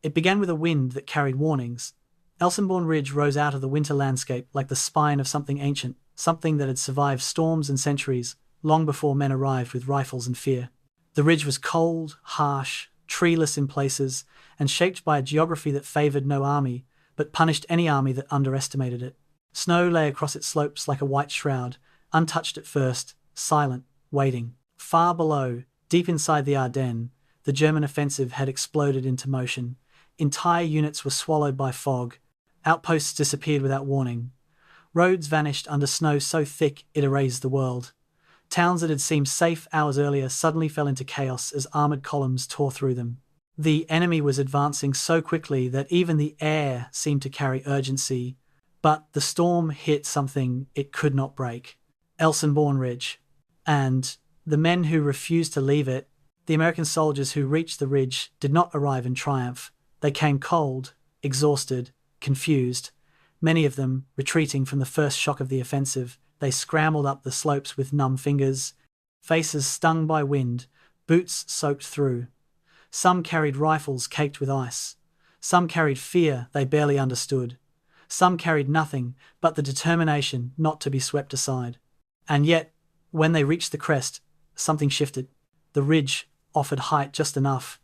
It began with a wind that carried warnings. Elsenborn Ridge rose out of the winter landscape like the spine of something ancient, something that had survived storms and centuries, long before men arrived with rifles and fear. The ridge was cold, harsh, treeless in places, and shaped by a geography that favoured no army, but punished any army that underestimated it. Snow lay across its slopes like a white shroud, untouched at first, silent, waiting. Far below, deep inside the Ardennes, the German offensive had exploded into motion. Entire units were swallowed by fog. Outposts disappeared without warning. Roads vanished under snow so thick it erased the world. Towns that had seemed safe hours earlier suddenly fell into chaos as armoured columns tore through them. The enemy was advancing so quickly that even the air seemed to carry urgency, but the storm hit something it could not break. Elsenborn Ridge. And the men who refused to leave it, the American soldiers who reached the ridge, did not arrive in triumph. They came cold, exhausted, confused. Many of them, retreating from the first shock of the offensive, they scrambled up the slopes with numb fingers, faces stung by wind, boots soaked through. Some carried rifles caked with ice. Some carried fear they barely understood. Some carried nothing but the determination not to be swept aside. And yet, when they reached the crest, something shifted. The ridge offered height just enough,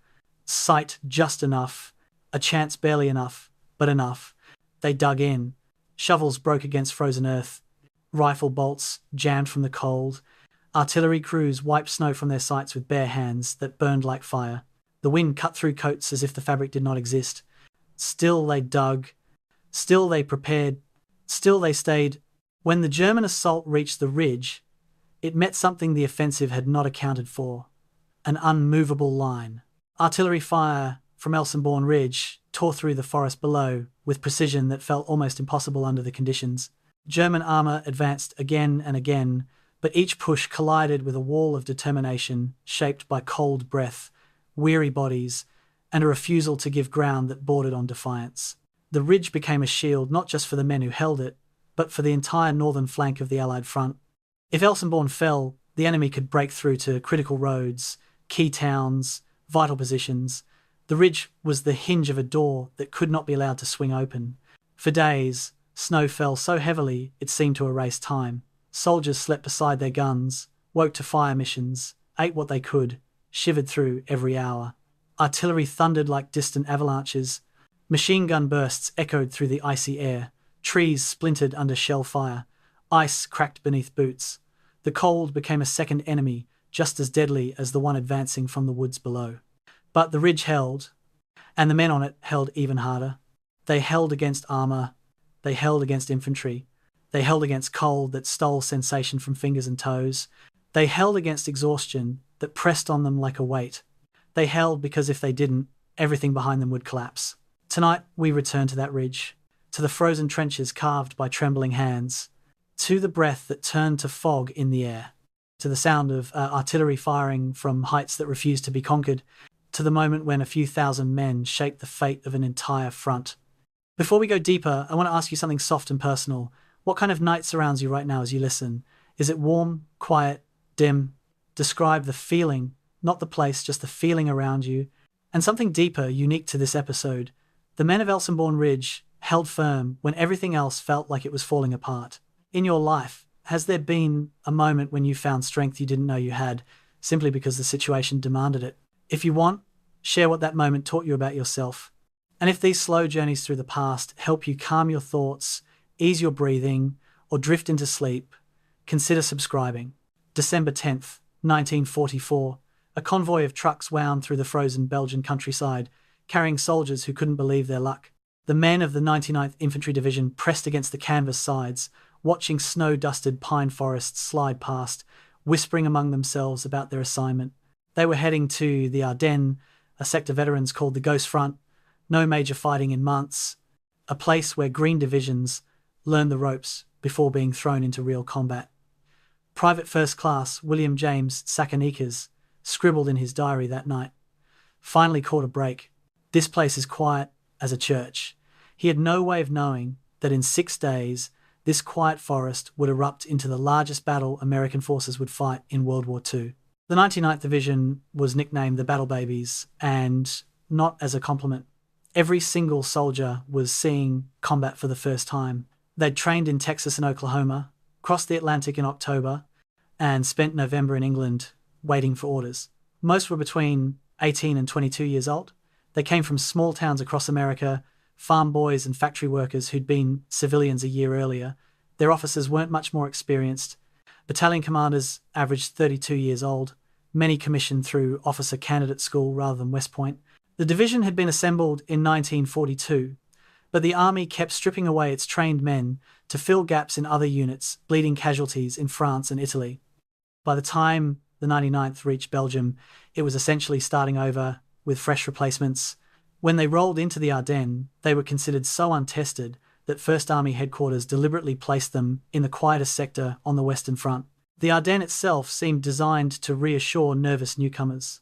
sight just enough, a chance barely enough, but enough. They dug in. Shovels broke against frozen earth. Rifle bolts jammed from the cold. Artillery crews wiped snow from their sights with bare hands that burned like fire. The wind cut through coats as if the fabric did not exist. Still they dug. Still they prepared. Still they stayed. When the German assault reached the ridge, it met something the offensive had not accounted for. An unmovable line. Artillery fire from Elsenborn Ridge tore through the forest below with precision that felt almost impossible under the conditions. German armour advanced again and again, but each push collided with a wall of determination shaped by cold breath, weary bodies, and a refusal to give ground that bordered on defiance. The ridge became a shield not just for the men who held it, but for the entire northern flank of the Allied front. If Elsenborn fell, the enemy could break through to critical roads, key towns, vital positions. The ridge was the hinge of a door that could not be allowed to swing open. For days, snow fell so heavily it seemed to erase time. Soldiers slept beside their guns, woke to fire missions, ate what they could, shivered through every hour. Artillery thundered like distant avalanches. Machine gun bursts echoed through the icy air. Trees splintered under shell fire. Ice cracked beneath boots. The cold became a second enemy, just as deadly as the one advancing from the woods below. But the ridge held, and the men on it held even harder. They held against armour. They held against infantry. They held against cold that stole sensation from fingers and toes. They held against exhaustion that pressed on them like a weight. They held because if they didn't, everything behind them would collapse. Tonight we return to that ridge, to the frozen trenches carved by trembling hands, to the breath that turned to fog in the air, to the sound of artillery firing from heights that refused to be conquered, to the moment when a few thousand men shaped the fate of an entire front. Before we go deeper, I want to ask you something soft and personal. What kind of night surrounds you right now as you listen? Is it warm, quiet, dim? Describe the feeling, not the place, just the feeling around you. And something deeper, unique to this episode. The men of Elsenborn Ridge held firm when everything else felt like it was falling apart. In your life, has there been a moment when you found strength you didn't know you had, simply because the situation demanded it? If you want, share what that moment taught you about yourself. And if these slow journeys through the past help you calm your thoughts, ease your breathing, or drift into sleep, consider subscribing. December 10th, 1944, a convoy of trucks wound through the frozen Belgian countryside, carrying soldiers who couldn't believe their luck. The men of the 99th Infantry Division pressed against the canvas sides, watching snow-dusted pine forests slide past, whispering among themselves about their assignment. They were heading to the Ardennes, a sector veterans called the Ghost Front, no major fighting in months, a place where green divisions learned the ropes before being thrown into real combat. Private First Class William James Sakanikas scribbled in his diary that night. Finally caught a break. This place is quiet as a church. He had no way of knowing that in 6 days, this quiet forest would erupt into the largest battle American forces would fight in World War II. The 99th Division was nicknamed the Battle Babies, and not as a compliment. Every single soldier was seeing combat for the first time. They'd trained in Texas and Oklahoma, crossed the Atlantic in October, and spent November in England waiting for orders. Most were between 18 and 22 years old. They came from small towns across America, farm boys and factory workers who'd been civilians a year earlier. Their officers weren't much more experienced. Battalion commanders averaged 32 years old, many commissioned through officer candidate school rather than West Point. The division had been assembled in 1942, but the army kept stripping away its trained men to fill gaps in other units, bleeding casualties in France and Italy. By the time the 99th reached Belgium, it was essentially starting over with fresh replacements. When they rolled into the Ardennes, they were considered so untested that First Army headquarters deliberately placed them in the quietest sector on the Western Front. The Ardennes itself seemed designed to reassure nervous newcomers.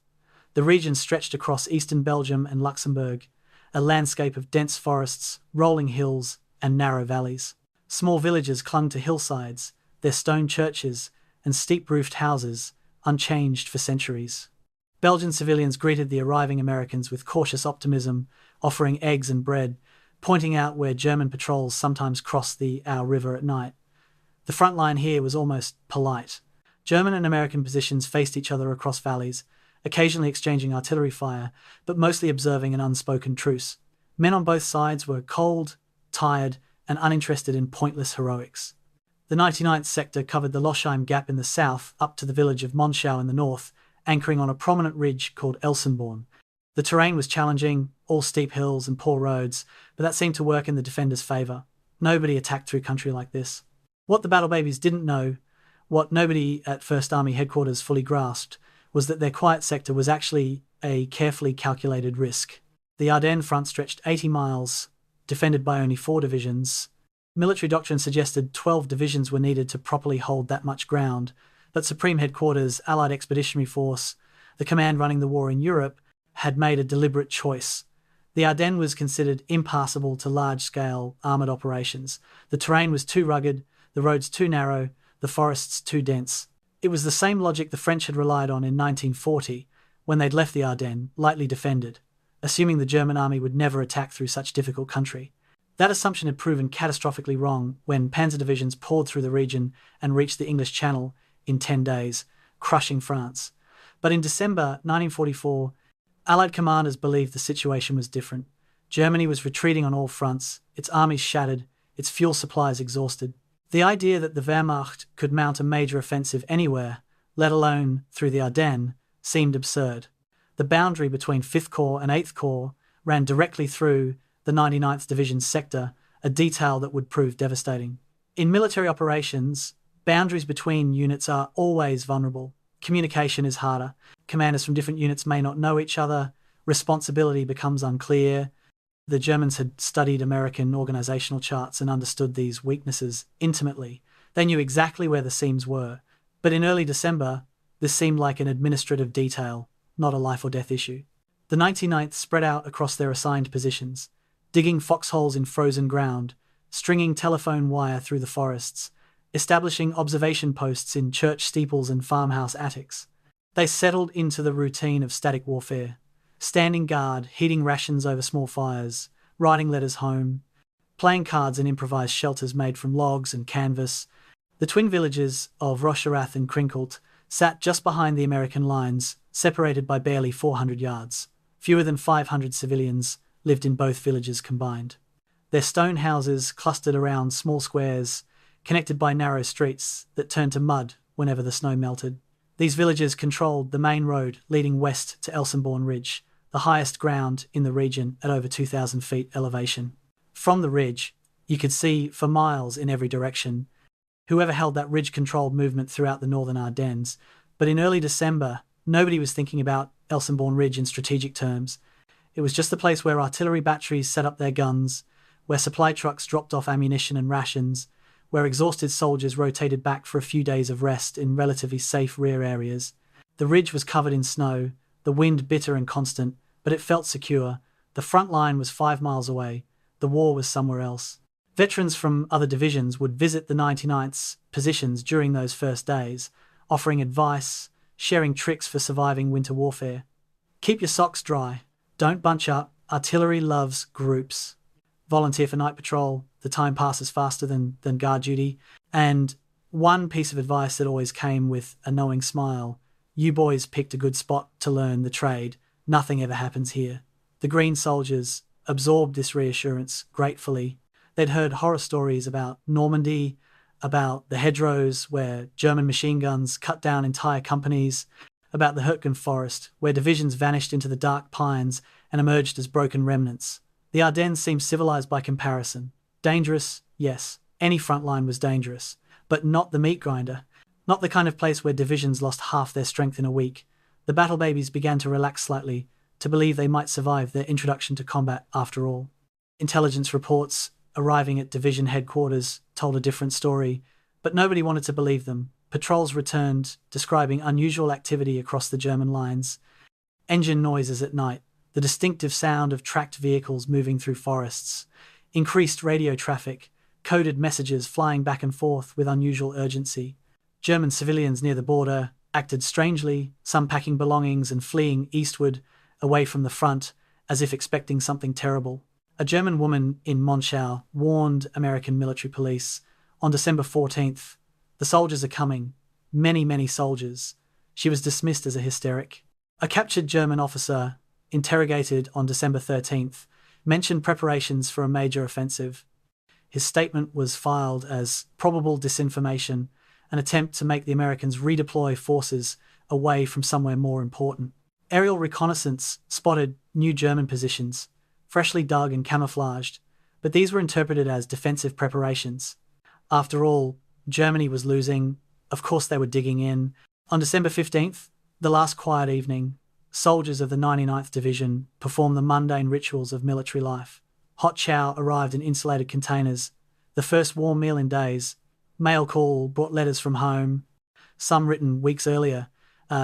The region stretched across eastern Belgium and Luxembourg, a landscape of dense forests, rolling hills, and narrow valleys. Small villages clung to hillsides, their stone churches and steep-roofed houses unchanged for centuries. Belgian civilians greeted the arriving Americans with cautious optimism, offering eggs and bread, pointing out where German patrols sometimes crossed the Our River at night. The front line here was almost polite. German and American positions faced each other across valleys, occasionally exchanging artillery fire, but mostly observing an unspoken truce. Men on both sides were cold, tired, and uninterested in pointless heroics. The 99th sector covered the Losheim Gap in the south up to the village of Monschau in the north, anchoring on a prominent ridge called Elsenborn. The terrain was challenging, all steep hills and poor roads, but that seemed to work in the defenders' favour. Nobody attacked through country like this. What the battle babies didn't know, what nobody at First Army headquarters fully grasped, was that their quiet sector was actually a carefully calculated risk. The Ardennes Front stretched 80 miles, defended by only 4 divisions. Military doctrine suggested 12 divisions were needed to properly hold that much ground, but Supreme Headquarters, Allied Expeditionary Force, the command running the war in Europe, had made a deliberate choice. The Ardennes was considered impassable to large-scale armoured operations. The terrain was too rugged, the roads too narrow, the forests too dense. It was the same logic the French had relied on in 1940, when they'd left the Ardennes, lightly defended, assuming the German army would never attack through such difficult country. That assumption had proven catastrophically wrong when panzer divisions poured through the region and reached the English Channel in 10 days, crushing France. But in December 1944, Allied commanders believed the situation was different. Germany was retreating on all fronts, its armies shattered, its fuel supplies exhausted. The idea that the Wehrmacht could mount a major offensive anywhere, let alone through the Ardennes, seemed absurd. The boundary between 5th Corps and 8th Corps ran directly through the 99th Division's sector, a detail that would prove devastating. In military operations, boundaries between units are always vulnerable. Communication is harder. Commanders from different units may not know each other. Responsibility becomes unclear. The Germans had studied American organizational charts and understood these weaknesses intimately. They knew exactly where the seams were. But in early December, this seemed like an administrative detail, not a life or death issue. The 99th spread out across their assigned positions, digging foxholes in frozen ground, stringing telephone wire through the forests, establishing observation posts in church steeples and farmhouse attics. They settled into the routine of static warfare, standing guard, heating rations over small fires, writing letters home, playing cards in improvised shelters made from logs and canvas. The twin villages of Rocherath and Krinkelt sat just behind the American lines, separated by barely 400 yards. Fewer than 500 civilians lived in both villages combined. Their stone houses clustered around small squares, connected by narrow streets that turned to mud whenever the snow melted. These villages controlled the main road leading west to Elsenborn Ridge, the highest ground in the region at over 2,000 feet elevation. From the ridge, you could see for miles in every direction. Whoever held that ridge-controlled movement throughout the northern Ardennes, but in early December, nobody was thinking about Elsenborn Ridge in strategic terms. It was just the place where artillery batteries set up their guns, where supply trucks dropped off ammunition and rations, where exhausted soldiers rotated back for a few days of rest in relatively safe rear areas. The ridge was covered in snow, the wind bitter and constant, but it felt secure. The front line was 5 miles away. The war was somewhere else. Veterans from other divisions would visit the 99th's positions during those first days, offering advice, sharing tricks for surviving winter warfare. Keep your socks dry. Don't bunch up. Artillery loves groups. Volunteer for night patrol, the time passes faster than guard duty. And one piece of advice that always came with a knowing smile: you boys picked a good spot to learn the trade. Nothing ever happens here. The green soldiers absorbed this reassurance gratefully. They'd heard horror stories about Normandy, about the hedgerows where German machine guns cut down entire companies, about the Hürtgen forest where divisions vanished into the dark pines and emerged as broken remnants. The Ardennes seemed civilized by comparison. Dangerous, yes, any front line was dangerous, but not the meat grinder, not the kind of place where divisions lost half their strength in a week. The battle babies began to relax slightly, to believe they might survive their introduction to combat after all. Intelligence reports arriving at division headquarters told a different story, but nobody wanted to believe them. Patrols returned, describing unusual activity across the German lines. Engine noises at night, the distinctive sound of tracked vehicles moving through forests, increased radio traffic, coded messages flying back and forth with unusual urgency. German civilians near the border acted strangely, some packing belongings and fleeing eastward, away from the front, as if expecting something terrible. A German woman in Monschau warned American military police on December 14th, "The soldiers are coming. Many, many soldiers." She was dismissed as a hysteric. A captured German officer, interrogated on December 13th, mentioned preparations for a major offensive. His statement was filed as probable disinformation, an attempt to make the Americans redeploy forces away from somewhere more important. Aerial reconnaissance spotted new German positions, freshly dug and camouflaged, but these were interpreted as defensive preparations. After all, Germany was losing. Of course they were digging in. On December 15th, the last quiet evening, soldiers of the 99th Division performed the mundane rituals of military life. Hot chow arrived in insulated containers, the first warm meal in days. Mail call brought letters from home, some written weeks earlier,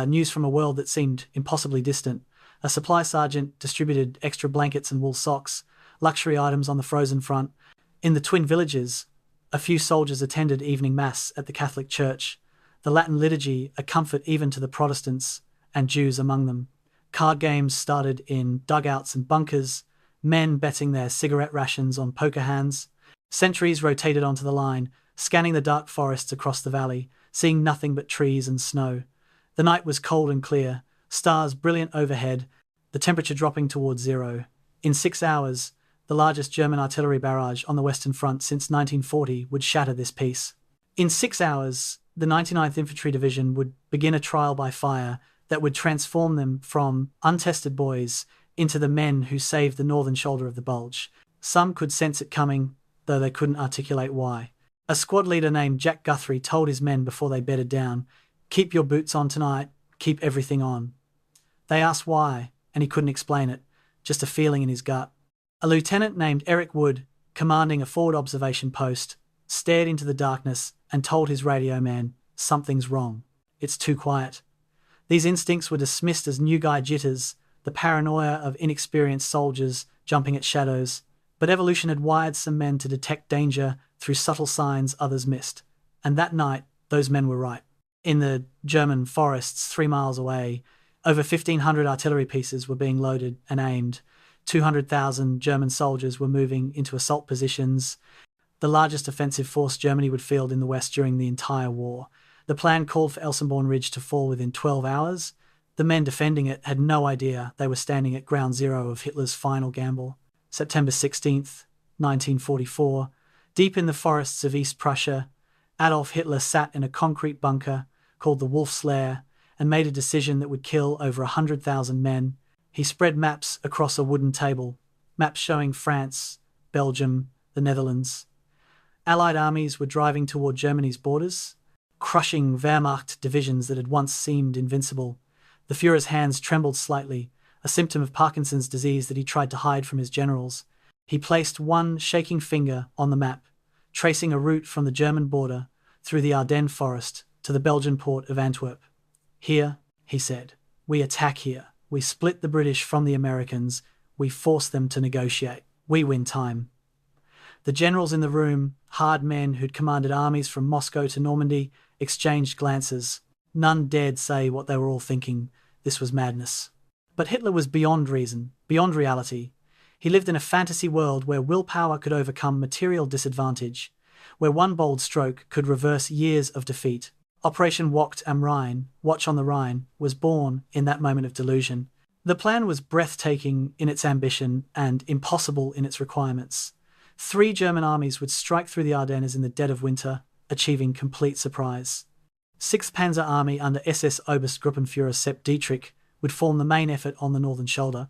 news from a world that seemed impossibly distant. A supply sergeant distributed extra blankets and wool socks, luxury items on the frozen front. In the twin villages, a few soldiers attended evening mass at the Catholic Church, the Latin liturgy a comfort even to the Protestants and Jews among them. Card games started in dugouts and bunkers, men betting their cigarette rations on poker hands. Sentries rotated onto the line, scanning the dark forests across the valley, seeing nothing but trees and snow. The night was cold and clear, stars brilliant overhead, the temperature dropping towards zero. In 6 hours, the largest German artillery barrage on the Western Front since 1940 would shatter this peace. In 6 hours, the 99th Infantry Division would begin a trial by fire that would transform them from untested boys into the men who saved the northern shoulder of the Bulge. Some could sense it coming, though they couldn't articulate why. A squad leader named Jack Guthrie told his men before they bedded down, "Keep your boots on tonight, keep everything on." They asked why, and he couldn't explain it, just a feeling in his gut. A lieutenant named Eric Wood, commanding a forward observation post, stared into the darkness and told his radio man, "Something's wrong. It's too quiet." These instincts were dismissed as new guy jitters, the paranoia of inexperienced soldiers jumping at shadows, but evolution had wired some men to detect danger through subtle signs others missed. And that night, those men were right. In the German forests 3 miles away, over 1,500 artillery pieces were being loaded and aimed. 200,000 German soldiers were moving into assault positions, the largest offensive force Germany would field in the West during the entire war. The plan called for Elsenborn Ridge to fall within 12 hours. The men defending it had no idea they were standing at ground zero of Hitler's final gamble. September 16th, 1944, deep in the forests of East Prussia, Adolf Hitler sat in a concrete bunker called the Wolf's Lair and made a decision that would kill over 100,000 men. He spread maps across a wooden table, maps showing France, Belgium, the Netherlands. Allied armies were driving toward Germany's borders, crushing Wehrmacht divisions that had once seemed invincible. The Führer's hands trembled slightly, a symptom of Parkinson's disease that he tried to hide from his generals. He placed one shaking finger on the map, tracing a route from the German border through the Ardennes forest to the Belgian port of Antwerp. "Here," he said, "we attack here. We split the British from the Americans. We force them to negotiate. We win time." The generals in the room, hard men who'd commanded armies from Moscow to Normandy, exchanged glances. None dared say what they were all thinking. This was madness. But Hitler was beyond reason, beyond reality. He lived in a fantasy world where willpower could overcome material disadvantage, where one bold stroke could reverse years of defeat. Operation Wacht am Rhein, Watch on the Rhine, was born in that moment of delusion. The plan was breathtaking in its ambition and impossible in its requirements. 3 German armies would strike through the Ardennes in the dead of winter, achieving complete surprise. 6th Panzer Army under SS Oberstgruppenführer Sepp Dietrich would form the main effort on the northern shoulder,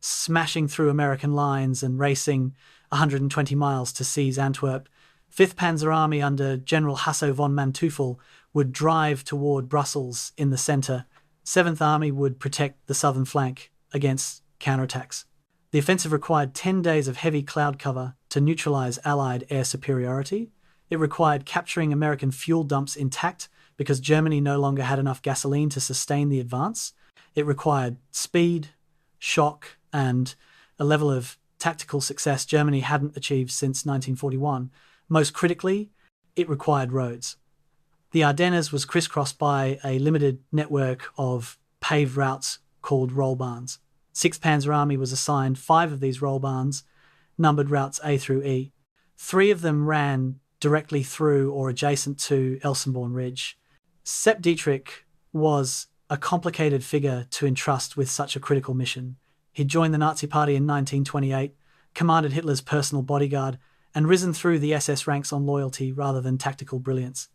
smashing through American lines and racing 120 miles to seize Antwerp. 5th Panzer Army under General Hasso von Manteuffel would drive toward Brussels in the centre. 7th Army would protect the southern flank against counterattacks. The offensive required 10 days of heavy cloud cover to neutralize Allied air superiority. It required capturing American fuel dumps intact because Germany no longer had enough gasoline to sustain the advance. It required speed, shock, and a level of tactical success Germany hadn't achieved since 1941. Most critically, it required roads. The Ardennes was crisscrossed by a limited network of paved routes called rollbahns. 6th Panzer Army was assigned 5 of these rollbahns, numbered routes A through E. 3 of them ran directly through or adjacent to Elsenborn Ridge. Sepp Dietrich was a complicated figure to entrust with such a critical mission. He joined the Nazi Party in 1928, commanded Hitler's personal bodyguard, and risen through the SS ranks on loyalty rather than tactical brilliance.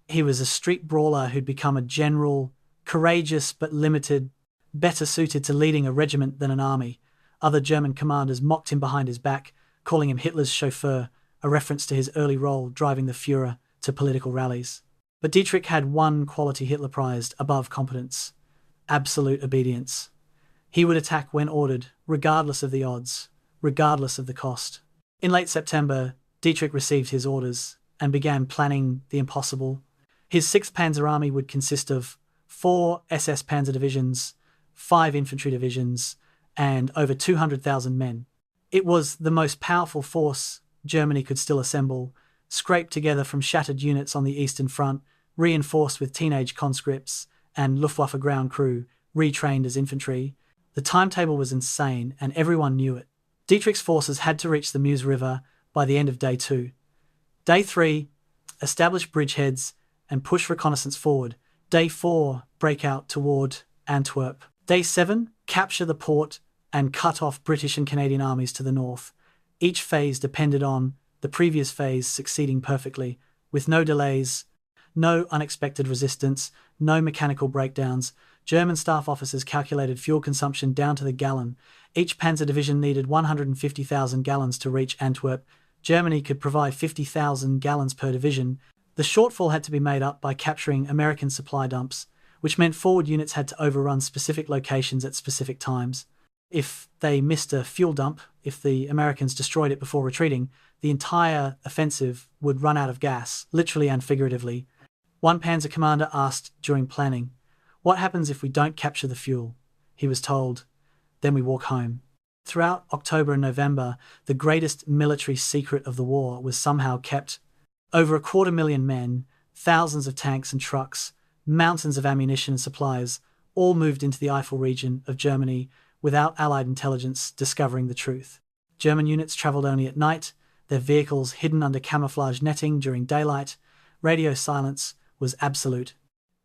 He was a street brawler who'd become a general, courageous but limited, better suited to leading a regiment than an army. Other German commanders mocked him behind his back, calling him Hitler's chauffeur, a reference to his early role driving the Führer to political rallies. But Dietrich had one quality Hitler prized above competence: absolute obedience. He would attack when ordered, regardless of the odds, regardless of the cost. In late September, Dietrich received his orders and began planning the impossible. His 6th Panzer Army would consist of 4 SS Panzer divisions, 5 infantry divisions, and over 200,000 men. It was the most powerful force Germany could still assemble, scraped together from shattered units on the Eastern Front, reinforced with teenage conscripts and Luftwaffe ground crew, retrained as infantry. The timetable was insane, and everyone knew it. Dietrich's forces had to reach the Meuse River by the end of Day 2. Day 3, establish bridgeheads and push reconnaissance forward. Day 4, break out toward Antwerp. Day 7, capture the port and cut off British and Canadian armies to the north. Each phase depended on the previous phase succeeding perfectly, with no delays, no unexpected resistance, no mechanical breakdowns. German staff officers calculated fuel consumption down to the gallon. Each panzer division needed 150,000 gallons to reach Antwerp. Germany could provide 50,000 gallons per division. The shortfall had to be made up by capturing American supply dumps, which meant forward units had to overrun specific locations at specific times. If they missed a fuel dump, if the Americans destroyed it before retreating, the entire offensive would run out of gas, literally and figuratively. One panzer commander asked during planning, "What happens if we don't capture the fuel?" He was told, "Then we walk home." Throughout October and November, the greatest military secret of the war was somehow kept. Over 250,000 men, thousands of tanks and trucks, mountains of ammunition and supplies, all moved into the Eifel region of Germany without Allied intelligence discovering the truth. German units travelled only at night, their vehicles hidden under camouflage netting during daylight. Radio silence was absolute.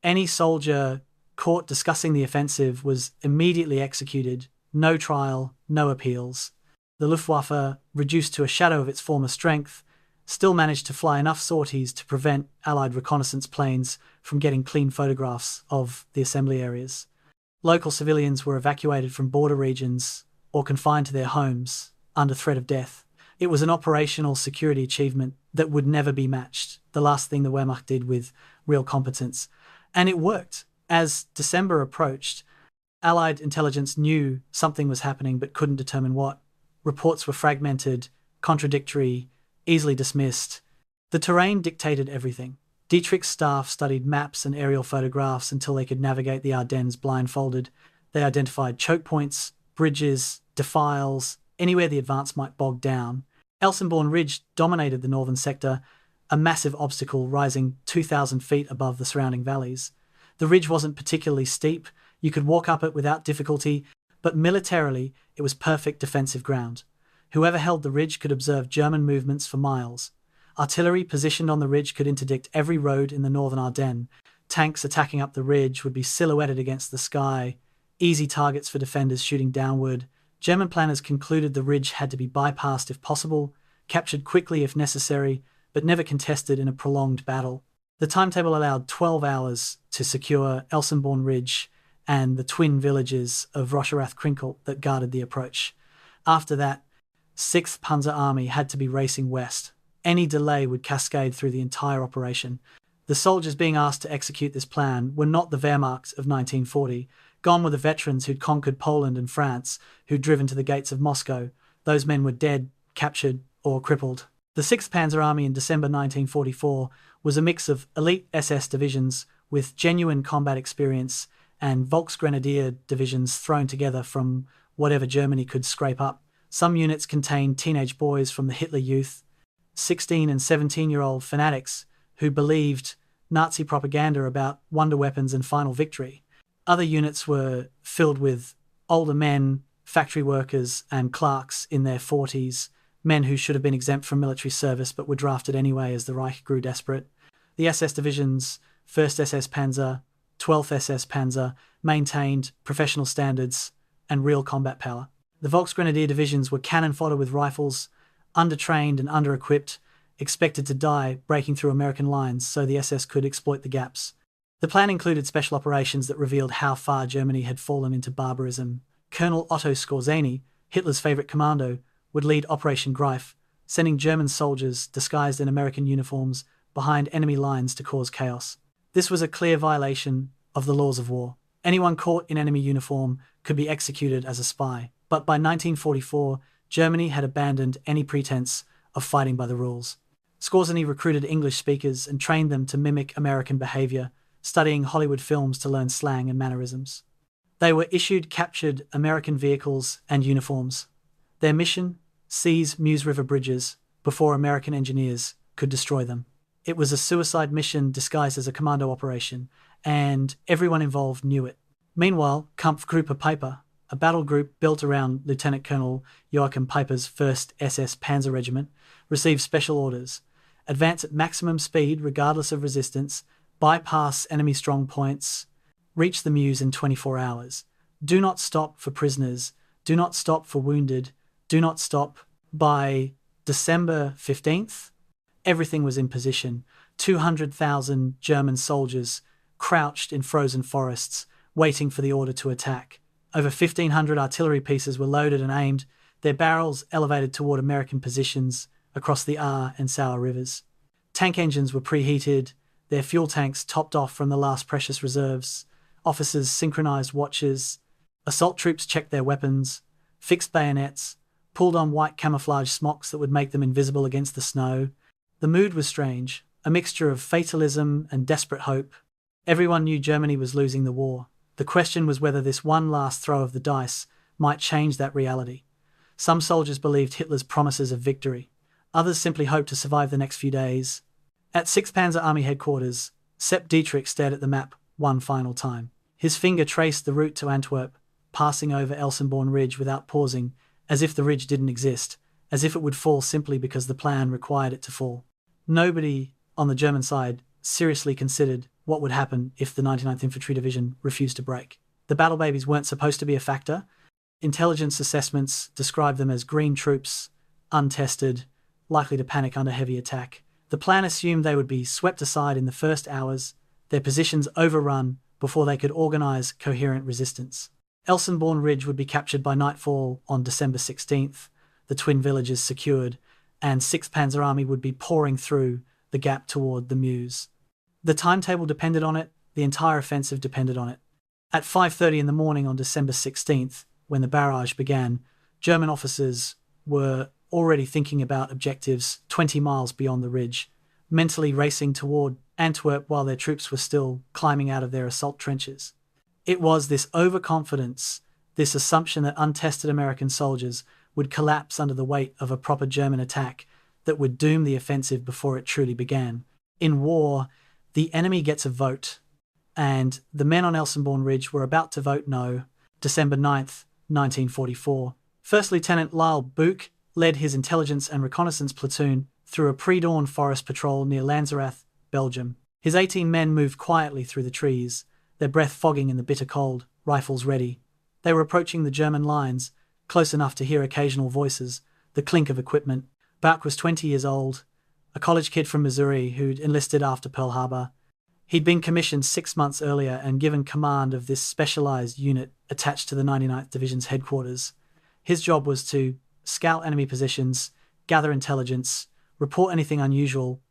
Any soldier caught discussing the offensive was immediately executed. No trial, no appeals. The Luftwaffe, reduced to a shadow of its former strength, still managed to fly enough sorties to prevent Allied reconnaissance planes from getting clean photographs of the assembly areas. Local civilians were evacuated from border regions or confined to their homes under threat of death. It was an operational security achievement that would never be matched, the last thing the Wehrmacht did with real competence. And it worked. As December approached, Allied intelligence knew something was happening but couldn't determine what. Reports were fragmented, contradictory, easily dismissed. The terrain dictated everything. Dietrich's staff studied maps and aerial photographs until they could navigate the Ardennes blindfolded. They identified choke points, bridges, defiles, anywhere the advance might bog down. Elsenborn Ridge dominated the northern sector, a massive obstacle rising 2,000 feet above the surrounding valleys. The ridge wasn't particularly steep, you could walk up it without difficulty, but militarily it was perfect defensive ground. Whoever held the ridge could observe German movements for miles. Artillery positioned on the ridge could interdict every road in the northern Ardennes. Tanks attacking up the ridge would be silhouetted against the sky, easy targets for defenders shooting downward. German planners concluded the ridge had to be bypassed if possible, captured quickly if necessary, but never contested in a prolonged battle. The timetable allowed 12 hours to secure Elsenborn Ridge and the twin villages of Rocherath Krinkelt that guarded the approach. After that, 6th Panzer Army had to be racing west. Any delay would cascade through the entire operation. The soldiers being asked to execute this plan were not the Wehrmacht of 1940. Gone were the veterans who'd conquered Poland and France, who'd driven to the gates of Moscow. Those men were dead, captured, or crippled. The 6th Panzer Army in December 1944 was a mix of elite SS divisions with genuine combat experience and Volksgrenadier divisions thrown together from whatever Germany could scrape up. Some units contained teenage boys from the Hitler Youth, 16 and 17-year-old fanatics who believed Nazi propaganda about wonder weapons and final victory. Other units were filled with older men, factory workers and clerks in their 40s, men who should have been exempt from military service but were drafted anyway as the Reich grew desperate. The SS divisions, 1st SS Panzer, 12th SS Panzer, maintained professional standards and real combat power. The Volksgrenadier divisions were cannon fodder with rifles, undertrained and under-equipped, expected to die breaking through American lines so the SS could exploit the gaps. The plan included special operations that revealed how far Germany had fallen into barbarism. Colonel Otto Skorzeny, Hitler's favourite commando, would lead Operation Greif, sending German soldiers disguised in American uniforms behind enemy lines to cause chaos. This was a clear violation of the laws of war. Anyone caught in enemy uniform could be executed as a spy. But by 1944, Germany had abandoned any pretense of fighting by the rules. Skorzeny recruited English speakers and trained them to mimic American behavior, studying Hollywood films to learn slang and mannerisms. They were issued captured American vehicles and uniforms. Their mission? Seize Meuse River bridges before American engineers could destroy them. It was a suicide mission disguised as a commando operation, and everyone involved knew it. Meanwhile, Kampfgruppe Peiper, a battle group built around Lieutenant Colonel Joachim Peiper's 1st SS Panzer Regiment, received special orders: advance at maximum speed regardless of resistance, bypass enemy strong points, reach the Meuse in 24 hours. Do not stop for prisoners, do not stop for wounded, do not stop. By December 15th, everything was in position. 200,000 German soldiers crouched in frozen forests, waiting for the order to attack. Over 1,500 artillery pieces were loaded and aimed, their barrels elevated toward American positions across the Aar and Sauer rivers. Tank engines were preheated, their fuel tanks topped off from the last precious reserves. Officers synchronized watches. Assault troops checked their weapons, fixed bayonets, pulled on white camouflage smocks that would make them invisible against the snow. The mood was strange, a mixture of fatalism and desperate hope. Everyone knew Germany was losing the war. The question was whether this one last throw of the dice might change that reality. Some soldiers believed Hitler's promises of victory. Others simply hoped to survive the next few days. At 6th Panzer Army headquarters, Sepp Dietrich stared at the map one final time. His finger traced the route to Antwerp, passing over Elsenborn Ridge without pausing, as if the ridge didn't exist, as if it would fall simply because the plan required it to fall. Nobody on the German side seriously considered what would happen if the 99th Infantry Division refused to break. The battle babies weren't supposed to be a factor. Intelligence assessments described them as green troops, untested, likely to panic under heavy attack. The plan assumed they would be swept aside in the first hours, their positions overrun before they could organize coherent resistance. Elsenborn Ridge would be captured by nightfall on December 16th, the twin villages secured, and 6th Panzer Army would be pouring through the gap toward the Meuse. The timetable depended on it, the entire offensive depended on it. At 5:30 in the morning on December 16th, when the barrage began, German officers were already thinking about objectives 20 miles beyond the ridge, mentally racing toward Antwerp while their troops were still climbing out of their assault trenches. It was this overconfidence, this assumption that untested American soldiers would collapse under the weight of a proper German attack that would doom the offensive before it truly began. In war, the enemy gets a vote, and the men on Elsenborn Ridge were about to vote no. December 9th, 1944. First Lieutenant Lyle Buch led his intelligence and reconnaissance platoon through a pre-dawn forest patrol near Losherat, Belgium. His 18 men moved quietly through the trees, their breath fogging in the bitter cold, rifles ready. They were approaching the German lines, close enough to hear occasional voices, the clink of equipment. Bach was 20 years old, a college kid from Missouri who'd enlisted after Pearl Harbor. He'd been commissioned 6 months earlier and given command of this specialized unit attached to the 99th Division's headquarters. His job was to scout enemy positions, gather intelligence, report anything unusual.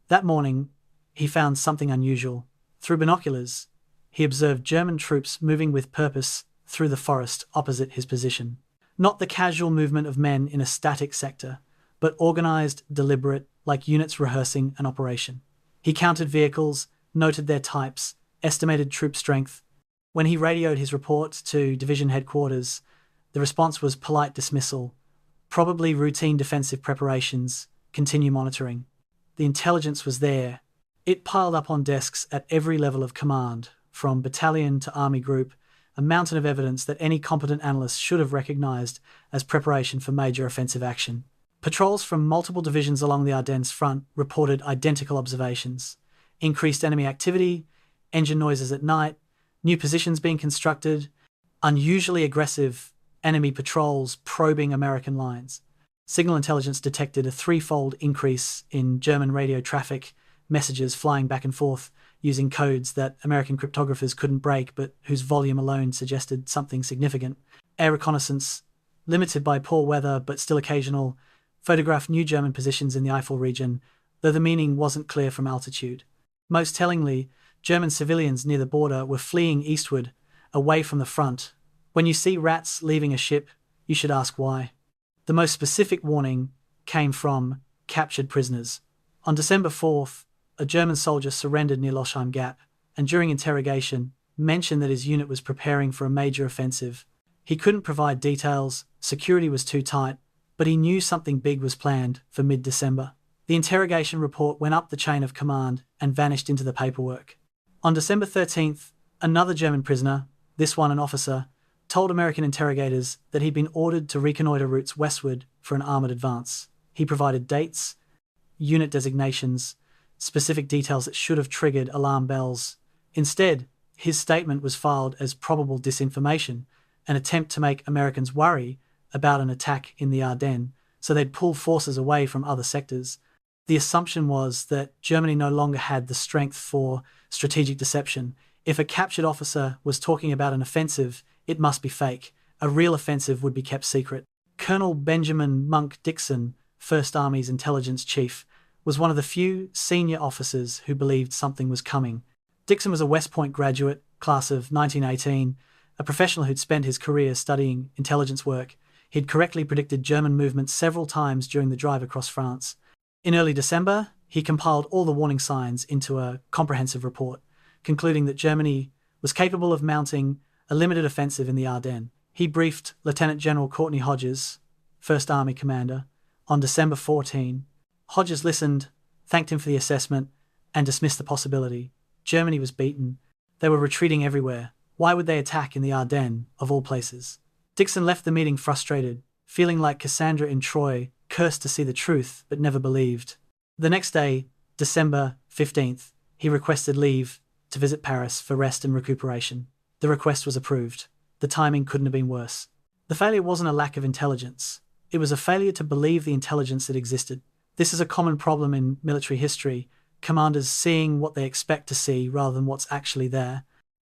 That morning, he found something unusual. Through binoculars, he observed German troops moving with purpose through the forest opposite his position. Not the casual movement of men in a static sector, but organized, deliberate, like units rehearsing an operation. He counted vehicles, noted their types, estimated troop strength. When he radioed his report to division headquarters, the response was polite dismissal, probably routine defensive preparations, continue monitoring. The intelligence was there. It piled up on desks at every level of command, from battalion to army group, a mountain of evidence that any competent analyst should have recognized as preparation for major offensive action. Patrols from multiple divisions along the Ardennes Front reported identical observations. Increased enemy activity, engine noises at night, new positions being constructed, unusually aggressive enemy patrols probing American lines. Signal intelligence detected a threefold increase in German radio traffic, messages flying back and forth using codes that American cryptographers couldn't break but whose volume alone suggested something significant. Air reconnaissance, limited by poor weather but still occasional, photographed new German positions in the Eifel region, though the meaning wasn't clear from altitude. Most tellingly, German civilians near the border were fleeing eastward, away from the front. When you see rats leaving a ship, you should ask why. The most specific warning came from captured prisoners. On December 4th, a German soldier surrendered near Losheim Gap, and during interrogation, mentioned that his unit was preparing for a major offensive. He couldn't provide details, security was too tight, but he knew something big was planned for mid-December. The interrogation report went up the chain of command and vanished into the paperwork. On December 13th, another German prisoner, this one an officer, told American interrogators that he'd been ordered to reconnoiter routes westward for an armored advance. He provided dates, unit designations, specific details that should have triggered alarm bells. Instead, his statement was filed as probable disinformation, an attempt to make Americans worry about an attack in the Ardennes, so they'd pull forces away from other sectors. The assumption was that Germany no longer had the strength for strategic deception. If a captured officer was talking about an offensive, it must be fake. A real offensive would be kept secret. Colonel Benjamin Monk Dixon, First Army's intelligence chief, was one of the few senior officers who believed something was coming. Dixon was a West Point graduate, class of 1918, a professional who'd spent his career studying intelligence work. He'd correctly predicted German movements several times during the drive across France. In early December, he compiled all the warning signs into a comprehensive report, concluding that Germany was capable of mounting a limited offensive in the Ardennes. He briefed Lieutenant General Courtney Hodges, First Army commander, on December 14. Hodges listened, thanked him for the assessment, and dismissed the possibility. Germany was beaten. They were retreating everywhere. Why would they attack in the Ardennes, of all places? Dixon left the meeting frustrated, feeling like Cassandra in Troy, cursed to see the truth but never believed. The next day, December 15th, he requested leave to visit Paris for rest and recuperation. The request was approved. The timing couldn't have been worse. The failure wasn't a lack of intelligence. It was a failure to believe the intelligence that existed. This is a common problem in military history, commanders seeing what they expect to see rather than what's actually there.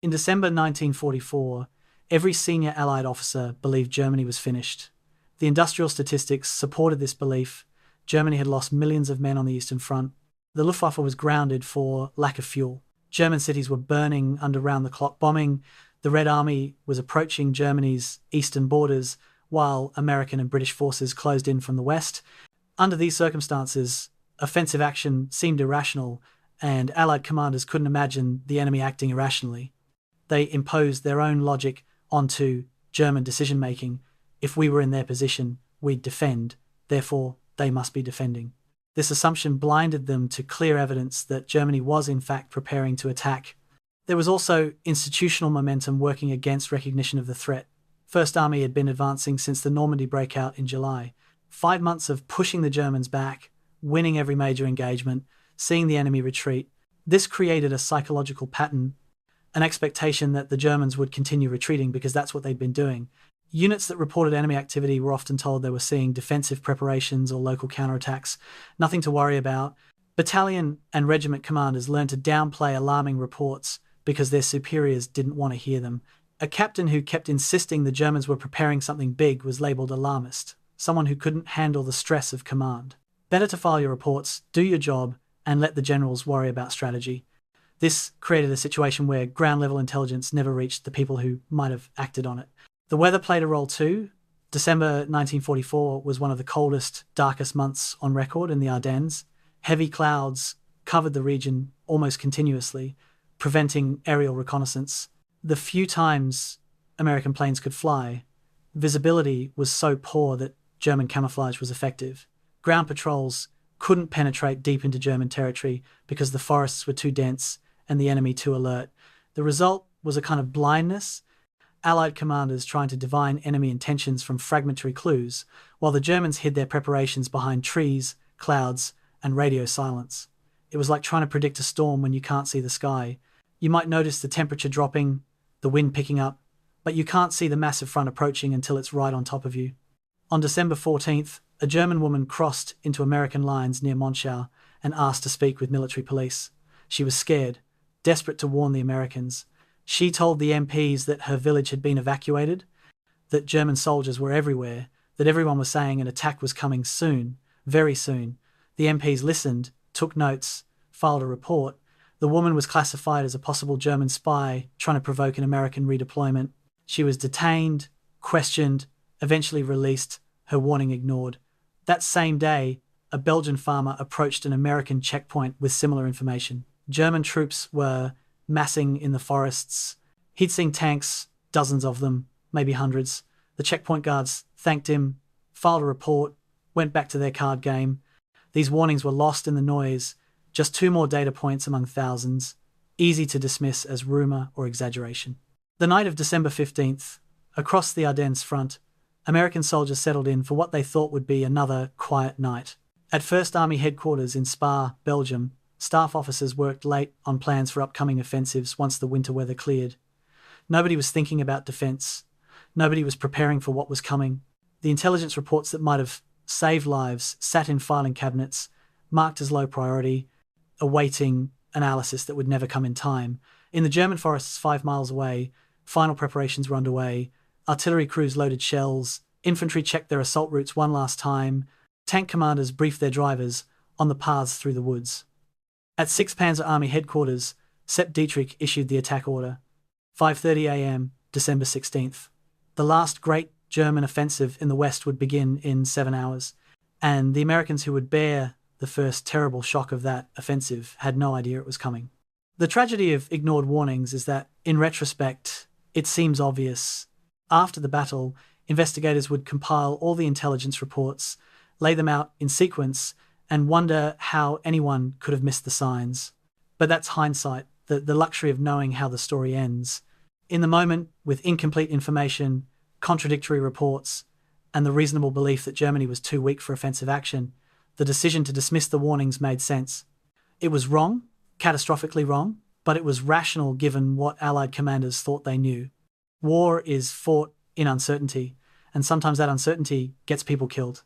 In December 1944, every senior Allied officer believed Germany was finished. The industrial statistics supported this belief. Germany had lost millions of men on the Eastern Front. The Luftwaffe was grounded for lack of fuel. German cities were burning under round-the-clock bombing. The Red Army was approaching Germany's eastern borders, while American and British forces closed in from the west. Under these circumstances, offensive action seemed irrational, and Allied commanders couldn't imagine the enemy acting irrationally. They imposed their own logic onto German decision-making. If we were in their position, we'd defend, therefore they must be defending. This assumption blinded them to clear evidence that Germany was in fact preparing to attack. There was also institutional momentum working against recognition of the threat. First Army had been advancing since the Normandy breakout in July. 5 months of pushing the Germans back, winning every major engagement, seeing the enemy retreat. This created a psychological pattern, an expectation that the Germans would continue retreating because that's what they'd been doing. Units that reported enemy activity were often told they were seeing defensive preparations or local counterattacks, nothing to worry about. Battalion and regiment commanders learned to downplay alarming reports because their superiors didn't want to hear them. A captain who kept insisting the Germans were preparing something big was labelled alarmist, someone who couldn't handle the stress of command. Better to file your reports, do your job, and let the generals worry about strategy. This created a situation where ground-level intelligence never reached the people who might have acted on it. The weather played a role too. December 1944 was one of the coldest, darkest months on record in the Ardennes. Heavy clouds covered the region almost continuously, preventing aerial reconnaissance. The few times American planes could fly, visibility was so poor that German camouflage was effective. Ground patrols couldn't penetrate deep into German territory because the forests were too dense and the enemy too alert. The result was a kind of blindness, Allied commanders trying to divine enemy intentions from fragmentary clues, while the Germans hid their preparations behind trees, clouds, and radio silence. It was like trying to predict a storm when you can't see the sky. You might notice the temperature dropping, the wind picking up, but you can't see the massive front approaching until it's right on top of you. On December 14th, a German woman crossed into American lines near Monschau and asked to speak with military police. She was scared, desperate to warn the Americans. She told the MPs that her village had been evacuated, that German soldiers were everywhere, that everyone was saying an attack was coming soon, very soon. The MPs listened, took notes, filed a report. The woman was classified as a possible German spy trying to provoke an American redeployment. She was detained, questioned, eventually released, her warning ignored. That same day, a Belgian farmer approached an American checkpoint with similar information. German troops were massing in the forests. He'd seen tanks, dozens of them, maybe hundreds. The checkpoint guards thanked him, filed a report, went back to their card game. These warnings were lost in the noise, just 2 more data points among thousands, easy to dismiss as rumour or exaggeration. The night of December 15th, across the Ardennes Front, American soldiers settled in for what they thought would be another quiet night. At 1st Army headquarters in Spa, Belgium, staff officers worked late on plans for upcoming offensives once the winter weather cleared. Nobody was thinking about defence. Nobody was preparing for what was coming. The intelligence reports that might have saved lives sat in filing cabinets, marked as low priority, awaiting analysis that would never come in time. In the German forests 5 miles away, final preparations were underway. Artillery crews loaded shells. Infantry checked their assault routes one last time. Tank commanders briefed their drivers on the paths through the woods. At 6th Panzer Army headquarters, Sepp Dietrich issued the attack order. 5:30 a.m., December 16th. The last great German offensive in the West would begin in 7 hours, and the Americans who would bear the first terrible shock of that offensive had no idea it was coming. The tragedy of ignored warnings is that, in retrospect, it seems obvious. After the battle, investigators would compile all the intelligence reports, lay them out in sequence, and wonder how anyone could have missed the signs. But that's hindsight, the luxury of knowing how the story ends. In the moment, with incomplete information, contradictory reports, and the reasonable belief that Germany was too weak for offensive action, the decision to dismiss the warnings made sense. It was wrong, catastrophically wrong, but it was rational given what Allied commanders thought they knew. War is fought in uncertainty, and sometimes that uncertainty gets people killed.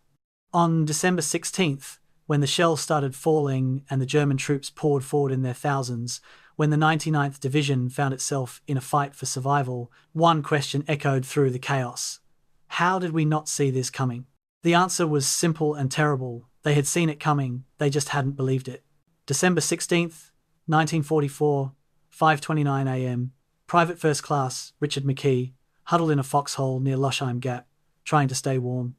On December 16th, when the shells started falling and the German troops poured forward in their thousands, when the 99th Division found itself in a fight for survival, one question echoed through the chaos. How did we not see this coming? The answer was simple and terrible. They had seen it coming, they just hadn't believed it. December 16th, 1944, 5:29 a.m., Private First Class Richard McKee huddled in a foxhole near Losheim Gap, trying to stay warm.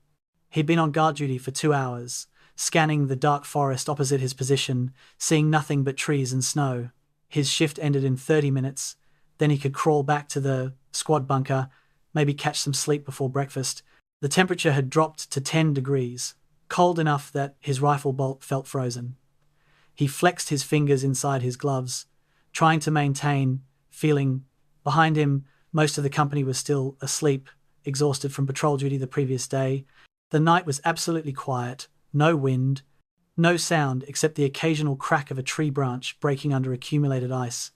He'd been on guard duty for 2 hours, scanning the dark forest opposite his position, seeing nothing but trees and snow. His shift ended in 30 minutes, then he could crawl back to the squad bunker, maybe catch some sleep before breakfast. The temperature had dropped to 10 degrees, cold enough that his rifle bolt felt frozen. He flexed his fingers inside his gloves, trying to maintain feeling. Behind him, most of the company was still asleep, exhausted from patrol duty the previous day. The night was absolutely quiet, no wind, no sound except the occasional crack of a tree branch breaking under accumulated ice.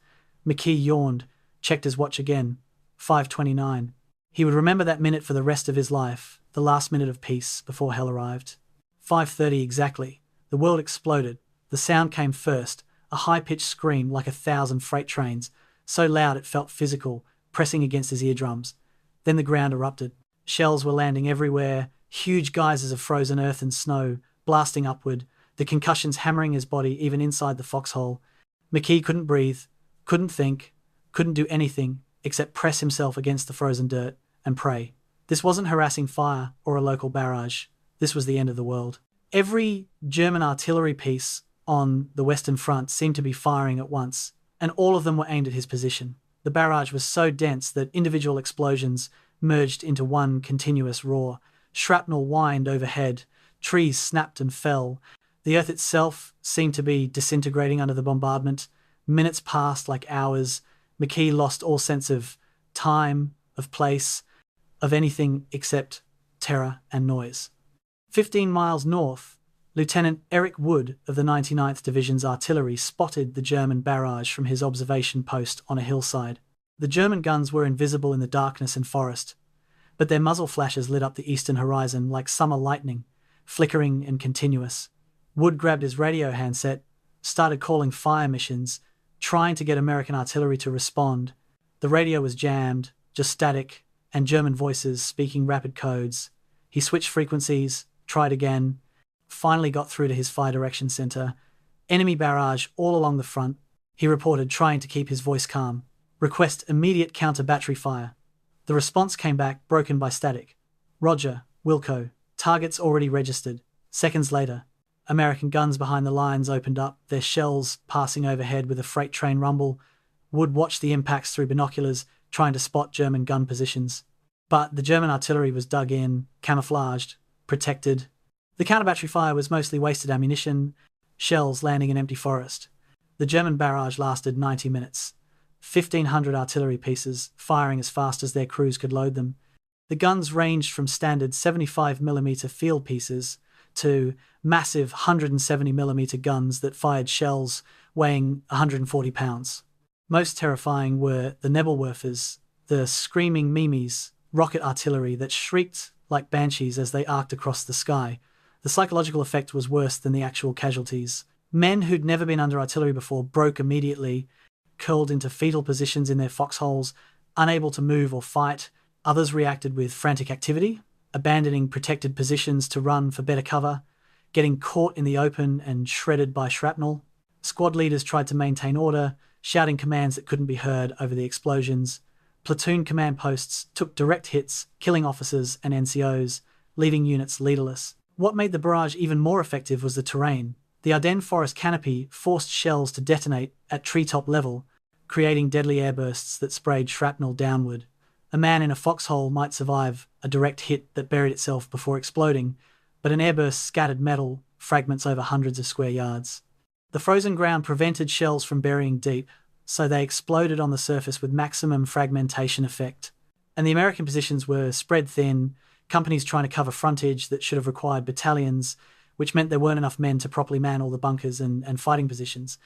McKee yawned, checked his watch again. 5:29. He would remember that minute for the rest of his life, the last minute of peace before hell arrived. 5:30 exactly. The world exploded. The sound came first, a high-pitched scream like 1,000 freight trains, so loud it felt physical, pressing against his eardrums. Then the ground erupted. Shells were landing everywhere, huge geysers of frozen earth and snow, blasting upward, the concussions hammering his body even inside the foxhole. McKee couldn't breathe, couldn't think, couldn't do anything except press himself against the frozen dirt and pray. This wasn't harassing fire or a local barrage. This was the end of the world. Every German artillery piece on the Western Front seemed to be firing at once, and all of them were aimed at his position. The barrage was so dense that individual explosions merged into one continuous roar. Shrapnel whined overhead, trees snapped and fell. The earth itself seemed to be disintegrating under the bombardment. Minutes passed like hours. McKee lost all sense of time, of place, of anything except terror and noise. 15 miles north, Lieutenant Eric Wood of the 99th Division's artillery spotted the German barrage from his observation post on a hillside. The German guns were invisible in the darkness and forest, but their muzzle flashes lit up the eastern horizon like summer lightning, flickering and continuous. Wood grabbed his radio handset, started calling fire missions, trying to get American artillery to respond. The radio was jammed, just static, and German voices speaking rapid codes. He switched frequencies, tried again, finally got through to his fire direction center. Enemy barrage all along the front, he reported, trying to keep his voice calm. Request immediate counter-battery fire. The response came back, broken by static. Roger, Wilco. Targets already registered. Seconds later, American guns behind the lines opened up, their shells passing overhead with a freight train rumble. Wood watched the impacts through binoculars, trying to spot German gun positions. But the German artillery was dug in, camouflaged, protected. The counter-battery fire was mostly wasted ammunition, shells landing in empty forest. The German barrage lasted 90 minutes. 1,500 artillery pieces, firing as fast as their crews could load them. The guns ranged from standard 75mm field pieces to massive 170mm guns that fired shells weighing 140 pounds. Most terrifying were the Nebelwerfers, the screaming Mimes, rocket artillery that shrieked like banshees as they arced across the sky. The psychological effect was worse than the actual casualties. Men who'd never been under artillery before broke immediately, curled into fetal positions in their foxholes, unable to move or fight. Others reacted with frantic activity, abandoning protected positions to run for better cover, getting caught in the open and shredded by shrapnel. Squad leaders tried to maintain order, shouting commands that couldn't be heard over the explosions. Platoon command posts took direct hits, killing officers and NCOs, leaving units leaderless. What made the barrage even more effective was the terrain. The Ardennes forest canopy forced shells to detonate at treetop level, creating deadly airbursts that sprayed shrapnel downward. A man in a foxhole might survive a direct hit that buried itself before exploding, but an airburst scattered metal fragments over hundreds of square yards. The frozen ground prevented shells from burying deep, so they exploded on the surface with maximum fragmentation effect. And the American positions were spread thin, companies trying to cover frontage that should have required battalions, which meant there weren't enough men to properly man all the bunkers and fighting positions.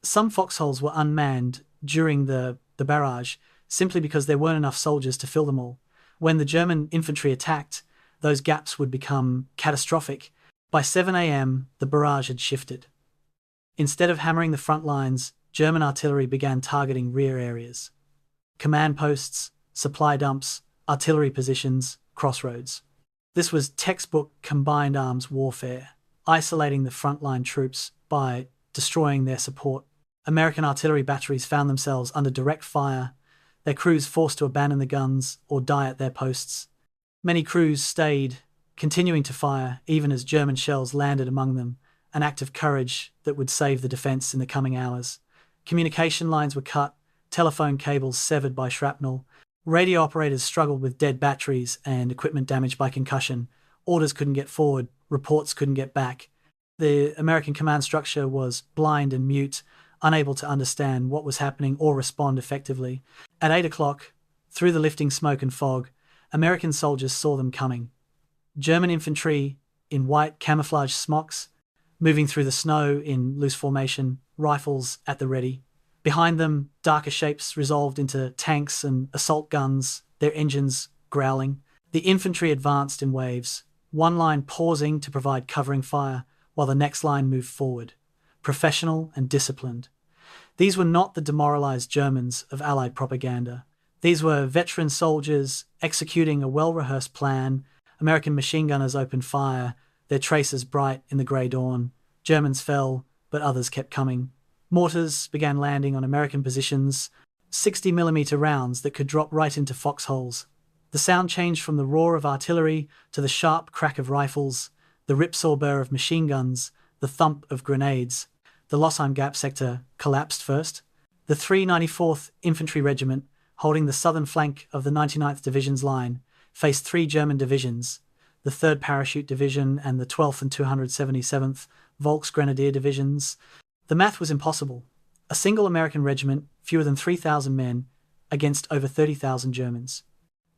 Some foxholes were unmanned during the barrage, simply because there weren't enough soldiers to fill them all. When the German infantry attacked, those gaps would become catastrophic. By 7 a.m., the barrage had shifted. Instead of hammering the front lines, German artillery began targeting rear areas. Command posts, supply dumps, artillery positions, crossroads. This was textbook combined arms warfare, isolating the frontline troops by destroying their support. American artillery batteries found themselves under direct fire, their crews forced to abandon the guns or die at their posts. Many crews stayed, continuing to fire even as German shells landed among them, an act of courage that would save the defense in the coming hours. Communication lines were cut, telephone cables severed by shrapnel. Radio operators struggled with dead batteries and equipment damaged by concussion. Orders couldn't get forward, reports couldn't get back. The American command structure was blind and mute, unable to understand what was happening or respond effectively. At 8 o'clock, through the lifting smoke and fog, American soldiers saw them coming. German infantry in white camouflage smocks, moving through the snow in loose formation, rifles at the ready. Behind them, darker shapes resolved into tanks and assault guns, their engines growling. The infantry advanced in waves, one line pausing to provide covering fire, while the next line moved forward, professional and disciplined. These were not the demoralized Germans of Allied propaganda. These were veteran soldiers executing a well-rehearsed plan. American machine gunners opened fire, their traces bright in the grey dawn. Germans fell, but others kept coming. Mortars began landing on American positions, 60mm rounds that could drop right into foxholes. The sound changed from the roar of artillery to the sharp crack of rifles, the ripsaw burr of machine guns, the thump of grenades. The Losheim Gap sector collapsed first. The 394th Infantry Regiment, holding the southern flank of the 99th Division's line, faced three German divisions, the 3rd Parachute Division and the 12th and 277th Volksgrenadier Divisions. The math was impossible. A single American regiment, fewer than 3,000 men, against over 30,000 Germans.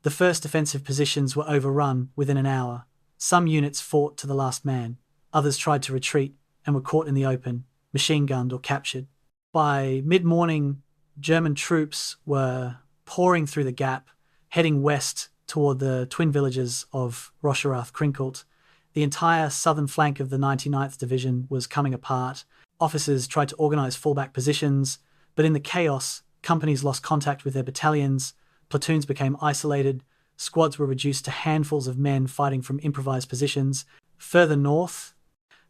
The first defensive positions were overrun within an hour. Some units fought to the last man. Others tried to retreat and were caught in the open, machine-gunned or captured. By mid-morning, German troops were pouring through the gap, heading west toward the twin villages of Rocherath, Krinkelt. The entire southern flank of the 99th Division was coming apart. Officers tried to organize fallback positions, but in the chaos, companies lost contact with their battalions, platoons became isolated, squads were reduced to handfuls of men fighting from improvised positions. Further north,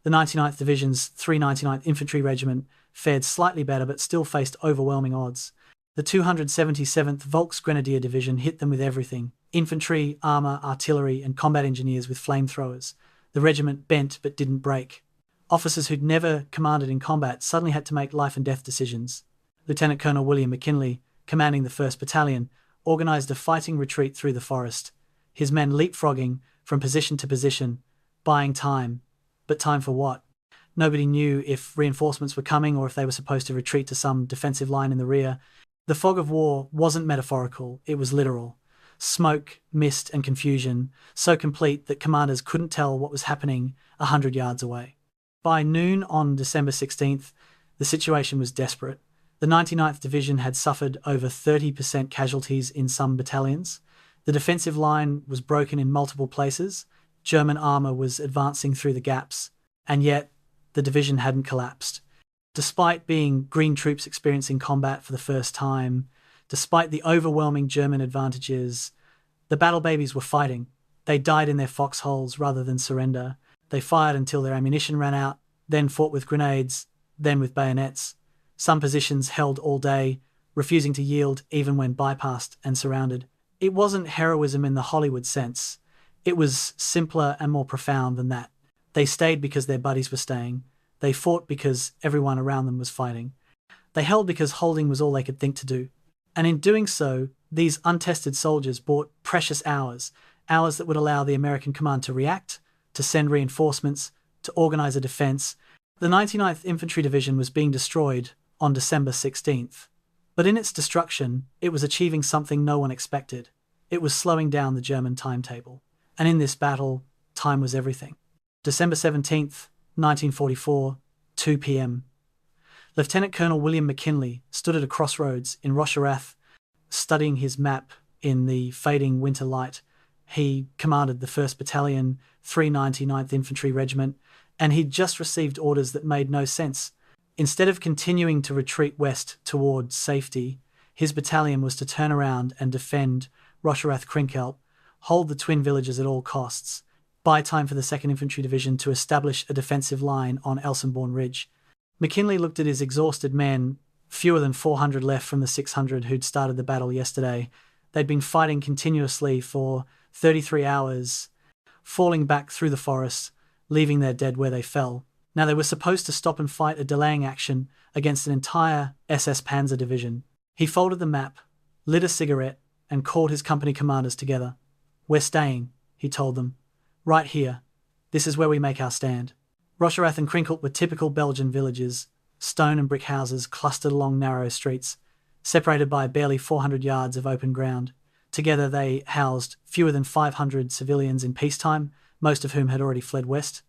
the 99th Division's 399th Infantry Regiment fared slightly better but still faced overwhelming odds. The 277th Volksgrenadier Division hit them with everything: infantry, armour, artillery, and combat engineers with flamethrowers. The regiment bent but didn't break. Officers who'd never commanded in combat suddenly had to make life-and-death decisions. Lieutenant Colonel William McKinley, commanding the 1st Battalion, organised a fighting retreat through the forest, his men leapfrogging from position to position, buying time. But time for what? Nobody knew if reinforcements were coming or if they were supposed to retreat to some defensive line in the rear. The fog of war wasn't metaphorical, it was literal. Smoke, mist, and confusion, so complete that commanders couldn't tell what was happening 100 yards away. By noon on December 16th, the situation was desperate. The 99th Division had suffered over 30% casualties in some battalions. The defensive line was broken in multiple places. German armour was advancing through the gaps, and yet the division hadn't collapsed. Despite being green troops experiencing combat for the first time, despite the overwhelming German advantages, the battle babies were fighting. They died in their foxholes rather than surrender. They fired until their ammunition ran out, then fought with grenades, then with bayonets. Some positions held all day, refusing to yield even when bypassed and surrounded. It wasn't heroism in the Hollywood sense. It was simpler and more profound than that. They stayed because their buddies were staying. They fought because everyone around them was fighting. They held because holding was all they could think to do. And in doing so, these untested soldiers bought precious hours that would allow the American command to react, to send reinforcements, to organize a defense. The 99th Infantry Division was being destroyed on December 16th. But in its destruction, it was achieving something no one expected. It was slowing down the German timetable. And in this battle, time was everything. December 17th, 1944, 2 p.m. Lieutenant Colonel William McKinley stood at a crossroads in Rocherath, studying his map in the fading winter light. He commanded the 1st Battalion, 399th Infantry Regiment, and he'd just received orders that made no sense. Instead of continuing to retreat west toward safety, his battalion was to turn around and defend Rocherath Krinkelt, hold the twin villages at all costs, buy time for the 2nd Infantry Division to establish a defensive line on Elsenborn Ridge. McKinley looked at his exhausted men, fewer than 400 left from the 600 who'd started the battle yesterday. They'd been fighting continuously for 33 hours, falling back through the forest, leaving their dead where they fell. Now they were supposed to stop and fight a delaying action against an entire SS Panzer division. He folded the map, lit a cigarette, and called his company commanders together. "We're staying," he told them. "Right here. This is where we make our stand." Rocherath and Krinkelt were typical Belgian villages, stone and brick houses clustered along narrow streets, separated by barely 400 yards of open ground. Together they housed fewer than 500 civilians in peacetime, most of whom had already fled west.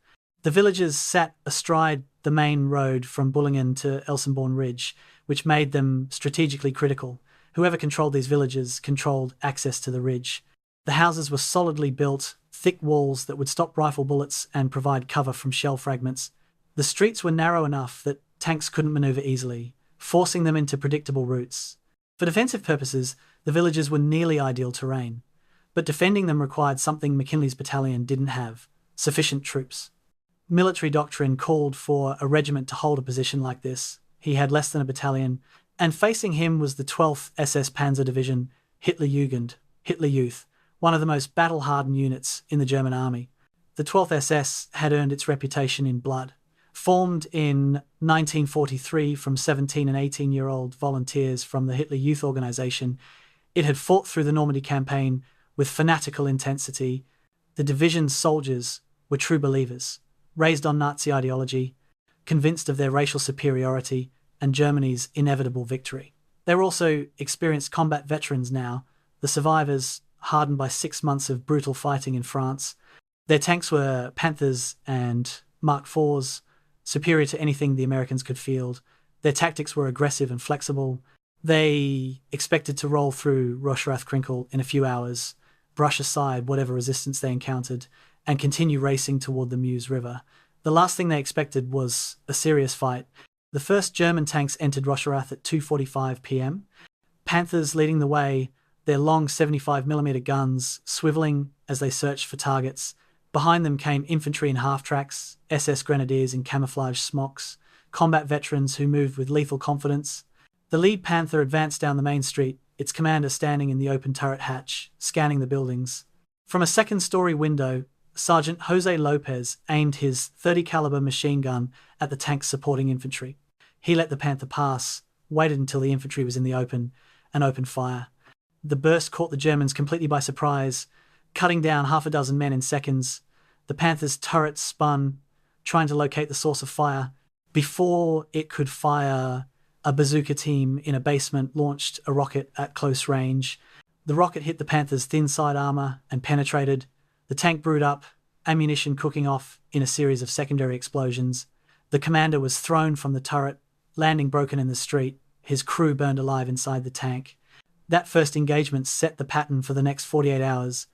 The villagers sat astride the main road from Bullingen to Elsenborn Ridge, which made them strategically critical. Whoever controlled these villages controlled access to the ridge. The houses were solidly built, thick walls that would stop rifle bullets and provide cover from shell fragments. The streets were narrow enough that tanks couldn't maneuver easily, forcing them into predictable routes. For defensive purposes, the villages were nearly ideal terrain, but defending them required something McKinley's battalion didn't have: sufficient troops. Military doctrine called for a regiment to hold a position like this. He had less than a battalion, and facing him was the 12th SS Panzer Division, Hitlerjugend, Hitler Youth, one of the most battle-hardened units in the German army. The 12th SS had earned its reputation in blood. Formed in 1943 from 17 and 18-year-old volunteers from the Hitler Youth Organization, it had fought through the Normandy campaign with fanatical intensity. The division's soldiers were true believers, raised on Nazi ideology, convinced of their racial superiority and Germany's inevitable victory. They were also experienced combat veterans now, the survivors hardened by 6 months of brutal fighting in France. Their tanks were Panthers and Mark IVs, superior to anything the Americans could field. Their tactics were aggressive and flexible. They expected to roll through Rocherath Krinkelt in a few hours, brush aside whatever resistance they encountered, and continue racing toward the Meuse River. The last thing they expected was a serious fight. The first German tanks entered Rocherath at 2:45 p.m. Panthers leading the way, their long 75mm guns swiveling as they searched for targets. Behind them came infantry in half-tracks, SS grenadiers in camouflage smocks, combat veterans who moved with lethal confidence. The lead Panther advanced down the main street, its commander standing in the open turret hatch, scanning the buildings. From a second-story window, Sergeant Jose Lopez aimed his .30 caliber machine gun at the tank's supporting infantry. He let the Panther pass, waited until the infantry was in the open, and opened fire. The burst caught the Germans completely by surprise, cutting down half a dozen men in seconds. The Panther's turret spun, trying to locate the source of fire. Before it could fire, a bazooka team in a basement launched a rocket at close range. The rocket hit the Panther's thin side armor and penetrated. The tank brewed up, ammunition cooking off in a series of secondary explosions. The commander was thrown from the turret, landing broken in the street, his crew burned alive inside the tank. That first engagement set the pattern for the next 48 hours.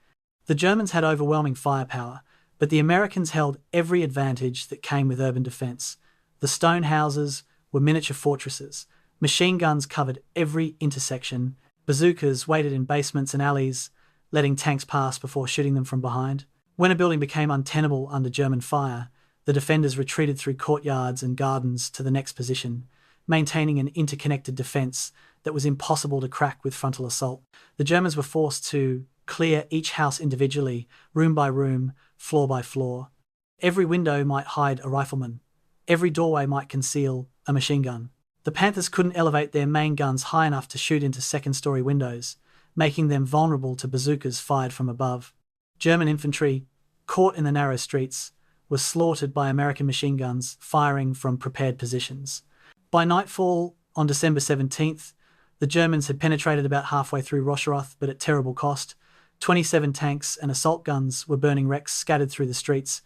The Germans had overwhelming firepower, but the Americans held every advantage that came with urban defense. The stone houses were miniature fortresses. Machine guns covered every intersection. Bazookas waited in basements and alleys, letting tanks pass before shooting them from behind. When a building became untenable under German fire, the defenders retreated through courtyards and gardens to the next position, maintaining an interconnected defense that was impossible to crack with frontal assault. The Germans were forced to clear each house individually, room by room, floor by floor. Every window might hide a rifleman. Every doorway might conceal a machine gun. The Panthers couldn't elevate their main guns high enough to shoot into second-story windows, making them vulnerable to bazookas fired from above. German infantry, caught in the narrow streets, was slaughtered by American machine guns firing from prepared positions. By nightfall on December 17th, the Germans had penetrated about halfway through Rocherath, but at terrible cost. 27 tanks and assault guns were burning wrecks scattered through the streets,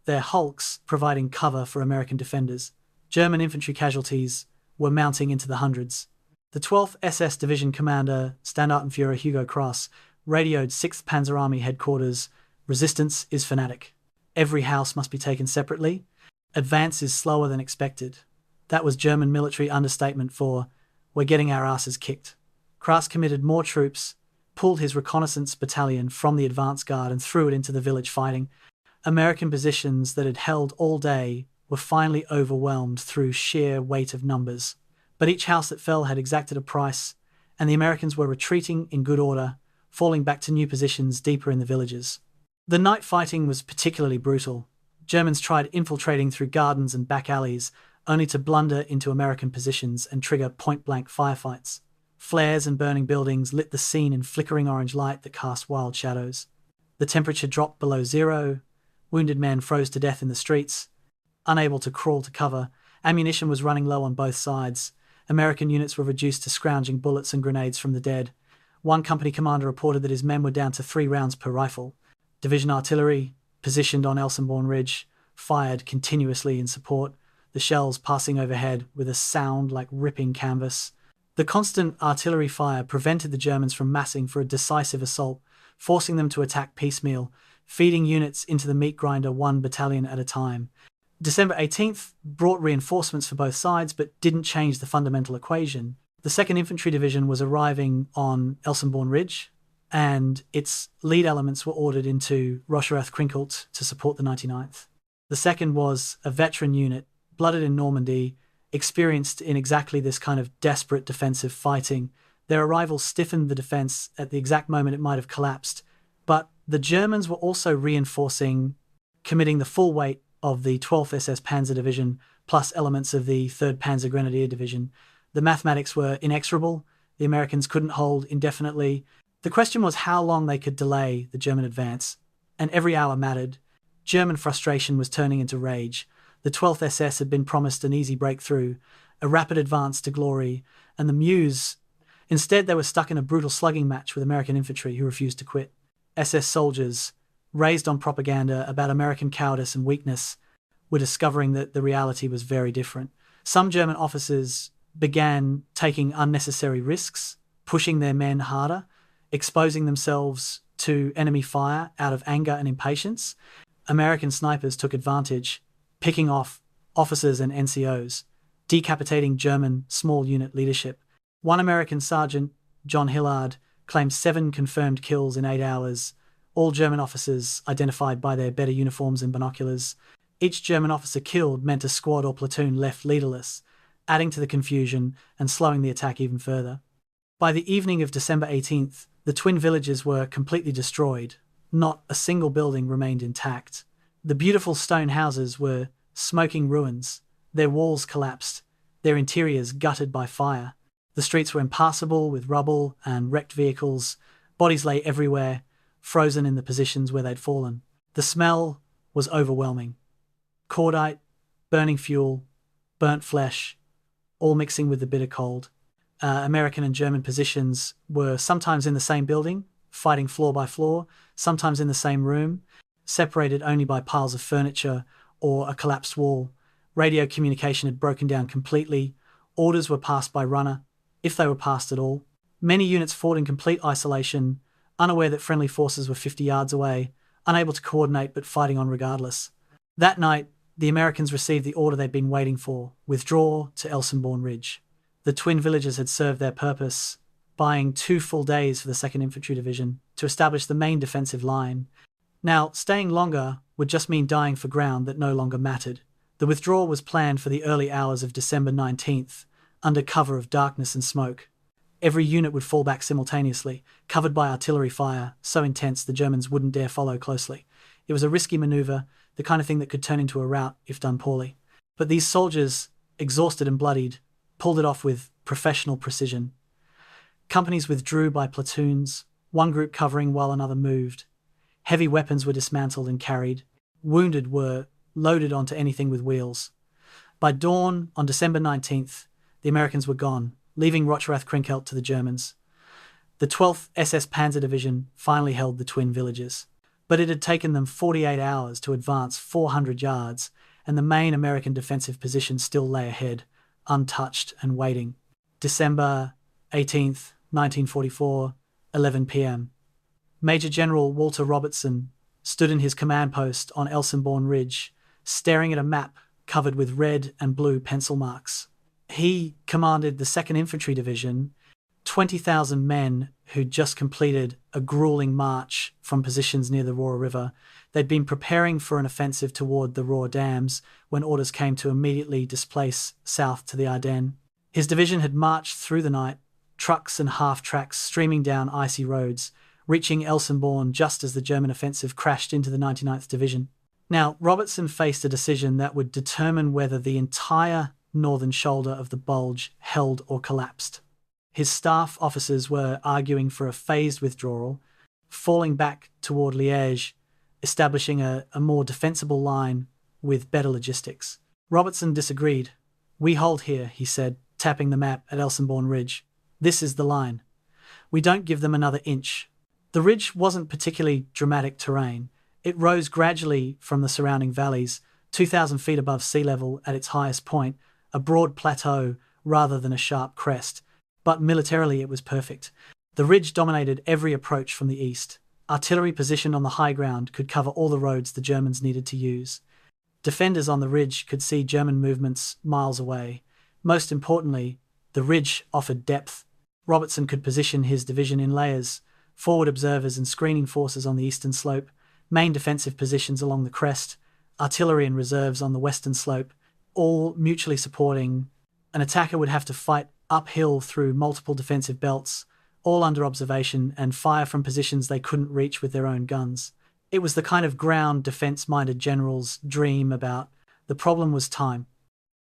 their hulks providing cover for American defenders. German infantry casualties were mounting into the hundreds. The 12th SS Division commander, Standartenführer Hugo Cross, radioed 6th Panzer Army headquarters, "Resistance is fanatic. Every house must be taken separately. Advance is slower than expected." That was German military understatement for, "We're getting our asses kicked." Cross committed more troops, pulled his reconnaissance battalion from the advance guard and threw it into the village fighting. American positions that had held all day were finally overwhelmed through sheer weight of numbers. But each house that fell had exacted a price, and the Americans were retreating in good order, falling back to new positions deeper in the villages. The night fighting was particularly brutal. Germans tried infiltrating through gardens and back alleys, only to blunder into American positions and trigger point-blank firefights. Flares and burning buildings lit the scene in flickering orange light that cast wild shadows. The temperature dropped below zero. Wounded men froze to death in the streets. Unable to crawl to cover, ammunition was running low on both sides. American units were reduced to scrounging bullets and grenades from the dead. One company commander reported that his men were down to 3 rounds per rifle. Division artillery, positioned on Elsenborn Ridge, fired continuously in support, the shells passing overhead with a sound like ripping canvas. The constant artillery fire prevented the Germans from massing for a decisive assault, forcing them to attack piecemeal, feeding units into the meat grinder one battalion at a time. December 18th brought reinforcements for both sides but didn't change the fundamental equation. The 2nd Infantry Division was arriving on Elsenborn Ridge, and its lead elements were ordered into Rocherath Krinkelt to support the 99th. The 2nd was a veteran unit, blooded in Normandy, experienced in exactly this kind of desperate defensive fighting. Their arrival stiffened the defense at the exact moment it might have collapsed, but the Germans were also reinforcing, committing the full weight of the 12th SS Panzer Division plus elements of the 3rd Panzer Grenadier Division. The mathematics were inexorable. The Americans couldn't hold indefinitely. The question was how long they could delay the German advance, and every hour mattered. German frustration was turning into rage. The 12th SS had been promised an easy breakthrough, a rapid advance to glory, and the Meuse. Instead, they were stuck in a brutal slugging match with American infantry who refused to quit. SS soldiers, raised on propaganda about American cowardice and weakness, were discovering that the reality was very different. Some German officers began taking unnecessary risks, pushing their men harder, exposing themselves to enemy fire out of anger and impatience. American snipers took advantage, picking off officers and NCOs, decapitating German small unit leadership. One American sergeant, John Hillard, claimed 7 confirmed kills in 8 hours, all German officers identified by their better uniforms and binoculars. Each German officer killed meant a squad or platoon left leaderless, adding to the confusion and slowing the attack even further. By the evening of December 18th, the twin villages were completely destroyed. Not a single building remained intact. The beautiful stone houses were smoking ruins, their walls collapsed, their interiors gutted by fire. The streets were impassable with rubble and wrecked vehicles. Bodies lay everywhere, frozen in the positions where they'd fallen. The smell was overwhelming. Cordite, burning fuel, burnt flesh, all mixing with the bitter cold. American and German positions were sometimes in the same building, fighting floor by floor, sometimes in the same room, separated only by piles of furniture or a collapsed wall. Radio communication had broken down completely. Orders were passed by runner, if they were passed at all. Many units fought in complete isolation, unaware that friendly forces were 50 yards away, unable to coordinate but fighting on regardless. That night, the Americans received the order they'd been waiting for: withdraw to Elsenborn Ridge. The twin villages had served their purpose, buying 2 full days for the 2nd Infantry Division to establish the main defensive line. Now, staying longer would just mean dying for ground that no longer mattered. The withdrawal was planned for the early hours of December 19th, under cover of darkness and smoke. Every unit would fall back simultaneously, covered by artillery fire, so intense the Germans wouldn't dare follow closely. It was a risky maneuver, the kind of thing that could turn into a rout if done poorly. But these soldiers, exhausted and bloodied, pulled it off with professional precision. Companies withdrew by platoons, one group covering while another moved. Heavy weapons were dismantled and carried. Wounded were loaded onto anything with wheels. By dawn on December 19th, the Americans were gone, leaving Rocherath Krinkelt to the Germans. The 12th SS Panzer Division finally held the twin villages, but it had taken them 48 hours to advance 400 yards, and the main American defensive position still lay ahead, untouched and waiting. December 18th, 1944, 11 p.m. Major General Walter Robertson stood in his command post on Elsenborn Ridge, staring at a map covered with red and blue pencil marks. He commanded the 2nd Infantry Division, 20,000 men who'd just completed a grueling march from positions near the Rohr River. They'd been preparing for an offensive toward the Rohr dams when orders came to immediately displace south to the Ardennes. His division had marched through the night, trucks and half-tracks streaming down icy roads, reaching Elsenborn just as the German offensive crashed into the 99th Division. Now, Robertson faced a decision that would determine whether the entire northern shoulder of the Bulge held or collapsed. His staff officers were arguing for a phased withdrawal, falling back toward Liège, establishing a more defensible line with better logistics. Robertson disagreed. "We hold here," he said, tapping the map at Elsenborn Ridge. "This is the line. We don't give them another inch." The ridge wasn't particularly dramatic terrain. It rose gradually from the surrounding valleys, 2,000 feet above sea level at its highest point, a broad plateau rather than a sharp crest, but militarily it was perfect. The ridge dominated every approach from the east. Artillery positioned on the high ground could cover all the roads the Germans needed to use. Defenders on the ridge could see German movements miles away. Most importantly, the ridge offered depth. Robertson could position his division in layers, forward observers and screening forces on the eastern slope, main defensive positions along the crest, artillery and reserves on the western slope, all mutually supporting. An attacker would have to fight uphill through multiple defensive belts, all under observation, and fire from positions they couldn't reach with their own guns. It was the kind of ground defense-minded generals dream about. The problem was time.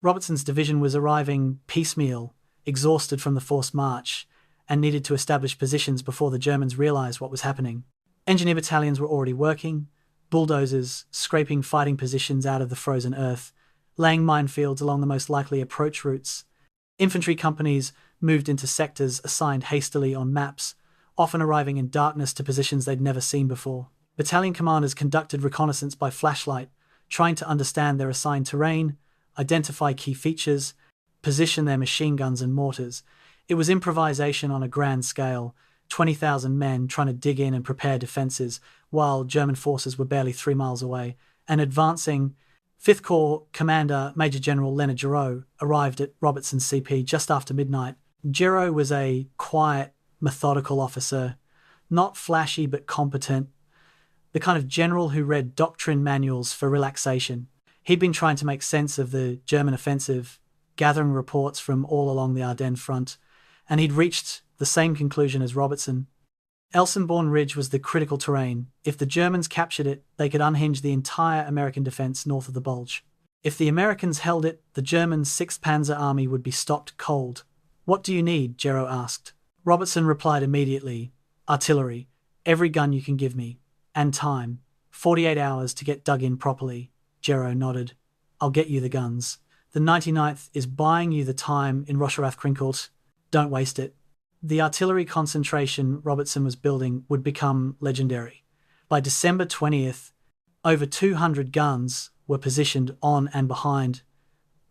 Robertson's division was arriving piecemeal, exhausted from the forced march, and needed to establish positions before the Germans realized what was happening. Engineer battalions were already working, bulldozers scraping fighting positions out of the frozen earth, laying minefields along the most likely approach routes. Infantry companies moved into sectors assigned hastily on maps, often arriving in darkness to positions they'd never seen before. Battalion commanders conducted reconnaissance by flashlight, trying to understand their assigned terrain, identify key features, position their machine guns and mortars. It was improvisation on a grand scale, 20,000 men trying to dig in and prepare defences, while German forces were barely 3 miles away. And advancing, 5th Corps Commander Major General Leonard Giraud arrived at Robertson's CP just after midnight. Giraud was a quiet, methodical officer, not flashy but competent, the kind of general who read doctrine manuals for relaxation. He'd been trying to make sense of the German offensive, gathering reports from all along the Ardennes Front, and he'd reached the same conclusion as Robertson. Elsenborn Ridge was the critical terrain. If the Germans captured it, they could unhinge the entire American defense north of the Bulge. If the Americans held it, the German 6th Panzer Army would be stopped cold. "What do you need?" Giraud asked. Robertson replied immediately, "Artillery, every gun you can give me, and time, 48 hours to get dug in properly." Giraud nodded. "I'll get you the guns. The 99th is buying you the time in Rocherath Krinkelt. Don't waste it." The artillery concentration Robertson was building would become legendary. By December 20th, over 200 guns were positioned on and behind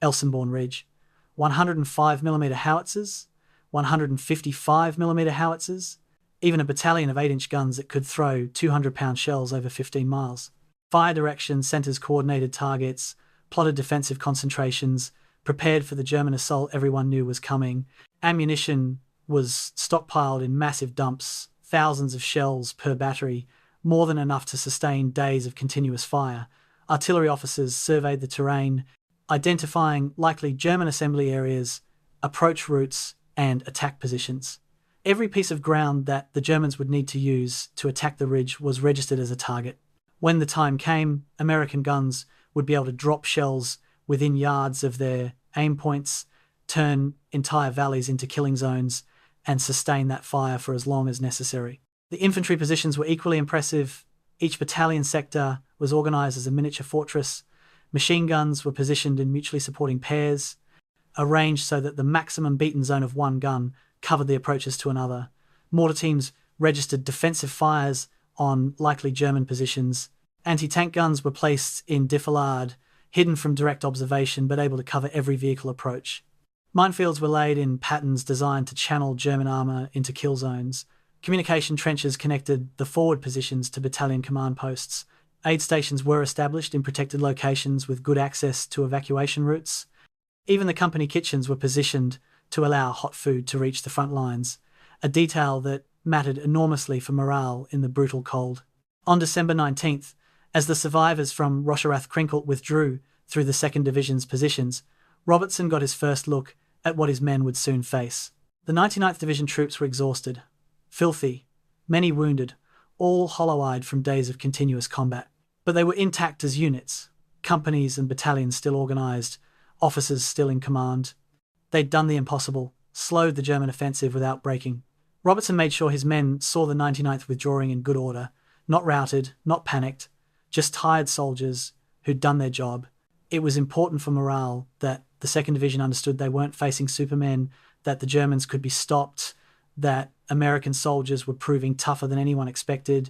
Elsenborn Ridge. 105mm howitzers, 155mm howitzers, even a battalion of 8-inch guns that could throw 200-pound shells over 15 miles. Fire direction centers coordinated targets, plotted defensive concentrations, prepared for the German assault everyone knew was coming. Ammunition was stockpiled in massive dumps, thousands of shells per battery, more than enough to sustain days of continuous fire. Artillery officers surveyed the terrain, identifying likely German assembly areas, approach routes, and attack positions. Every piece of ground that the Germans would need to use to attack the ridge was registered as a target. When the time came, American guns would be able to drop shells within yards of their aim points, turn entire valleys into killing zones, and sustain that fire for as long as necessary. The infantry positions were equally impressive. Each battalion sector was organized as a miniature fortress. Machine guns were positioned in mutually supporting pairs, arranged so that the maximum beaten zone of one gun covered the approaches to another. Mortar teams registered defensive fires on likely German positions. Anti-tank guns were placed in defilade, hidden from direct observation but able to cover every vehicle approach. Minefields were laid in patterns designed to channel German armour into kill zones. Communication trenches connected the forward positions to battalion command posts. Aid stations were established in protected locations with good access to evacuation routes. Even the company kitchens were positioned to allow hot food to reach the front lines, a detail that mattered enormously for morale in the brutal cold. On December 19th, as the survivors from Rocherath Krinkelt withdrew through the 2nd Division's positions, Robertson got his first look at what his men would soon face. The 99th Division troops were exhausted, filthy, many wounded, all hollow-eyed from days of continuous combat. But they were intact as units, companies and battalions still organised, officers still in command. They'd done the impossible, slowed the German offensive without breaking. Robertson made sure his men saw the 99th withdrawing in good order, not routed, not panicked, just tired soldiers who'd done their job. It was important for morale that the 2nd Division understood they weren't facing supermen, that the Germans could be stopped, that American soldiers were proving tougher than anyone expected.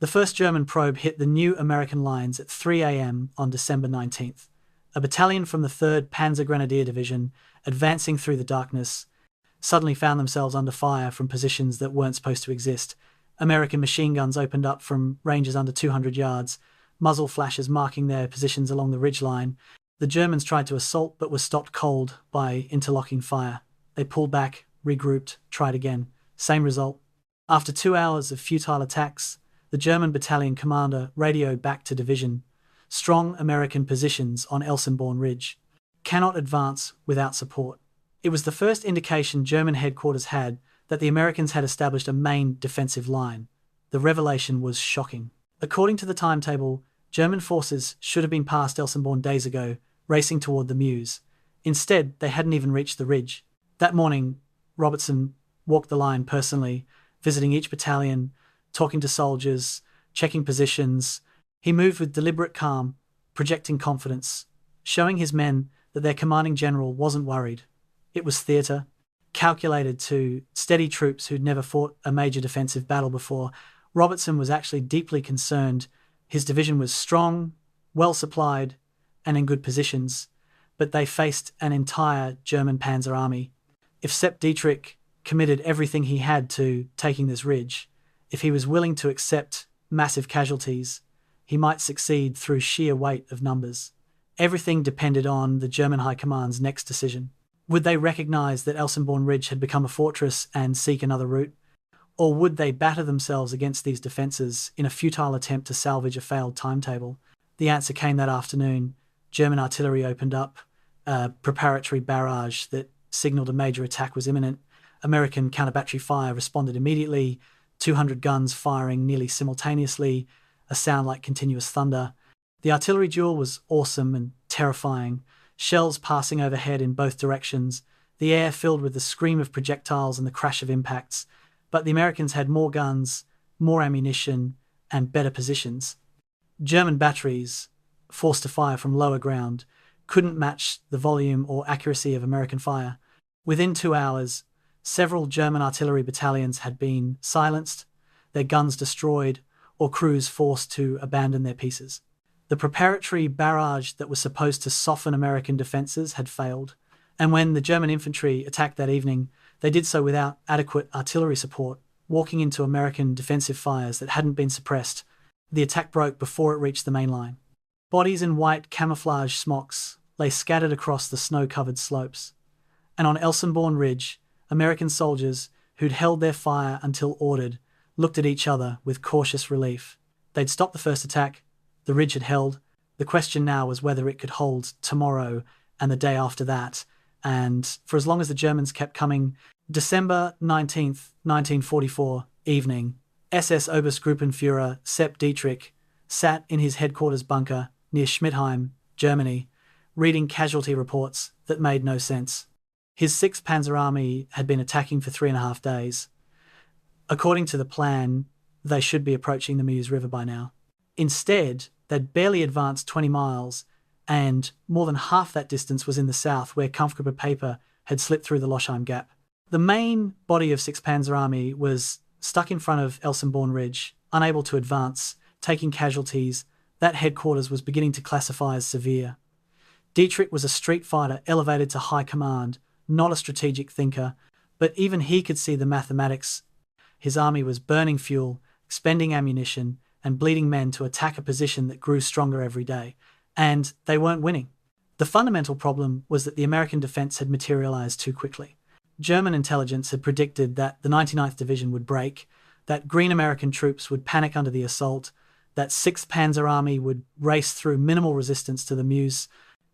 The first German probe hit the new American lines at 3 a.m. on December 19th. A battalion from the 3rd Panzer Grenadier Division, advancing through the darkness, suddenly found themselves under fire from positions that weren't supposed to exist. American machine guns opened up from ranges under 200 yards, muzzle flashes marking their positions along the ridgeline. The Germans tried to assault but were stopped cold by interlocking fire. They pulled back, regrouped, tried again. Same result. After 2 hours of futile attacks, the German battalion commander radioed back to division. Strong American positions on Elsenborn Ridge. Cannot advance without support. It was the first indication German headquarters had that the Americans had established a main defensive line. The revelation was shocking. According to the timetable, German forces should have been past Elsenborn days ago, racing toward the Meuse. Instead, they hadn't even reached the ridge. That morning, Robertson walked the line personally, visiting each battalion, talking to soldiers, checking positions. He moved with deliberate calm, projecting confidence, showing his men that their commanding general wasn't worried. It was theatre, calculated to steady troops who'd never fought a major defensive battle before. Robertson was actually deeply concerned. His division was strong, well supplied, and in good positions, but they faced an entire German panzer army. If Sepp Dietrich committed everything he had to taking this ridge, if he was willing to accept massive casualties, he might succeed through sheer weight of numbers. Everything depended on the German High Command's next decision. Would they recognize that Elsenborn Ridge had become a fortress and seek another route? Or would they batter themselves against these defences in a futile attempt to salvage a failed timetable? The answer came that afternoon. German artillery opened up a preparatory barrage that signalled a major attack was imminent. American counter-battery fire responded immediately, 200 guns firing nearly simultaneously, a sound like continuous thunder. The artillery duel was awesome and terrifying, shells passing overhead in both directions, the air filled with the scream of projectiles and the crash of impacts. But the Americans had more guns, more ammunition, and better positions. German batteries, forced to fire from lower ground, couldn't match the volume or accuracy of American fire. Within 2 hours, several German artillery battalions had been silenced, their guns destroyed, or crews forced to abandon their pieces. The preparatory barrage that was supposed to soften American defences had failed, and when the German infantry attacked that evening, they did so without adequate artillery support, walking into American defensive fires that hadn't been suppressed. The attack broke before it reached the main line. Bodies in white camouflage smocks lay scattered across the snow-covered slopes. And on Elsenborn Ridge, American soldiers, who'd held their fire until ordered, looked at each other with cautious relief. They'd stopped the first attack, the ridge had held. The question now was whether it could hold tomorrow and the day after that, and for as long as the Germans kept coming. December 19th, 1944, evening, SS Obergruppenführer Sepp Dietrich sat in his headquarters bunker near Schmidheim, Germany, reading casualty reports that made no sense. His 6th Panzer Army had been attacking for 3.5 days. According to the plan, they should be approaching the Meuse River by now. Instead, they'd barely advanced 20 miles, and more than half that distance was in the south, where Kampfgruppe Paper had slipped through the Losheim Gap. The main body of 6th Panzer Army was stuck in front of Elsenborn Ridge, unable to advance, taking casualties. That headquarters was beginning to classify as severe. Dietrich was a street fighter elevated to high command, not a strategic thinker, but even he could see the mathematics. His army was burning fuel, expending ammunition, and bleeding men to attack a position that grew stronger every day, and they weren't winning. The fundamental problem was that the American defense had materialized too quickly. German intelligence had predicted that the 99th Division would break, that Green American troops would panic under the assault, that 6th Panzer Army would race through minimal resistance to the Meuse.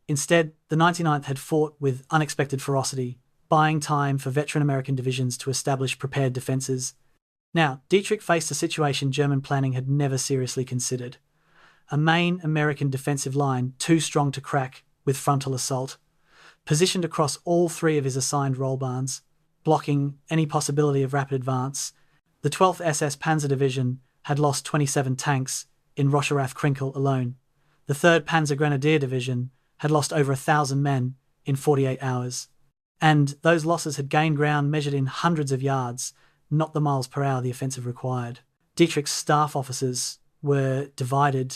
Instead, the 99th had fought with unexpected ferocity, buying time for veteran American divisions to establish prepared defenses. Now, Dietrich faced a situation German planning had never seriously considered. A main American defensive line too strong to crack with frontal assault, positioned across all 3 of his assigned rollbahns, blocking any possibility of rapid advance. The 12th SS Panzer Division had lost 27 tanks in Rocherath Krinkelt alone. The 3rd Panzer Grenadier Division had lost over 1,000 men in 48 hours. And those losses had gained ground measured in hundreds of yards, not the miles per hour the offensive required. Dietrich's staff officers were divided.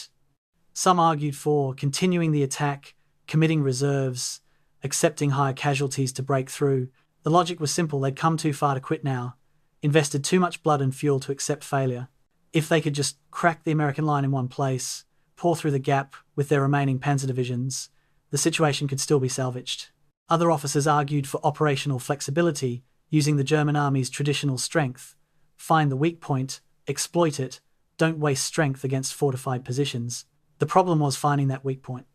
Some argued for continuing the attack, committing reserves, accepting higher casualties to break through. The logic was simple: they'd come too far to quit now, invested too much blood and fuel to accept failure. If they could just crack the American line in one place, pour through the gap with their remaining panzer divisions, the situation could still be salvaged. Other officers argued for operational flexibility, using the German army's traditional strength. Find the weak point, exploit it, don't waste strength against fortified positions. The problem was finding that weak point.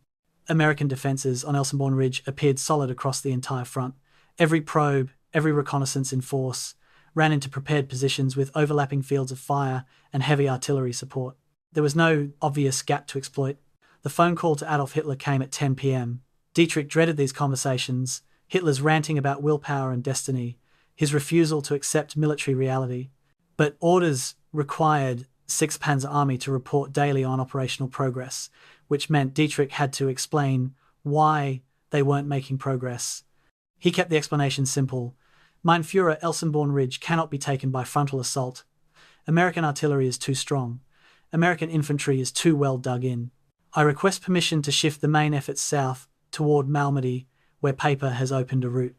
American defences on Elsenborn Ridge appeared solid across the entire front. Every probe, every reconnaissance in force, ran into prepared positions with overlapping fields of fire and heavy artillery support. There was no obvious gap to exploit. The phone call to Adolf Hitler came at 10 p.m. Dietrich dreaded these conversations, Hitler's ranting about willpower and destiny, his refusal to accept military reality. But orders required 6th Panzer Army to report daily on operational progress, which meant Dietrich had to explain why they weren't making progress. He kept the explanation simple. Mein Führer, Elsenborn Ridge cannot be taken by frontal assault. American artillery is too strong. American infantry is too well dug in. I request permission to shift the main efforts south toward Malmedy, where Paper has opened a route.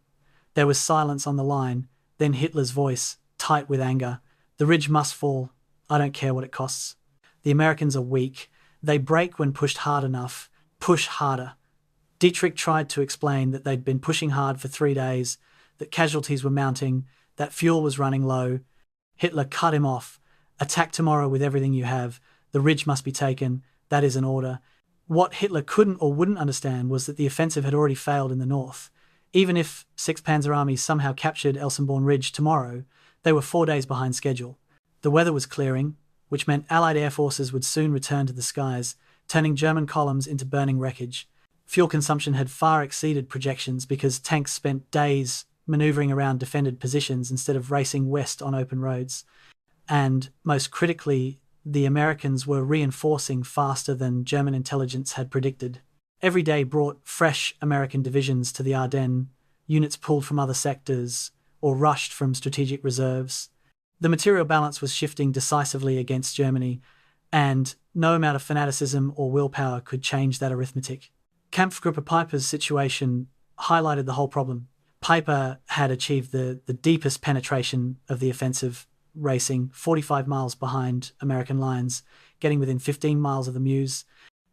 There was silence on the line, then Hitler's voice, tight with anger. The ridge must fall. I don't care what it costs. The Americans are weak. They break when pushed hard enough. Push harder. Dietrich tried to explain that they'd been pushing hard for 3 days, that casualties were mounting, that fuel was running low. Hitler cut him off. Attack tomorrow with everything you have. The ridge must be taken. That is an order. What Hitler couldn't or wouldn't understand was that the offensive had already failed in the north. Even if 6th Panzer Army somehow captured Elsenborn Ridge tomorrow, they were 4 days behind schedule. The weather was clearing, which meant Allied air forces would soon return to the skies, turning German columns into burning wreckage. Fuel consumption had far exceeded projections because tanks spent days maneuvering around defended positions instead of racing west on open roads. And, most critically, the Americans were reinforcing faster than German intelligence had predicted. Every day brought fresh American divisions to the Ardennes, units pulled from other sectors or rushed from strategic reserves. The material balance was shifting decisively against Germany, and no amount of fanaticism or willpower could change that arithmetic. Kampfgruppe Piper's situation highlighted the whole problem. Piper had achieved the deepest penetration of the offensive, racing 45 miles behind American lines, getting within 15 miles of the Meuse.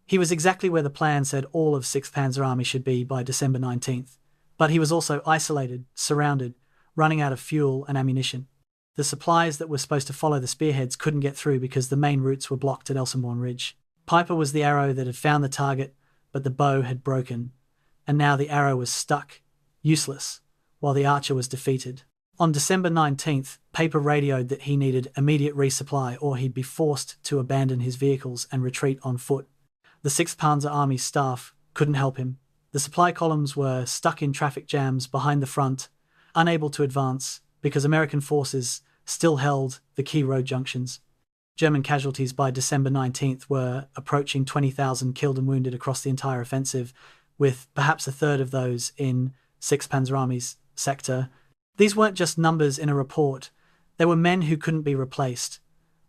He was exactly where the plan said all of 6th Panzer Army should be by December 19th. But he was also isolated, surrounded, running out of fuel and ammunition. The supplies that were supposed to follow the spearheads couldn't get through because the main routes were blocked at Elsenborn Ridge. Piper was the arrow that had found the target, but the bow had broken, and now the arrow was stuck, useless, while the archer was defeated. On December 19th, Paper radioed that he needed immediate resupply or he'd be forced to abandon his vehicles and retreat on foot. The 6th Panzer Army staff couldn't help him. The supply columns were stuck in traffic jams behind the front, unable to advance because American forces still held the key road junctions. German casualties by December 19th were approaching 20,000 killed and wounded across the entire offensive, with perhaps a third of those in 6th Panzer Army's sector. These weren't just numbers in a report. They were men who couldn't be replaced,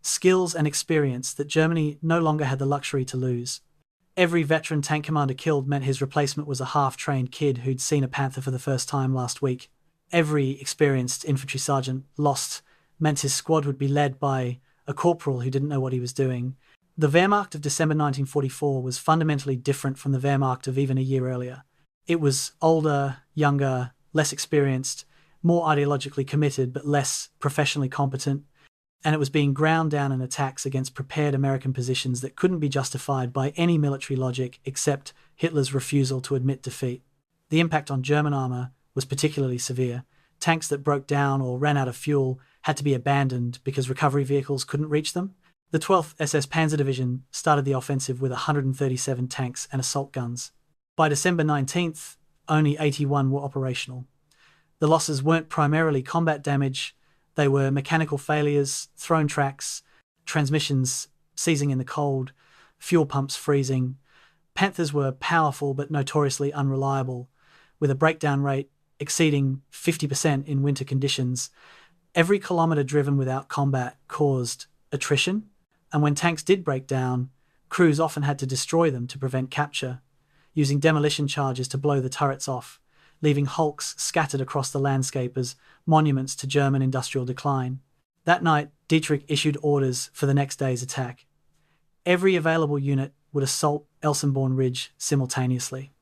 skills and experience that Germany no longer had the luxury to lose. Every veteran tank commander killed meant his replacement was a half-trained kid who'd seen a Panther for the first time last week. Every experienced infantry sergeant lost meant his squad would be led by a corporal who didn't know what he was doing. The Wehrmacht of December 1944 was fundamentally different from the Wehrmacht of even a year earlier. It was older, younger, less experienced, more ideologically committed but less professionally competent, and it was being ground down in attacks against prepared American positions that couldn't be justified by any military logic except Hitler's refusal to admit defeat. The impact on German armour was particularly severe. Tanks that broke down or ran out of fuel had to be abandoned because recovery vehicles couldn't reach them. The 12th SS Panzer Division started the offensive with 137 tanks and assault guns. By December 19th, only 81 were operational. The losses weren't primarily combat damage. They were mechanical failures, thrown tracks, transmissions seizing in the cold, fuel pumps freezing. Panthers were powerful but notoriously unreliable, with a breakdown rate exceeding 50% in winter conditions. Every kilometre driven without combat caused attrition, and when tanks did break down, crews often had to destroy them to prevent capture, using demolition charges to blow the turrets off, leaving hulks scattered across the landscape as monuments to German industrial decline. That night, Dietrich issued orders for the next day's attack. Every available unit would assault Elsenborn Ridge simultaneously.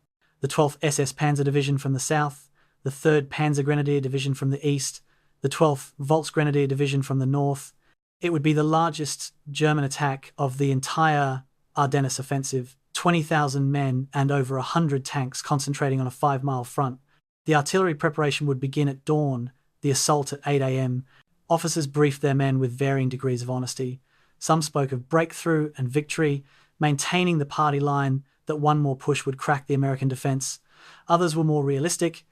The 12th SS Panzer Division from the south, the 3rd Panzer Grenadier Division from the east, the 12th Volksgrenadier Division from the north. It would be the largest German attack of the entire Ardennes offensive, 20,000 men and over 100 tanks concentrating on a 5-mile front. The artillery preparation would begin at dawn, the assault at 8 a.m. Officers briefed their men with varying degrees of honesty. Some spoke of breakthrough and victory, maintaining the party line that one more push would crack the American defense. Others were more realistic,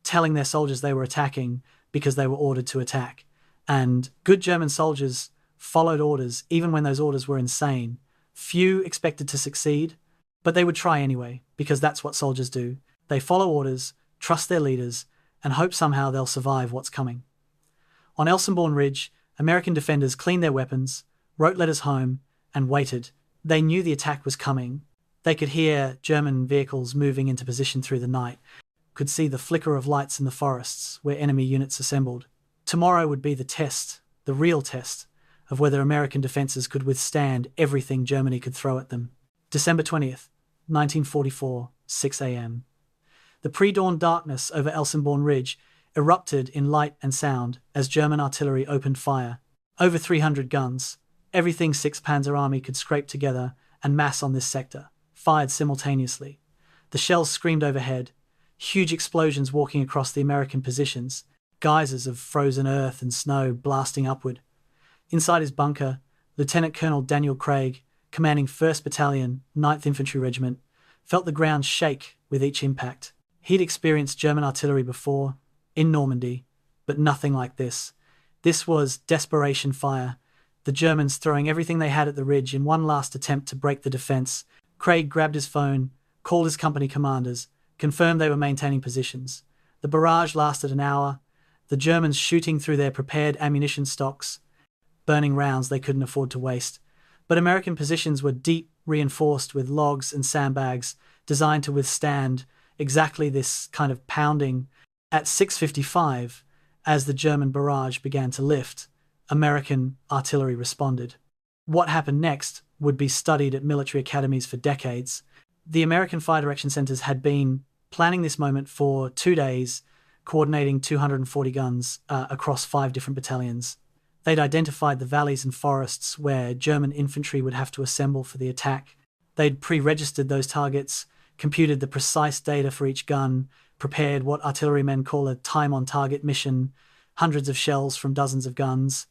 telling their soldiers they were attacking because they were ordered to attack. And good German soldiers followed orders even when those orders were insane. Few expected to succeed, but they would try anyway, because that's what soldiers do. They follow orders, trust their leaders, and hope somehow they'll survive what's coming. On Elsenborn Ridge, American defenders cleaned their weapons, wrote letters home, and waited. They knew the attack was coming. They could hear German vehicles moving into position through the night, could see the flicker of lights in the forests where enemy units assembled. Tomorrow would be the test, the real test, of whether American defenses could withstand everything Germany could throw at them. December 20th, 1944, 6 a.m. The pre-dawn darkness over Elsenborn Ridge erupted in light and sound as German artillery opened fire. Over 300 guns, everything 6th Panzer Army could scrape together and mass on this sector, fired simultaneously. The shells screamed overhead, huge explosions walking across the American positions, geysers of frozen earth and snow blasting upward. Inside his bunker, Lieutenant Colonel Daniel Craig, commanding 1st Battalion, 9th Infantry Regiment, felt the ground shake with each impact. He'd experienced German artillery before, in Normandy, but nothing like this. This was desperation fire, the Germans throwing everything they had at the ridge in one last attempt to break the defense. Craig grabbed his phone, called his company commanders, confirmed they were maintaining positions. The barrage lasted an hour, the Germans shooting through their prepared ammunition stocks, burning rounds they couldn't afford to waste. But American positions were deep, reinforced with logs and sandbags, designed to withstand exactly this kind of pounding. At 6:55, as the German barrage began to lift, American artillery responded. What happened next would be studied at military academies for decades. The American Fire Direction Centers had been planning this moment for 2 days, coordinating 240 guns across 5 different battalions. They'd identified the valleys and forests where German infantry would have to assemble for the attack. They'd pre-registered those targets, computed the precise data for each gun, prepared what artillerymen call a time-on-target mission, hundreds of shells from dozens of guns,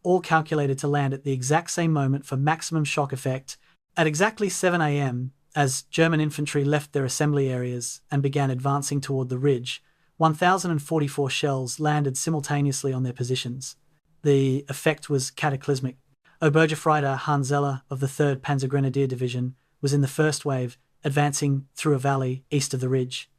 all calculated to land at the exact same moment for maximum shock effect. At exactly 7 a.m., as German infantry left their assembly areas and began advancing toward the ridge, 1,044 shells landed simultaneously on their positions. The effect was cataclysmic. Obergefreiter Hans Zeller of the 3rd Panzer Grenadier Division was in the first wave, advancing through a valley east of the ridge.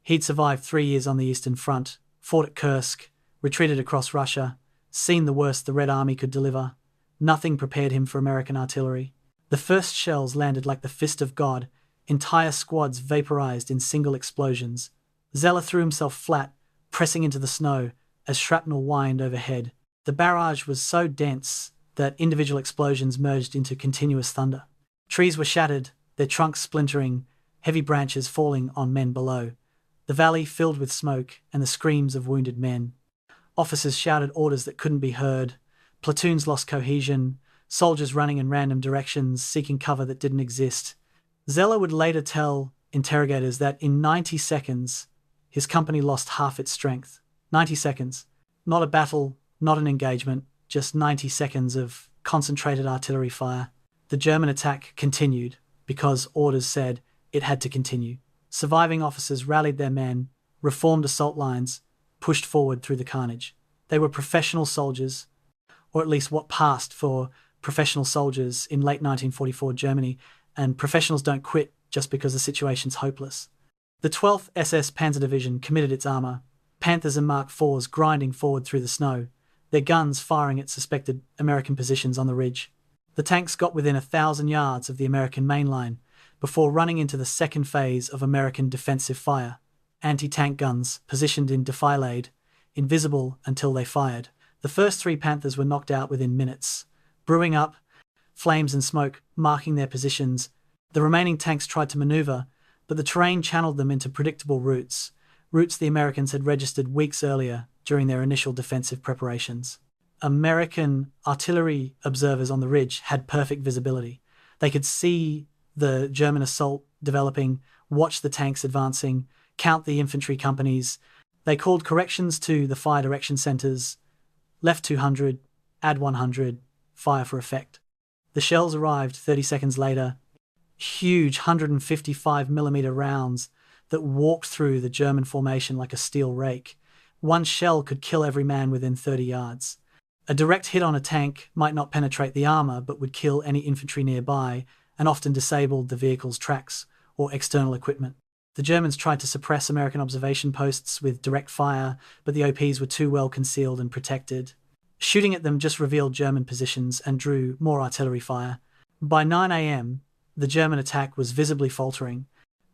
He'd survived 3 years on the Eastern Front, fought at Kursk, retreated across Russia, seen the worst the Red Army could deliver. Nothing prepared him for American artillery. The first shells landed like the fist of God, entire squads vaporized in single explosions. Zeller threw himself flat, pressing into the snow as shrapnel whined overhead. The barrage was so dense that individual explosions merged into continuous thunder. Trees were shattered, their trunks splintering, heavy branches falling on men below. The valley filled with smoke and the screams of wounded men. Officers shouted orders that couldn't be heard. Platoons lost cohesion, soldiers running in random directions, seeking cover that didn't exist. Zeller would later tell interrogators that in 90 seconds, his company lost half its strength. 90 seconds. Not a battle, not an engagement, just 90 seconds of concentrated artillery fire. The German attack continued because orders said it had to continue. Surviving officers rallied their men, reformed assault lines, pushed forward through the carnage. They were professional soldiers, or at least what passed for professional soldiers in late 1944 Germany, and professionals don't quit just because the situation's hopeless. The 12th SS Panzer Division committed its armour, Panthers and Mark IVs grinding forward through the snow, their guns firing at suspected American positions on the ridge. The tanks got within 1,000 yards of the American main line before running into the second phase of American defensive fire. Anti-tank guns, positioned in defilade, invisible until they fired. The first 3 Panthers were knocked out within minutes, brewing up, flames and smoke marking their positions. The remaining tanks tried to maneuver, but the terrain channeled them into predictable routes the Americans had registered weeks earlier during their initial defensive preparations. American artillery observers on the ridge had perfect visibility. They could see the German assault developing, watch the tanks advancing, count the infantry companies. They called corrections to the fire direction centers: left 200, add 100, fire for effect. The shells arrived 30 seconds later, huge 155mm rounds that walked through the German formation like a steel rake. One shell could kill every man within 30 yards. A direct hit on a tank might not penetrate the armor, but would kill any infantry nearby and often disabled the vehicle's tracks or external equipment. The Germans tried to suppress American observation posts with direct fire, but the OPs were too well concealed and protected. Shooting at them just revealed German positions and drew more artillery fire. By 9 a.m., the German attack was visibly faltering.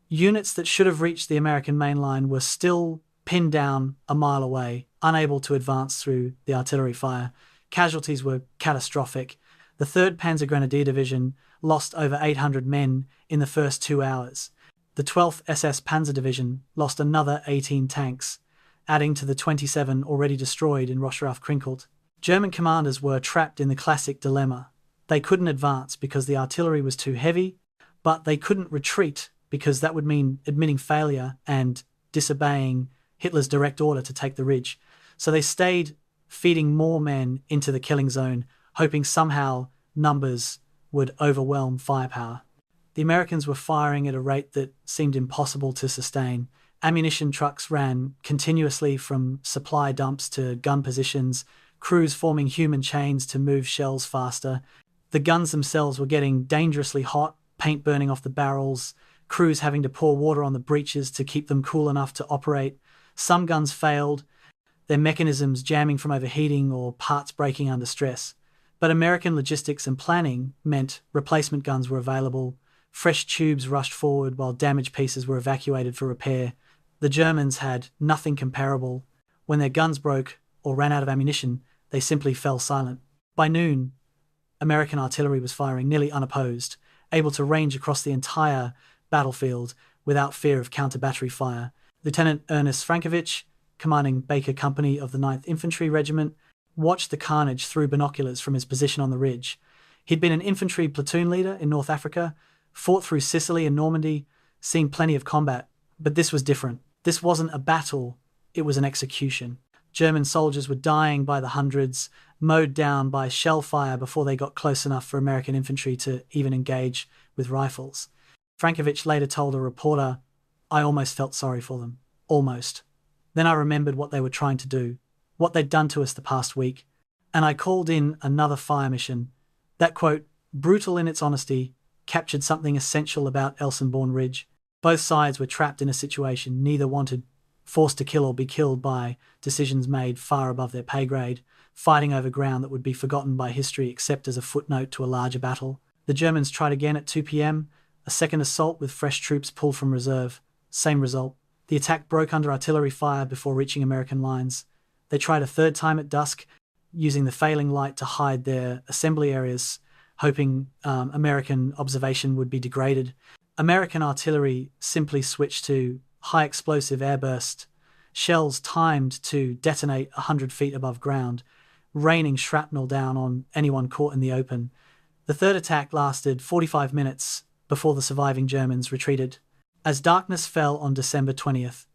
Units that should have reached the American main line were still pinned down a mile away, unable to advance through the artillery fire. Casualties were catastrophic. The 3rd Panzer Grenadier Division lost over 800 men in the first 2 hours. The 12th SS Panzer Division lost another 18 tanks, adding to the 27 already destroyed in Rocherath Krinkelt. German commanders were trapped in the classic dilemma. They couldn't advance because the artillery was too heavy, but they couldn't retreat because that would mean admitting failure and disobeying Hitler's direct order to take the ridge. So they stayed, feeding more men into the killing zone, hoping somehow numbers would overwhelm firepower. The Americans were firing at a rate that seemed impossible to sustain. Ammunition trucks ran continuously from supply dumps to gun positions, crews forming human chains to move shells faster. The guns themselves were getting dangerously hot, paint burning off the barrels, crews having to pour water on the breeches to keep them cool enough to operate. Some guns failed, their mechanisms jamming from overheating or parts breaking under stress. But American logistics and planning meant replacement guns were available. Fresh tubes rushed forward while damaged pieces were evacuated for repair. The Germans had nothing comparable. When their guns broke or ran out of ammunition, they simply fell silent. By noon, American artillery was firing nearly unopposed, able to range across the entire battlefield without fear of counter-battery fire. Lieutenant Ernest Frankovich, commanding Baker Company of the 9th Infantry Regiment, watched the carnage through binoculars from his position on the ridge. He'd been an infantry platoon leader in North Africa, fought through Sicily and Normandy, seen plenty of combat. But this was different. This wasn't a battle, it was an execution. German soldiers were dying by the hundreds, mowed down by shell fire before they got close enough for American infantry to even engage with rifles. Frankovich later told a reporter, "I almost felt sorry for them. Almost. Then I remembered what they were trying to do, what they'd done to us the past week, and I called in another fire mission." That quote, brutal in its honesty, captured something essential about Elsenborn Ridge. Both sides were trapped in a situation neither wanted, forced to kill or be killed by decisions made far above their pay grade, fighting over ground that would be forgotten by history except as a footnote to a larger battle. The Germans tried again at 2 p.m, a second assault with fresh troops pulled from reserve. Same result. The attack broke under artillery fire before reaching American lines. They tried a 3rd time at dusk, using the failing light to hide their assembly areas, hoping American observation would be degraded. American artillery simply switched to high-explosive airburst, shells timed to detonate 100 feet above ground, raining shrapnel down on anyone caught in the open. The 3rd attack lasted 45 minutes before the surviving Germans retreated. As darkness fell on December 20th,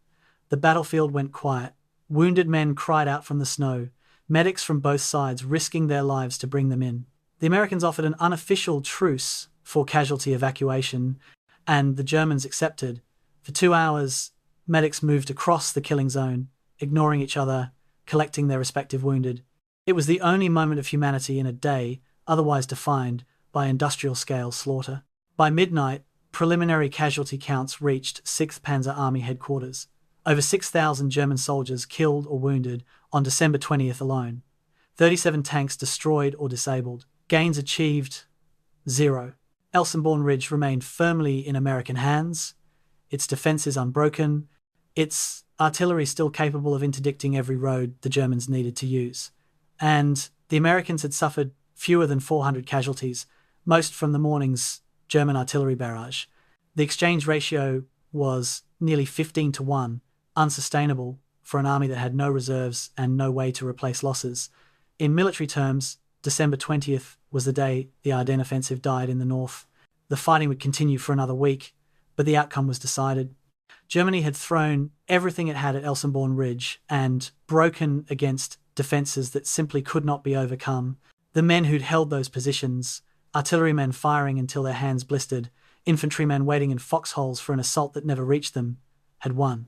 the battlefield went quiet. Wounded men cried out from the snow, medics from both sides risking their lives to bring them in. The Americans offered an unofficial truce for casualty evacuation, and the Germans accepted. For 2 hours, medics moved across the killing zone, ignoring each other, collecting their respective wounded. It was the only moment of humanity in a day otherwise defined by industrial-scale slaughter. By midnight, preliminary casualty counts reached 6th Panzer Army headquarters. Over 6,000 German soldiers killed or wounded on December 20th alone. 37 tanks destroyed or disabled. Gains achieved 0. Elsenborn Ridge remained firmly in American hands, its defences unbroken, its artillery still capable of interdicting every road the Germans needed to use. And the Americans had suffered fewer than 400 casualties, most from the morning's German artillery barrage. The exchange ratio was nearly 15-1, unsustainable for an army that had no reserves and no way to replace losses. In military terms, December 20th was the day the Ardennes offensive died in the north. The fighting would continue for another week, but the outcome was decided. Germany had thrown everything it had at Elsenborn Ridge and broken against defences that simply could not be overcome. The men who'd held those positions, artillerymen firing until their hands blistered, infantrymen waiting in foxholes for an assault that never reached them, had won.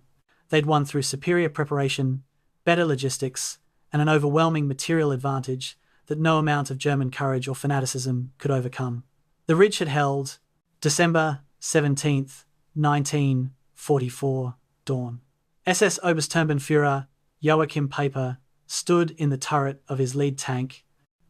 They'd won through superior preparation, better logistics, and an overwhelming material advantage that no amount of German courage or fanaticism could overcome. The Ridge had held December 17th, 1944, dawn. SS Obersturmbannführer Joachim Peiper stood in the turret of his lead tank,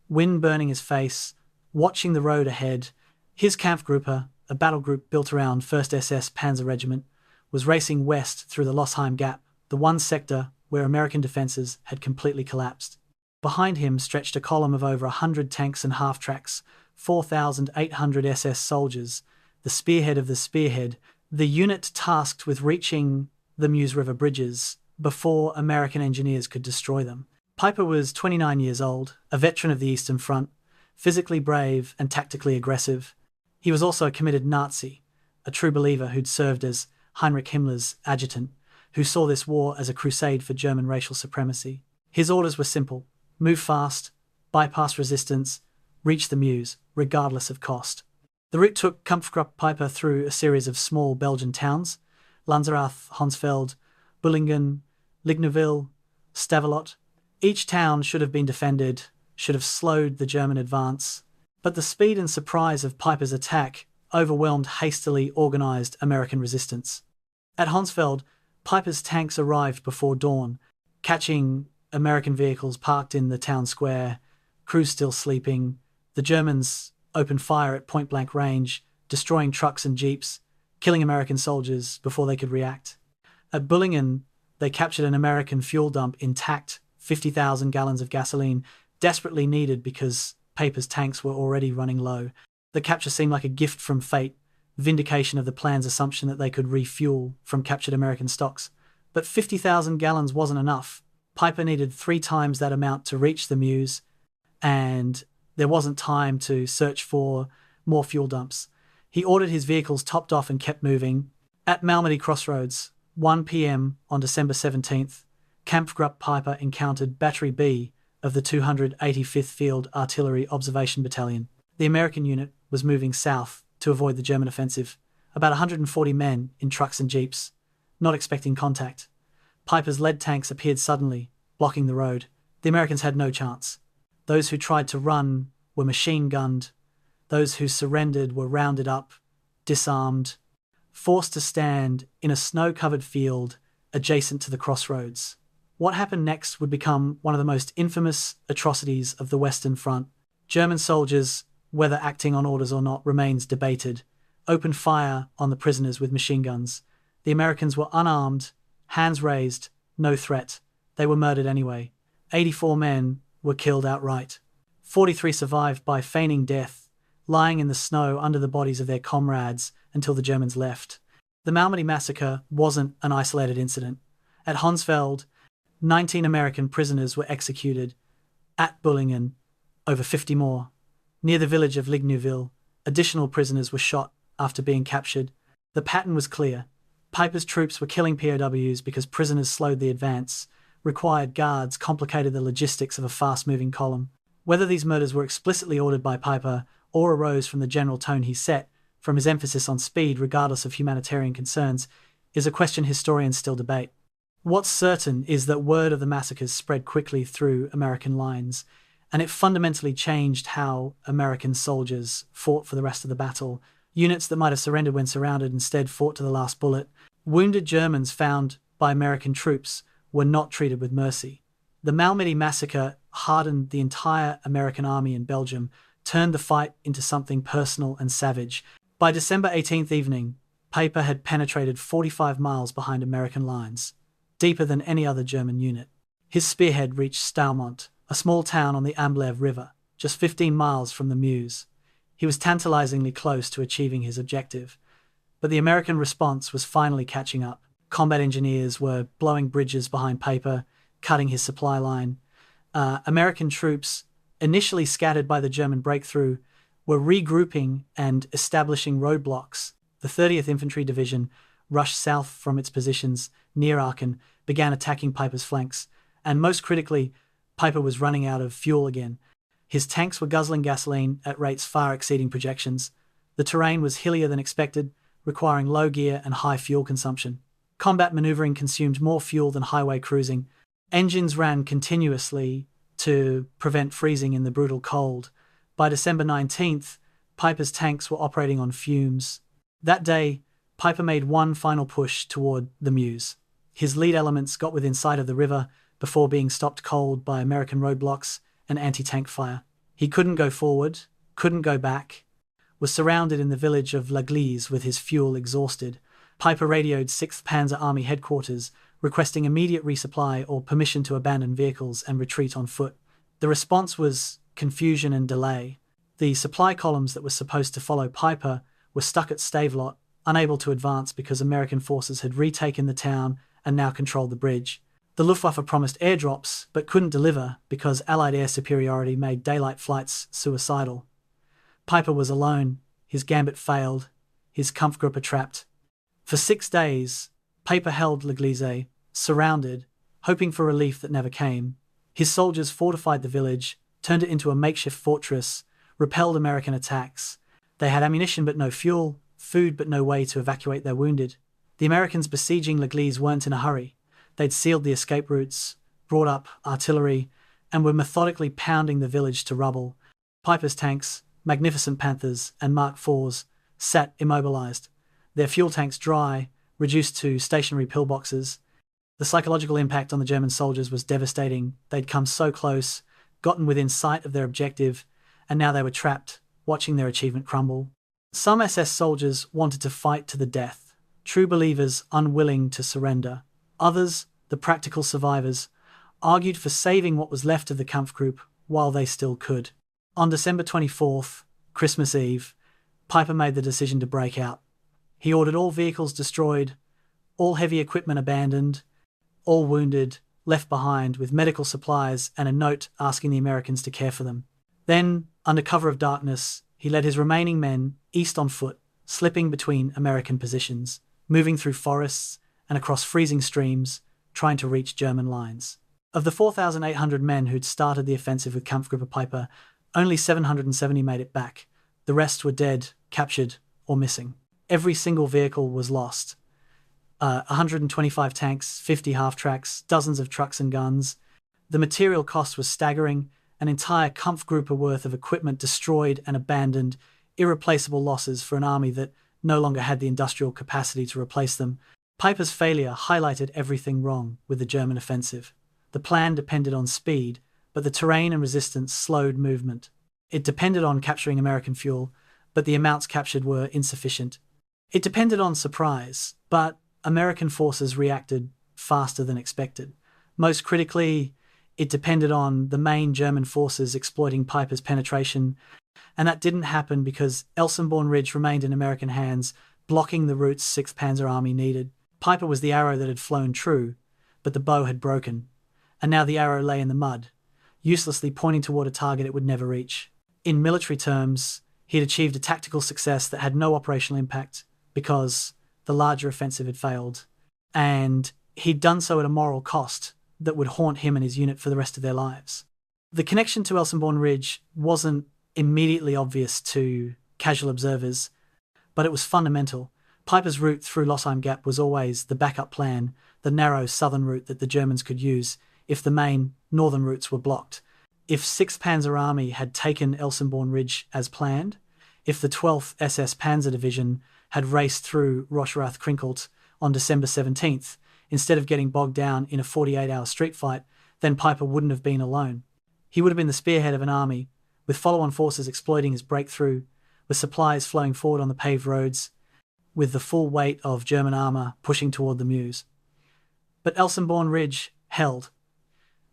wind burning his face, watching the road ahead. His Kampfgruppe, a battle group built around 1st SS Panzer Regiment, was racing west through the Losheim Gap, the one sector where American defences had completely collapsed. Behind him stretched a column of over 100 tanks and half-tracks, 4,800 SS soldiers, the spearhead of the spearhead, the unit tasked with reaching the Meuse River bridges before American engineers could destroy them. Peiper was 29 years old, a veteran of the Eastern Front, physically brave and tactically aggressive. He was also a committed Nazi, a true believer who'd served as Heinrich Himmler's adjutant, who saw this war as a crusade for German racial supremacy. His orders were simple: move fast, bypass resistance, reach the Meuse, regardless of cost. The route took Kampfgruppe Peiper through a series of small Belgian towns: Lanzerath, Honsfeld, Bullingen, Ligneville, Stavelot. Each town should have been defended, should have slowed the German advance, but the speed and surprise of Peiper's attack overwhelmed hastily organised American resistance. At Honsfeld, Peiper's tanks arrived before dawn, catching American vehicles parked in the town square, crews still sleeping. The Germans opened fire at point-blank range, destroying trucks and jeeps, killing American soldiers before they could react. At Bullingen, they captured an American fuel dump intact, 50,000 gallons of gasoline, desperately needed because Peiper's tanks were already running low. The capture seemed like a gift from fate, vindication of the plan's assumption that they could refuel from captured American stocks. But 50,000 gallons wasn't enough. Peiper needed 3 times that amount to reach the Meuse, and there wasn't time to search for more fuel dumps. He ordered his vehicles topped off and kept moving. At Malmedy Crossroads, 1 p.m. on December 17th, Kampfgruppe Peiper encountered Battery B of the 285th Field Artillery Observation Battalion. The American unit was moving south to avoid the German offensive, about 140 men in trucks and jeeps, not expecting contact. Peiper's lead tanks appeared suddenly, blocking the road. The Americans had no chance. Those who tried to run were machine-gunned. Those who surrendered were rounded up, disarmed, forced to stand in a snow-covered field adjacent to the crossroads. What happened next would become one of the most infamous atrocities of the Western Front. German soldiers, whether acting on orders or not remains debated, opened fire on the prisoners with machine guns. The Americans were unarmed, hands raised, no threat. They were murdered anyway. 84 men were killed outright. 43 survived by feigning death, lying in the snow under the bodies of their comrades until the Germans left. The Malmedy massacre wasn't an isolated incident. At Honsfeld, 19 American prisoners were executed. At Bullingen, over 50 more. Near the village of Ligneville, additional prisoners were shot after being captured. The pattern was clear. Peiper's troops were killing POWs because prisoners slowed the advance, required guards, complicated the logistics of a fast-moving column. Whether these murders were explicitly ordered by Peiper or arose from the general tone he set, from his emphasis on speed regardless of humanitarian concerns, is a question historians still debate. What's certain is that word of the massacres spread quickly through American lines, and it fundamentally changed how American soldiers fought for the rest of the battle. Units that might have surrendered when surrounded instead fought to the last bullet. Wounded Germans found by American troops were not treated with mercy. The Malmedy massacre hardened the entire American army in Belgium, turned the fight into something personal and savage. By December 18th evening, Paper had penetrated 45 miles behind American lines, deeper than any other German unit. His spearhead reached Staumont, a small town on the Amblev River, just 15 miles from the Meuse. He was tantalizingly close to achieving his objective, but the American response was finally catching up. Combat engineers were blowing bridges behind Paper, cutting his supply line. American troops, initially scattered by the German breakthrough, were regrouping and establishing roadblocks. The 30th Infantry Division rushed south from its positions near Aachen, began attacking Paper's flanks, and most critically, Paper was running out of fuel again. His tanks were guzzling gasoline at rates far exceeding projections. The terrain was hillier than expected, requiring low gear and high fuel consumption. Combat maneuvering consumed more fuel than highway cruising. Engines ran continuously to prevent freezing in the brutal cold. By December 19th, Paper's tanks were operating on fumes. That day, Paper made one final push toward the Meuse. His lead elements got within sight of the river before being stopped cold by American roadblocks and anti-tank fire. He couldn't go forward, couldn't go back, was surrounded in the village of L'Église with his fuel exhausted. Paper radioed 6th Panzer Army headquarters, requesting immediate resupply or permission to abandon vehicles and retreat on foot. The response was confusion and delay. The supply columns that were supposed to follow Paper were stuck at Stavelot, unable to advance because American forces had retaken the town and now controlled the bridge. The Luftwaffe promised airdrops, but couldn't deliver because Allied air superiority made daylight flights suicidal. Paper was alone, his gambit failed, his Kampfgruppe trapped. For 6 days, Paper held L'Église, surrounded, hoping for relief that never came. His soldiers fortified the village, turned it into a makeshift fortress, repelled American attacks. They had ammunition but no fuel, food but no way to evacuate their wounded. The Americans besieging L'Église weren't in a hurry. They'd sealed the escape routes, brought up artillery, and were methodically pounding the village to rubble. Paper's tanks, Magnificent Panthers and Mark IVs, sat immobilized, their fuel tanks dry, reduced to stationary pillboxes. The psychological impact on the German soldiers was devastating. They'd come so close, gotten within sight of their objective, and now they were trapped, watching their achievement crumble. Some SS soldiers wanted to fight to the death, true believers unwilling to surrender. Others, the practical survivors, argued for saving what was left of the Kampfgruppe while they still could. On December 24th, Christmas Eve, Paper made the decision to break out. He ordered all vehicles destroyed, all heavy equipment abandoned, all wounded left behind with medical supplies and a note asking the Americans to care for them. Then, under cover of darkness, he led his remaining men east on foot, slipping between American positions, moving through forests and across freezing streams, trying to reach German lines. Of the 4,800 men who'd started the offensive with Kampfgruppe Paper, only 770 made it back. The rest were dead, captured, or missing. Every single vehicle was lost. 125 tanks, 50 half-tracks, dozens of trucks and guns. The material cost was staggering, an entire Kampfgruppe worth of equipment destroyed and abandoned, irreplaceable losses for an army that no longer had the industrial capacity to replace them. Paper's failure highlighted everything wrong with the German offensive. The plan depended on speed, but the terrain and resistance slowed movement. It depended on capturing American fuel, but the amounts captured were insufficient. It depended on surprise, but American forces reacted faster than expected. Most critically, it depended on the main German forces exploiting Paper's penetration, and that didn't happen because Elsenborn Ridge remained in American hands, blocking the routes 6th Panzer Army needed. Paper was the arrow that had flown true, but the bow had broken, and now the arrow lay in the mud, uselessly pointing toward a target it would never reach. In military terms, he had achieved a tactical success that had no operational impact because the larger offensive had failed, and he'd done so at a moral cost that would haunt him and his unit for the rest of their lives. The connection to Elsenborn Ridge wasn't immediately obvious to casual observers, but it was fundamental. Paper's route through Losheim Gap was always the backup plan, the narrow southern route that the Germans could use if the main northern routes were blocked. If 6th Panzer Army had taken Elsenborn Ridge as planned, if the 12th SS Panzer Division had raced through Rocherath Krinkelt on December 17th, instead of getting bogged down in a 48-hour street fight, then Piper wouldn't have been alone. He would have been the spearhead of an army, with follow-on forces exploiting his breakthrough, with supplies flowing forward on the paved roads, with the full weight of German armour pushing toward the Meuse. But Elsenborn Ridge held.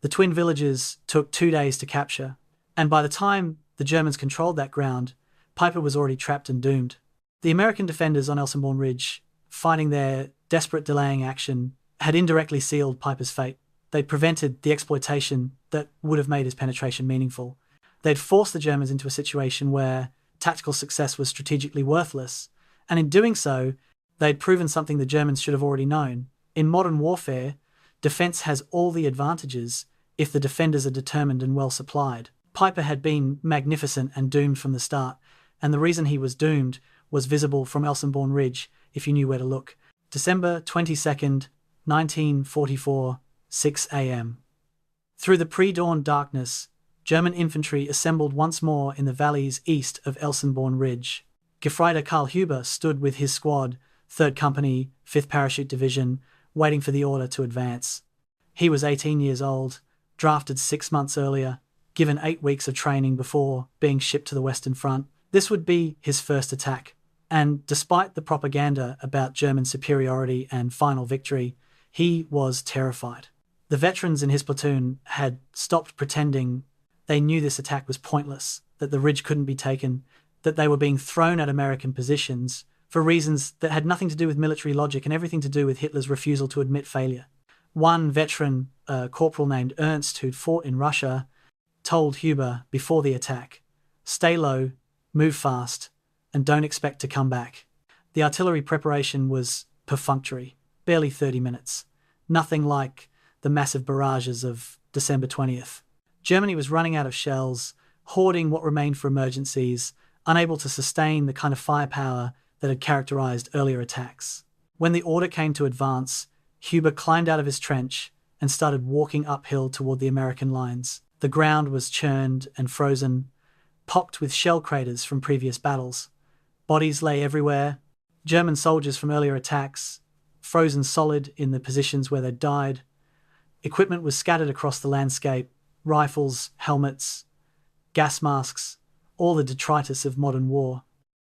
The twin villages took 2 days to capture, and by the time the Germans controlled that ground, Piper was already trapped and doomed. The American defenders on Elsenborn Ridge, fighting their desperate delaying action, had indirectly sealed Piper's fate. They'd prevented the exploitation that would have made his penetration meaningful. They'd forced the Germans into a situation where tactical success was strategically worthless, and in doing so, they'd proven something the Germans should have already known. In modern warfare, defense has all the advantages if the defenders are determined and well supplied. Piper had been magnificent and doomed from the start, and the reason he was doomed was visible from Elsenborn Ridge if you knew where to look. December 22nd, 1944, 6 a.m. Through the pre-dawn darkness, German infantry assembled once more in the valleys east of Elsenborn Ridge. Gefreiter Karl Huber stood with his squad, 3rd Company, 5th Parachute Division, waiting for the order to advance. He was 18 years old, drafted 6 months earlier, given 8 weeks of training before being shipped to the Western Front. This would be his first attack, and despite the propaganda about German superiority and final victory, he was terrified. The veterans in his platoon had stopped pretending. They knew this attack was pointless, that the ridge couldn't be taken, that they were being thrown at American positions for reasons that had nothing to do with military logic and everything to do with Hitler's refusal to admit failure. One veteran, a corporal named Ernst, who'd fought in Russia, told Huber before the attack, "Stay low, move fast, and don't expect to come back." The artillery preparation was perfunctory, barely 30 minutes. Nothing like the massive barrages of December 20th. Germany was running out of shells, hoarding what remained for emergencies, unable to sustain the kind of firepower that had characterized earlier attacks. When the order came to advance, Huber climbed out of his trench and started walking uphill toward the American lines. The ground was churned and frozen, pocked with shell craters from previous battles. Bodies lay everywhere, German soldiers from earlier attacks, frozen solid in the positions where they'd died. Equipment was scattered across the landscape, rifles, helmets, gas masks, all the detritus of modern war.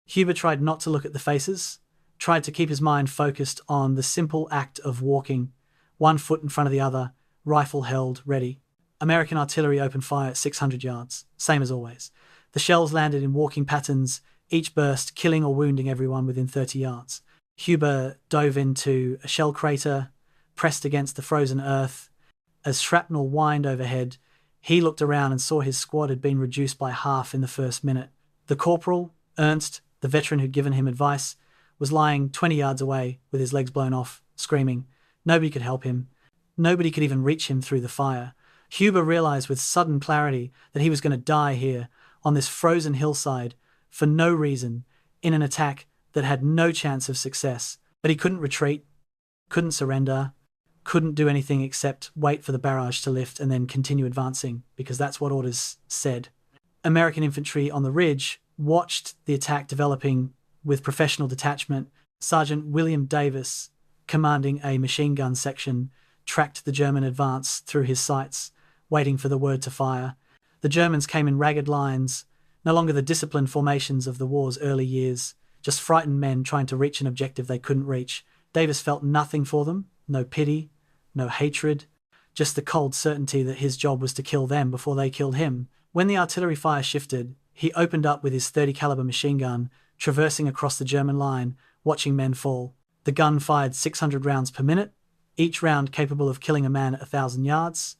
Huber tried not to look at the faces, tried to keep his mind focused on the simple act of walking, 1 foot in front of the other, rifle held, ready. American artillery opened fire at 600 yards, same as always. The shells landed in walking patterns, each burst killing or wounding everyone within 30 yards. Huber dove into a shell crater, pressed against the frozen earth. As shrapnel whined overhead, he looked around and saw his squad had been reduced by half in the first minute. The corporal, Ernst, the veteran who'd given him advice, was lying 20 yards away with his legs blown off, screaming. Nobody could help him. Nobody could even reach him through the fire. Huber realized with sudden clarity that he was going to die here, on this frozen hillside, for no reason, in an attack that had no chance of success. But he couldn't retreat, couldn't surrender, couldn't do anything except wait for the barrage to lift and then continue advancing, because that's what orders said. American infantry on the ridge watched the attack developing with professional detachment. Sergeant William Davis, commanding a machine gun section, tracked the German advance through his sights, waiting for the word to fire. The Germans came in ragged lines, no longer the disciplined formations of the war's early years, just frightened men trying to reach an objective they couldn't reach. Davis felt nothing for them, no pity, no hatred, just the cold certainty that his job was to kill them before they killed him. When the artillery fire shifted, he opened up with his .30 caliber machine gun, traversing across the German line, watching men fall. The gun fired 600 rounds per minute, each round capable of killing a man at 1,000 yards.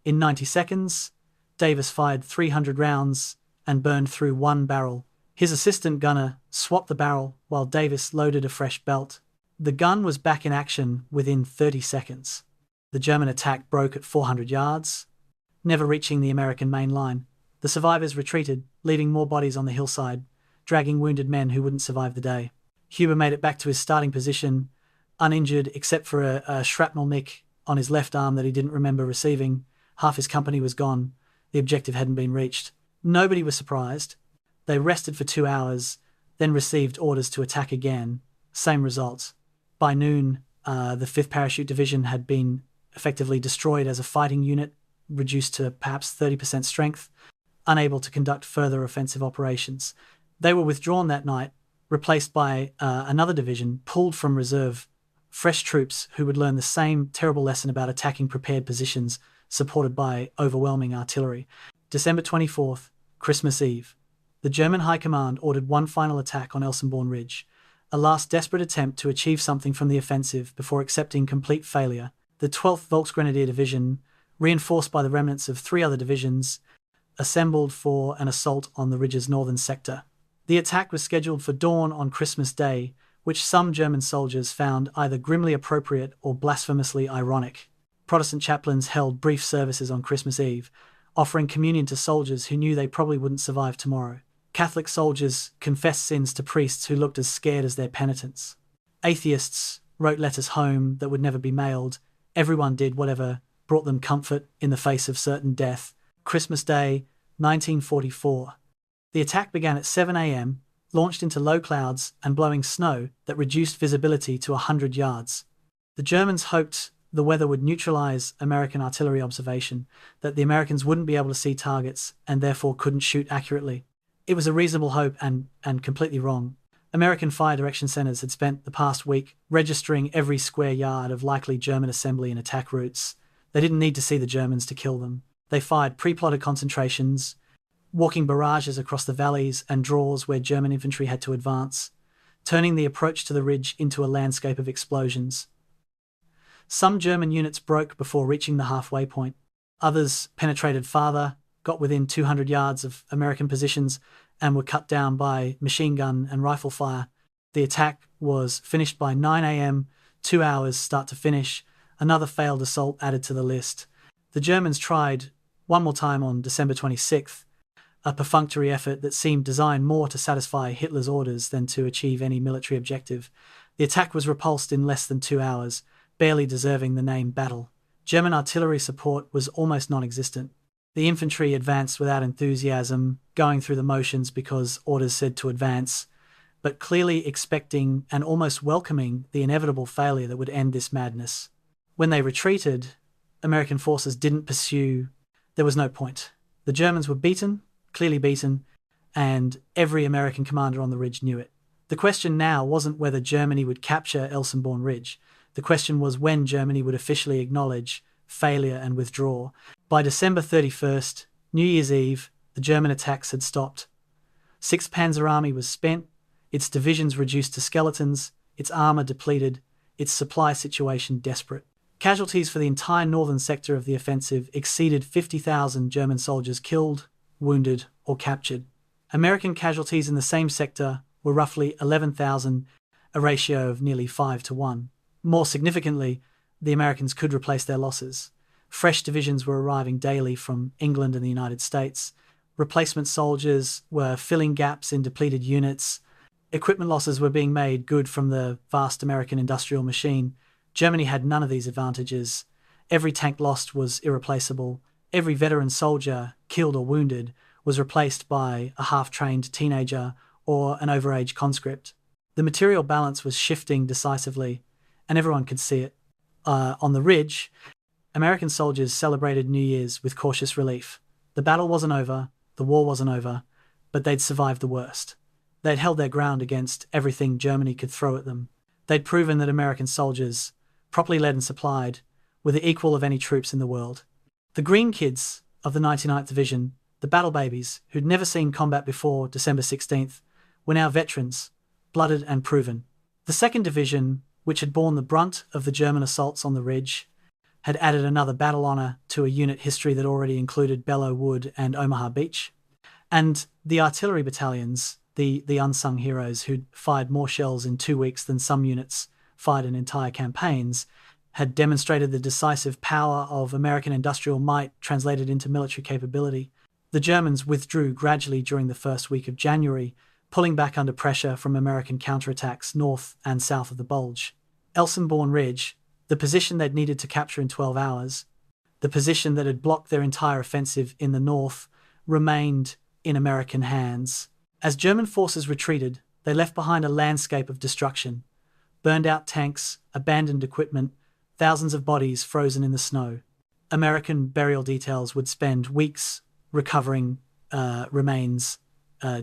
In 90 seconds, Davis fired 300 rounds and burned through 1 barrel. His assistant gunner swapped the barrel while Davis loaded a fresh belt. The gun was back in action within 30 seconds. The German attack broke at 400 yards, never reaching the American main line. The survivors retreated, leaving more bodies on the hillside, dragging wounded men who wouldn't survive the day. Huber made it back to his starting position, uninjured except for a shrapnel nick on his left arm that he didn't remember receiving. Half his company was gone. The objective hadn't been reached. Nobody was surprised. They rested for 2 hours, then received orders to attack again. Same results. By noon, the 5th Parachute Division had been effectively destroyed as a fighting unit, reduced to perhaps 30% strength, unable to conduct further offensive operations. They were withdrawn that night, replaced by another division pulled from reserve, fresh troops who would learn the same terrible lesson about attacking prepared positions supported by overwhelming artillery. December 24th, Christmas Eve. The German High Command ordered one final attack on Elsenborn Ridge, a last desperate attempt to achieve something from the offensive before accepting complete failure. The 12th Volksgrenadier Division, reinforced by the remnants of 3 other divisions, assembled for an assault on the ridge's northern sector. The attack was scheduled for dawn on Christmas Day, which some German soldiers found either grimly appropriate or blasphemously ironic. Protestant chaplains held brief services on Christmas Eve, offering communion to soldiers who knew they probably wouldn't survive tomorrow. Catholic soldiers confessed sins to priests who looked as scared as their penitents. Atheists wrote letters home that would never be mailed. Everyone did whatever brought them comfort in the face of certain death. Christmas Day, 1944. The attack began at 7 a.m., launched into low clouds and blowing snow that reduced visibility to 100 yards. The Germans hoped the weather would neutralize American artillery observation, that the Americans wouldn't be able to see targets and therefore couldn't shoot accurately. It was a reasonable hope and completely wrong. American fire direction centers had spent the past week registering every square yard of likely German assembly and attack routes. They didn't need to see the Germans to kill them. They fired pre-plotted concentrations, walking barrages across the valleys and draws where German infantry had to advance, turning the approach to the ridge into a landscape of explosions. Some German units broke before reaching the halfway point. Others penetrated farther, got within 200 yards of American positions, and were cut down by machine gun and rifle fire. The attack was finished by 9 a.m., 2 hours start to finish, another failed assault added to the list. The Germans tried one more time on December 26th, a perfunctory effort that seemed designed more to satisfy Hitler's orders than to achieve any military objective. The attack was repulsed in less than 2 hours, barely deserving the name battle. German artillery support was almost non-existent. The infantry advanced without enthusiasm, going through the motions because orders said to advance, but clearly expecting and almost welcoming the inevitable failure that would end this madness. When they retreated, American forces didn't pursue. There was no point. The Germans were beaten, clearly beaten, and every American commander on the ridge knew it. The question now wasn't whether Germany would capture Elsenborn Ridge. The question was when Germany would officially acknowledge failure and withdraw. By December 31st, New Year's Eve, the German attacks had stopped. 6th Panzer Army was spent, its divisions reduced to skeletons, its armour depleted, its supply situation desperate. Casualties for the entire northern sector of the offensive exceeded 50,000 German soldiers killed, wounded, or captured. American casualties in the same sector were roughly 11,000, a ratio of nearly 5-1. More significantly, the Americans could replace their losses. Fresh divisions were arriving daily from England and the United States. Replacement soldiers were filling gaps in depleted units. Equipment losses were being made good from the vast American industrial machine. Germany had none of these advantages. Every tank lost was irreplaceable. Every veteran soldier, killed or wounded, was replaced by a half-trained teenager or an overage conscript. The material balance was shifting decisively, and everyone could see it. On the ridge, American soldiers celebrated New Year's with cautious relief. The battle wasn't over, the war wasn't over, but they'd survived the worst. They'd held their ground against everything Germany could throw at them. They'd proven that American soldiers, properly led and supplied, were the equal of any troops in the world. The green kids of the 99th Division, the battle babies who'd never seen combat before December 16th, were now veterans, blooded and proven. The 2nd Division, which had borne the brunt of the German assaults on the ridge, had added another battle honour to a unit history that already included Belleau Wood and Omaha Beach. And the artillery battalions, the unsung heroes who'd fired more shells in 2 weeks than some units fired in entire campaigns, had demonstrated the decisive power of American industrial might translated into military capability. The Germans withdrew gradually during the first week of January, pulling back under pressure from American counterattacks north and south of the Bulge. Elsenborn Ridge, the position they'd needed to capture in 12 hours, the position that had blocked their entire offensive in the north, remained in American hands. As German forces retreated, they left behind a landscape of destruction. Burned out tanks, abandoned equipment, thousands of bodies frozen in the snow. American burial details would spend weeks recovering remains,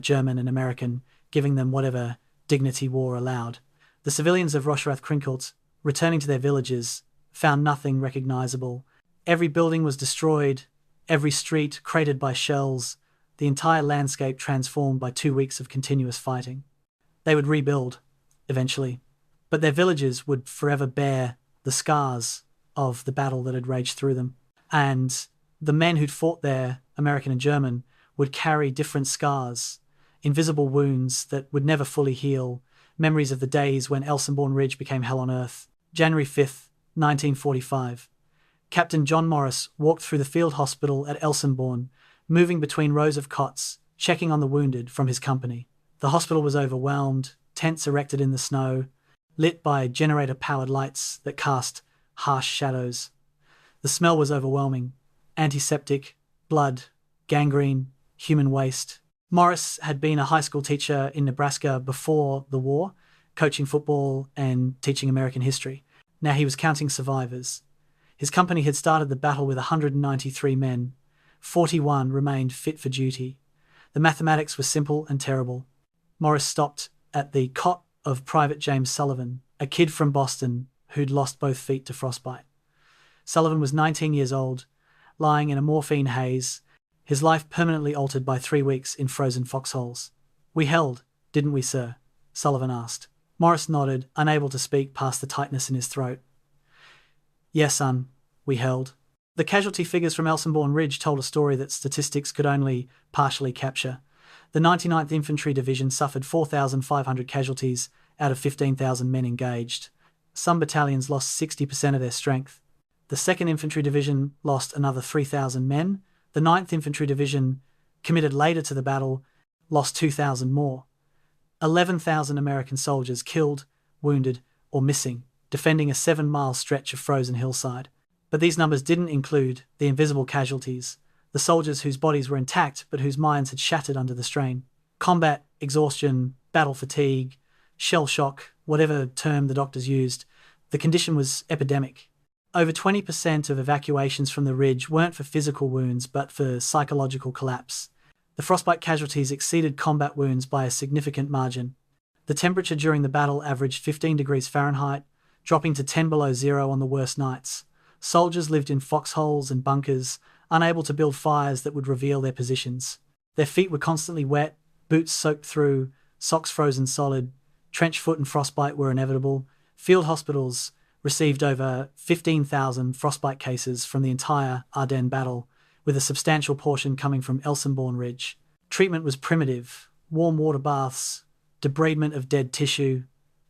German and American, giving them whatever dignity war allowed. The civilians of Rocherath Krinkelt, returning to their villages, found nothing recognizable. Every building was destroyed, every street cratered by shells, the entire landscape transformed by 2 weeks of continuous fighting. They would rebuild, eventually, but their villages would forever bear the scars of the battle that had raged through them. And the men who'd fought there, American and German, would carry different scars, invisible wounds that would never fully heal, memories of the days when Elsenborn Ridge became hell on earth. January 5th, 1945. Captain John Morris walked through the field hospital at Elsenborn, moving between rows of cots, checking on the wounded from his company. The hospital was overwhelmed, tents erected in the snow, lit by generator-powered lights that cast harsh shadows. The smell was overwhelming. Antiseptic, blood, gangrene, human waste. Morris had been a high school teacher in Nebraska before the war, coaching football and teaching American history. Now he was counting survivors. His company had started the battle with 193 men. 41 remained fit for duty. The mathematics were simple and terrible. Morris stopped at the cot of Private James Sullivan, a kid from Boston who'd lost both feet to frostbite. Sullivan was 19 years old, lying in a morphine haze, his life permanently altered by 3 weeks in frozen foxholes. "We held, didn't we, sir?" Sullivan asked. Morris nodded, unable to speak past the tightness in his throat. "Yes, son, we held." The casualty figures from Elsenborn Ridge told a story that statistics could only partially capture. The 99th Infantry Division suffered 4,500 casualties out of 15,000 men engaged. Some battalions lost 60% of their strength. The 2nd Infantry Division lost another 3,000 men. The 9th Infantry Division, committed later to the battle, lost 2,000 more. 11,000 American soldiers killed, wounded, or missing, defending a 7-mile stretch of frozen hillside. But these numbers didn't include the invisible casualties, the soldiers whose bodies were intact but whose minds had shattered under the strain. Combat, exhaustion, battle fatigue, shell shock, whatever term the doctors used, the condition was epidemic. Over 20% of evacuations from the ridge weren't for physical wounds but for psychological collapse. The frostbite casualties exceeded combat wounds by a significant margin. The temperature during the battle averaged 15 degrees Fahrenheit, dropping to 10 below zero on the worst nights. Soldiers lived in foxholes and bunkers, unable to build fires that would reveal their positions. Their feet were constantly wet, boots soaked through, socks frozen solid, trench foot and frostbite were inevitable. Field hospitals received over 15,000 frostbite cases from the entire Ardennes battle, with a substantial portion coming from Elsenborn Ridge. Treatment was primitive: warm water baths, debridement of dead tissue,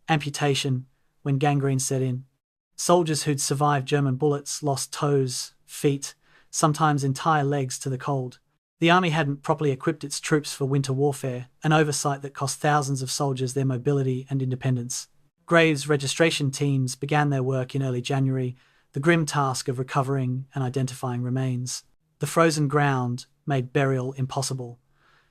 amputation when gangrene set in. Soldiers who'd survived German bullets lost toes, feet, sometimes entire legs to the cold. The army hadn't properly equipped its troops for winter warfare, an oversight that cost thousands of soldiers their mobility and independence. Graves registration teams began their work in early January, the grim task of recovering and identifying remains. The frozen ground made burial impossible,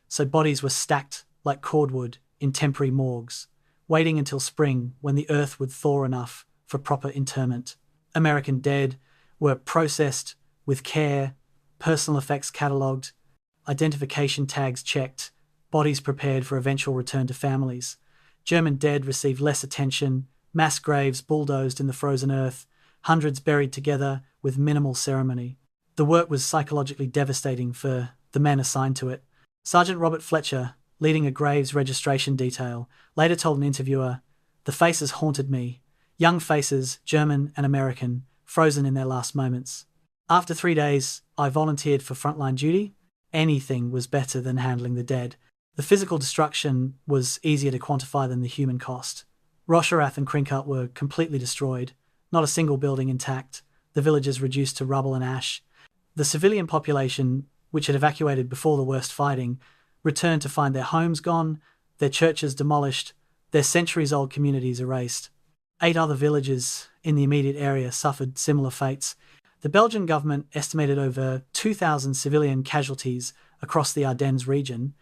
so bodies were stacked like cordwood in temporary morgues, waiting until spring when the earth would thaw enough for proper interment. American dead were processed with care, personal effects catalogued, identification tags checked, bodies prepared for eventual return to families. German dead received less attention, mass graves bulldozed in the frozen earth, hundreds buried together with minimal ceremony. The work was psychologically devastating for the men assigned to it. Sergeant Robert Fletcher, leading a graves registration detail, later told an interviewer, "The faces haunted me. Young faces, German and American, frozen in their last moments. After 3 days, I volunteered for frontline duty. Anything was better than handling the dead." The physical destruction was easier to quantify than the human cost. Rocherath and Krinkelt were completely destroyed, not a single building intact, the villages reduced to rubble and ash. The civilian population, which had evacuated before the worst fighting, returned to find their homes gone, their churches demolished, their centuries-old communities erased. 8 other villages in the immediate area suffered similar fates. The Belgian government estimated over 2,000 civilian casualties across the Ardennes region,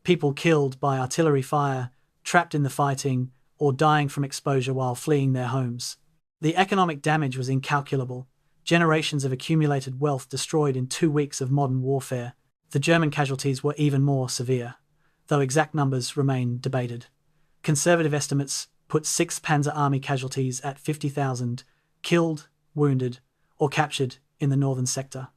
people killed by artillery fire, trapped in the fighting, or dying from exposure while fleeing their homes. The economic damage was incalculable. generations of accumulated wealth destroyed in 2 weeks of modern warfare. The German casualties were even more severe, though exact numbers remain debated. Conservative estimates put 6th Panzer Army casualties at 50,000, killed, wounded, or captured in the northern sector.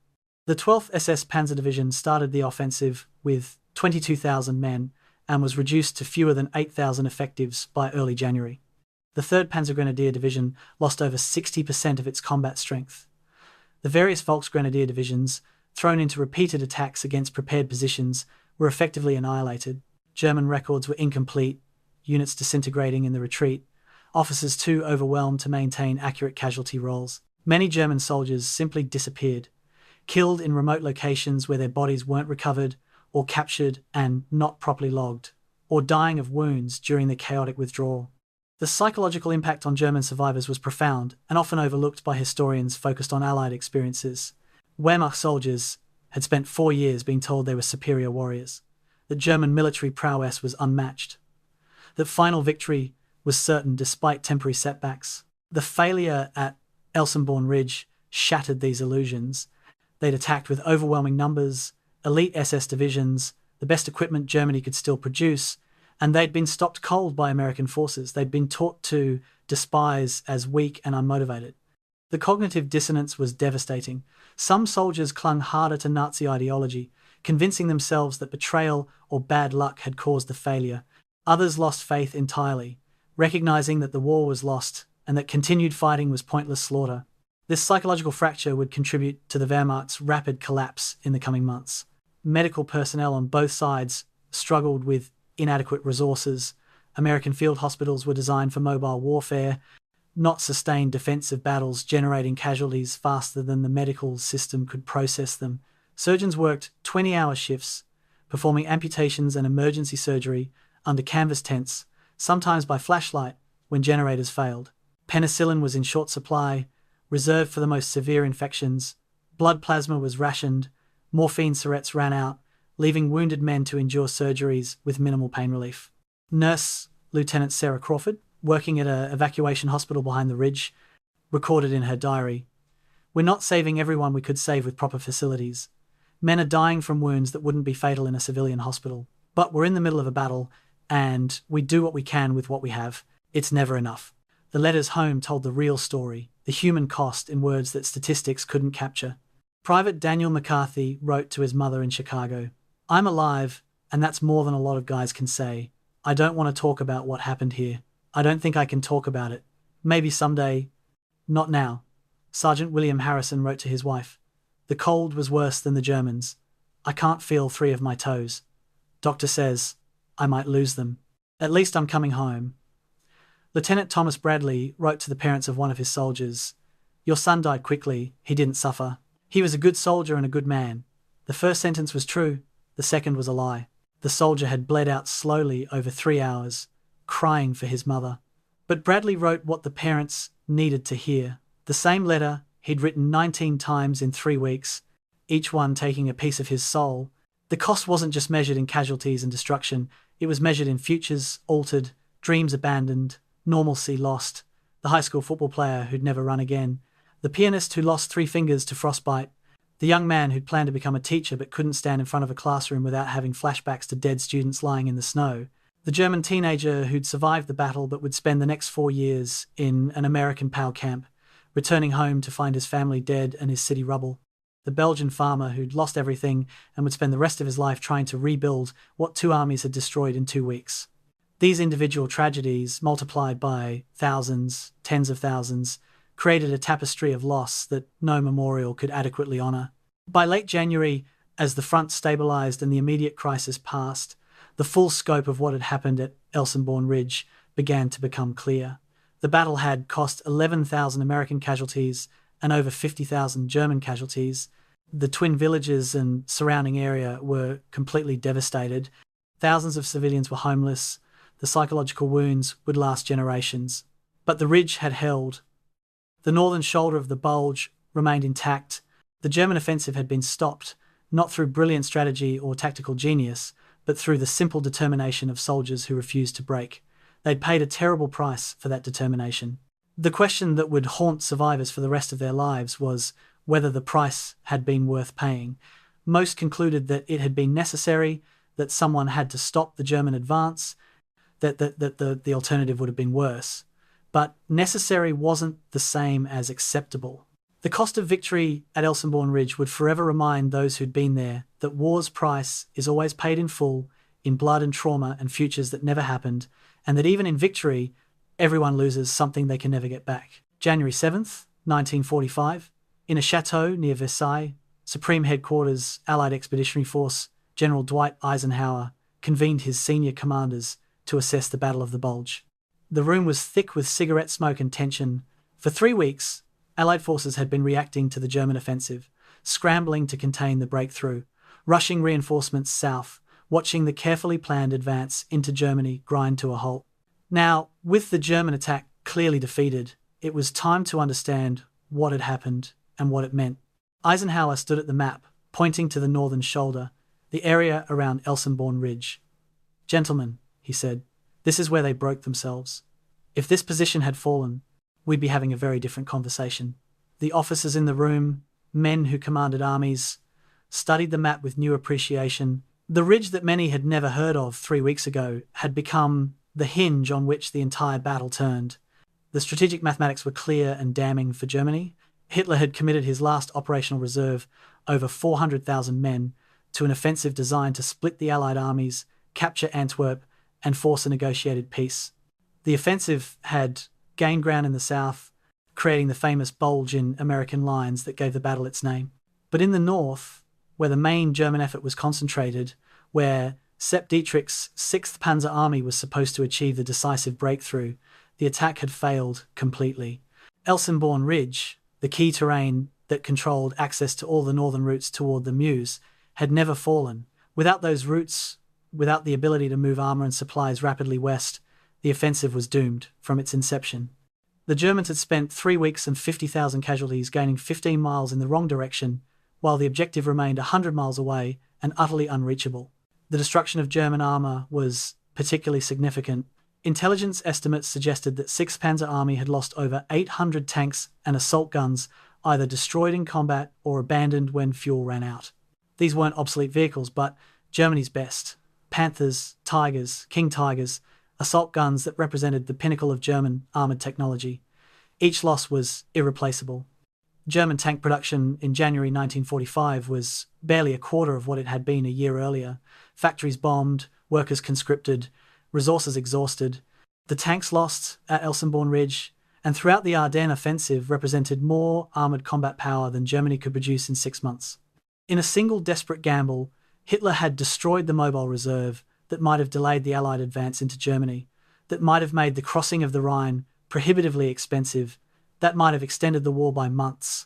The 12th SS Panzer Division started the offensive with 22,000 men and was reduced to fewer than 8,000 effectives by early January. The 3rd Panzergrenadier Division lost over 60% of its combat strength. The various Volksgrenadier divisions, thrown into repeated attacks against prepared positions, were effectively annihilated. German records were incomplete, units disintegrating in the retreat, officers too overwhelmed to maintain accurate casualty rolls. Many German soldiers simply disappeared, killed in remote locations where their bodies weren't recovered or captured and not properly logged, or dying of wounds during the chaotic withdrawal. The psychological impact on German survivors was profound and often overlooked by historians focused on Allied experiences. Wehrmacht soldiers had spent 4 years being told they were superior warriors, that German military prowess was unmatched, that final victory was certain despite temporary setbacks. The failure at Elsenborn Ridge shattered these illusions. They'd attacked with overwhelming numbers, elite SS divisions, the best equipment Germany could still produce, and they'd been stopped cold by American forces. They'd been taught to despise as weak and unmotivated. The cognitive dissonance was devastating. Some soldiers clung harder to Nazi ideology, convincing themselves that betrayal or bad luck had caused the failure. Others lost faith entirely, recognizing that the war was lost and that continued fighting was pointless slaughter. This psychological fracture would contribute to the Wehrmacht's rapid collapse in the coming months. Medical personnel on both sides struggled with inadequate resources. American field hospitals were designed for mobile warfare, not sustained defensive battles, generating casualties faster than the medical system could process them. Surgeons worked 20-hour shifts, performing amputations and emergency surgery under canvas tents, sometimes by flashlight when generators failed. Penicillin was in short supply, reserved for the most severe infections. Blood plasma was rationed. Morphine syrettes ran out, leaving wounded men to endure surgeries with minimal pain relief. Nurse Lieutenant Sarah Crawford, working at an evacuation hospital behind the ridge, recorded in her diary, "We're not saving everyone we could save with proper facilities. Men are dying from wounds that wouldn't be fatal in a civilian hospital. But we're in the middle of a battle, and we do what we can with what we have. It's never enough." The letters home told the real story, the human cost in words that statistics couldn't capture. Private Daniel McCarthy wrote to his mother in Chicago, "I'm alive, and that's more than a lot of guys can say. I don't want to talk about what happened here. I don't think I can talk about it. Maybe someday. Not now." Sergeant William Harrison wrote to his wife, "The cold was worse than the Germans. I can't feel 3 of my toes. Doctor says I might lose them. At least I'm coming home." Lieutenant Thomas Bradley wrote to the parents of one of his soldiers, "Your son died quickly. He didn't suffer. He was a good soldier and a good man. The first sentence was true. The second was a lie." The soldier had bled out slowly over 3 hours, crying for his mother. But Bradley wrote what the parents needed to hear. The same letter he'd written 19 times in 3 weeks, each one taking a piece of his soul. The cost wasn't just measured in casualties and destruction, it was measured in futures altered, dreams abandoned, normalcy lost, the high school football player who'd never run again, the pianist who lost 3 fingers to frostbite, the young man who'd planned to become a teacher but couldn't stand in front of a classroom without having flashbacks to dead students lying in the snow, the German teenager who'd survived the battle but would spend the next 4 years in an American POW camp, returning home to find his family dead and his city rubble, the Belgian farmer who'd lost everything and would spend the rest of his life trying to rebuild what 2 armies had destroyed in 2 weeks. These individual tragedies, multiplied by thousands, tens of thousands, created a tapestry of loss that no memorial could adequately honour. By late January, as the front stabilised and the immediate crisis passed, the full scope of what had happened at Elsenborn Ridge began to become clear. The battle had cost 11,000 American casualties and over 50,000 German casualties. The twin villages and surrounding area were completely devastated. Thousands of civilians were homeless. The psychological wounds would last generations. But the ridge had held. The northern shoulder of the Bulge remained intact. The German offensive had been stopped, not through brilliant strategy or tactical genius, but through the simple determination of soldiers who refused to break. They'd paid a terrible price for that determination. The question that would haunt survivors for the rest of their lives was whether the price had been worth paying. Most concluded that it had been necessary, that someone had to stop the German advance, that the alternative would have been worse. But necessary wasn't the same as acceptable. The cost of victory at Elsenborn Ridge would forever remind those who'd been there that war's price is always paid in full, in blood and trauma and futures that never happened, and that even in victory, everyone loses something they can never get back. January 7th, 1945, in a chateau near Versailles, Supreme Headquarters, Allied Expeditionary Force, General Dwight Eisenhower convened his senior commanders to assess the Battle of the Bulge. The room was thick with cigarette smoke and tension. For 3 weeks, Allied forces had been reacting to the German offensive, scrambling to contain the breakthrough, rushing reinforcements south, watching the carefully planned advance into Germany grind to a halt. Now, with the German attack clearly defeated, it was time to understand what had happened and what it meant. Eisenhower stood at the map, pointing to the northern shoulder, the area around Elsenborn Ridge. "Gentlemen," he said, "this is where they broke themselves. If this position had fallen, we'd be having a very different conversation." The officers in the room, men who commanded armies, studied the map with new appreciation. The ridge that many had never heard of 3 weeks ago had become the hinge on which the entire battle turned. The strategic mathematics were clear and damning for Germany. Hitler had committed his last operational reserve, over 400,000 men, to an offensive designed to split the Allied armies, capture Antwerp, and force a negotiated peace. The offensive had gained ground in the south, creating the famous Bulge in American lines that gave the battle its name. But in the north, where the main German effort was concentrated, where Sepp Dietrich's 6th Panzer Army was supposed to achieve the decisive breakthrough, the attack had failed completely. Elsenborn Ridge, the key terrain that controlled access to all the northern routes toward the Meuse, had never fallen. Without those routes, without the ability to move armor and supplies rapidly west, the offensive was doomed from its inception. The Germans had spent 3 weeks and 50,000 casualties gaining 15 miles in the wrong direction, while the objective remained 100 miles away and utterly unreachable. The destruction of German armor was particularly significant. Intelligence estimates suggested that 6th Panzer Army had lost over 800 tanks and assault guns, either destroyed in combat or abandoned when fuel ran out. These weren't obsolete vehicles, but Germany's best. Panthers, Tigers, King Tigers, assault guns that represented the pinnacle of German armoured technology. Each loss was irreplaceable. German tank production in January 1945 was barely a quarter of what it had been a year earlier. Factories bombed, workers conscripted, resources exhausted. The tanks lost at Elsenborn Ridge and throughout the Ardennes offensive represented more armoured combat power than Germany could produce in 6 months. In a single desperate gamble, Hitler had destroyed the mobile reserve that might have delayed the Allied advance into Germany, that might have made the crossing of the Rhine prohibitively expensive, that might have extended the war by months.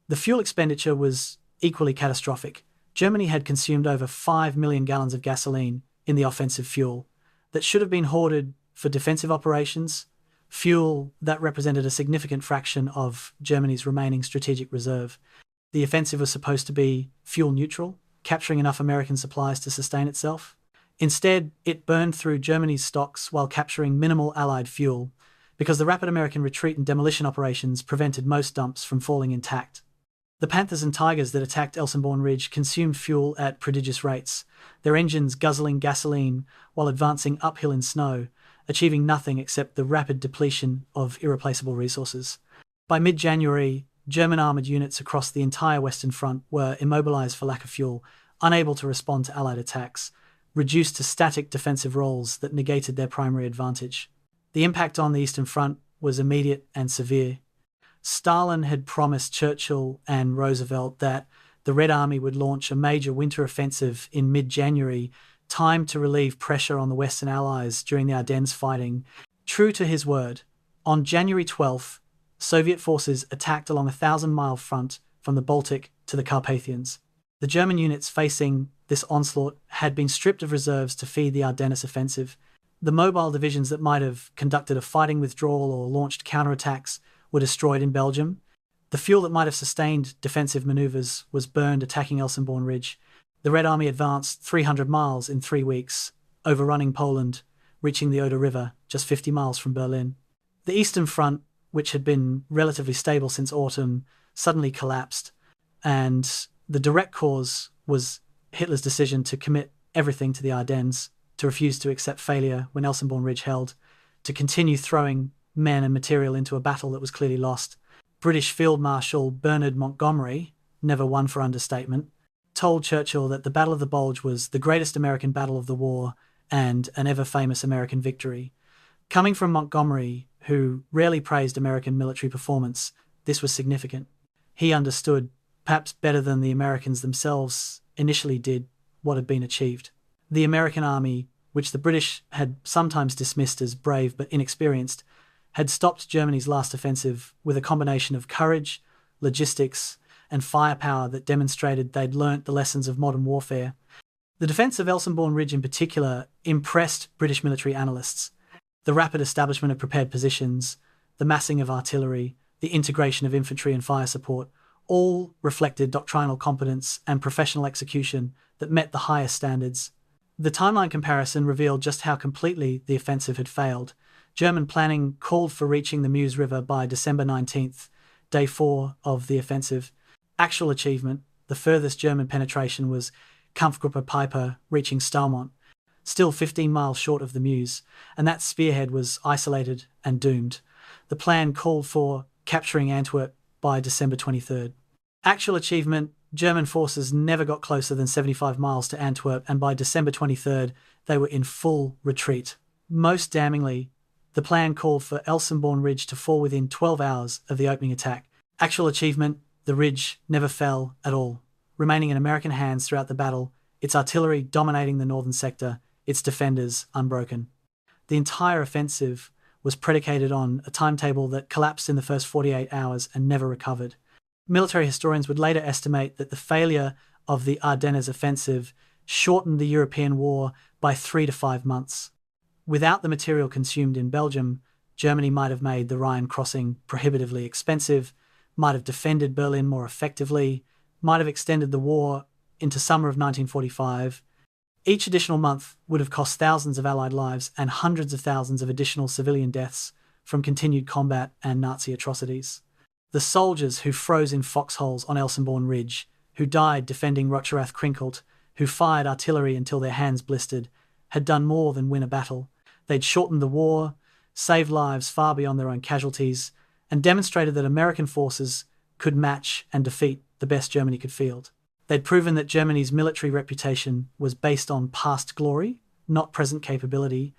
The fuel expenditure was equally catastrophic. Germany had consumed over 5 million gallons of gasoline in the offensive fuel that should have been hoarded for defensive operations, fuel that represented a significant fraction of Germany's remaining strategic reserve. The offensive was supposed to be fuel neutral, capturing enough American supplies to sustain itself. Instead, it burned through Germany's stocks while capturing minimal Allied fuel, because the rapid American retreat and demolition operations prevented most dumps from falling intact. The Panthers and Tigers that attacked Elsenborn Ridge consumed fuel at prodigious rates, their engines guzzling gasoline while advancing uphill in snow, achieving nothing except the rapid depletion of irreplaceable resources. By mid-January, German armoured units across the entire Western Front were immobilized for lack of fuel, unable to respond to Allied attacks, reduced to static defensive roles that negated their primary advantage. The impact on the Eastern Front was immediate and severe. Stalin had promised Churchill and Roosevelt that the Red Army would launch a major winter offensive in mid-January, timed to relieve pressure on the Western Allies during the Ardennes fighting. True to his word, on January 12th, Soviet forces attacked along a 1,000-mile front from the Baltic to the Carpathians. The German units facing this onslaught had been stripped of reserves to feed the Ardennes offensive. The mobile divisions that might have conducted a fighting withdrawal or launched counterattacks were destroyed in Belgium. The fuel that might have sustained defensive maneuvers was burned attacking Elsenborn Ridge. The Red Army advanced 300 miles in 3 weeks, overrunning Poland, reaching the Oder River just 50 miles from Berlin. The Eastern Front which had been relatively stable since autumn, suddenly collapsed, and the direct cause was Hitler's decision to commit everything to the Ardennes, to refuse to accept failure when Elsenborn Ridge held, to continue throwing men and material into a battle that was clearly lost. British Field Marshal Bernard Montgomery, never one for understatement, told Churchill that the Battle of the Bulge was the greatest American battle of the war and an ever-famous American victory. Coming from Montgomery, who rarely praised American military performance, this was significant. He understood, perhaps better than the Americans themselves initially did, what had been achieved. The American army, which the British had sometimes dismissed as brave but inexperienced, had stopped Germany's last offensive with a combination of courage, logistics, and firepower that demonstrated they'd learnt the lessons of modern warfare. The defence of Elsenborn Ridge in particular impressed British military analysts. The rapid establishment of prepared positions, the massing of artillery, the integration of infantry and fire support, all reflected doctrinal competence and professional execution that met the highest standards. The timeline comparison revealed just how completely the offensive had failed. German planning called for reaching the Meuse River by December 19th, day 4 of the offensive. Actual achievement, the furthest German penetration, was Kampfgruppe Peiper reaching Staumont, still 15 miles short of the Meuse, and that spearhead was isolated and doomed. The plan called for capturing Antwerp by December 23rd. Actual achievement, German forces never got closer than 75 miles to Antwerp, and by December 23rd, they were in full retreat. Most damningly, the plan called for Elsenborn Ridge to fall within 12 hours of the opening attack. Actual achievement, the ridge never fell at all, remaining in American hands throughout the battle, its artillery dominating the northern sector, its defenders unbroken. The entire offensive was predicated on a timetable that collapsed in the first 48 hours and never recovered. Military historians would later estimate that the failure of the Ardennes offensive shortened the European war by 3 to 5 months. Without the material consumed in Belgium, Germany might have made the Rhine crossing prohibitively expensive, might have defended Berlin more effectively, might have extended the war into summer of 1945. Each additional month would have cost thousands of Allied lives and hundreds of thousands of additional civilian deaths from continued combat and Nazi atrocities. The soldiers who froze in foxholes on Elsenborn Ridge, who died defending Rocherath Krinkelt, who fired artillery until their hands blistered, had done more than win a battle. They'd shortened the war, saved lives far beyond their own casualties, and demonstrated that American forces could match and defeat the best Germany could field. They'd proven that Germany's military reputation was based on past glory, not present capability,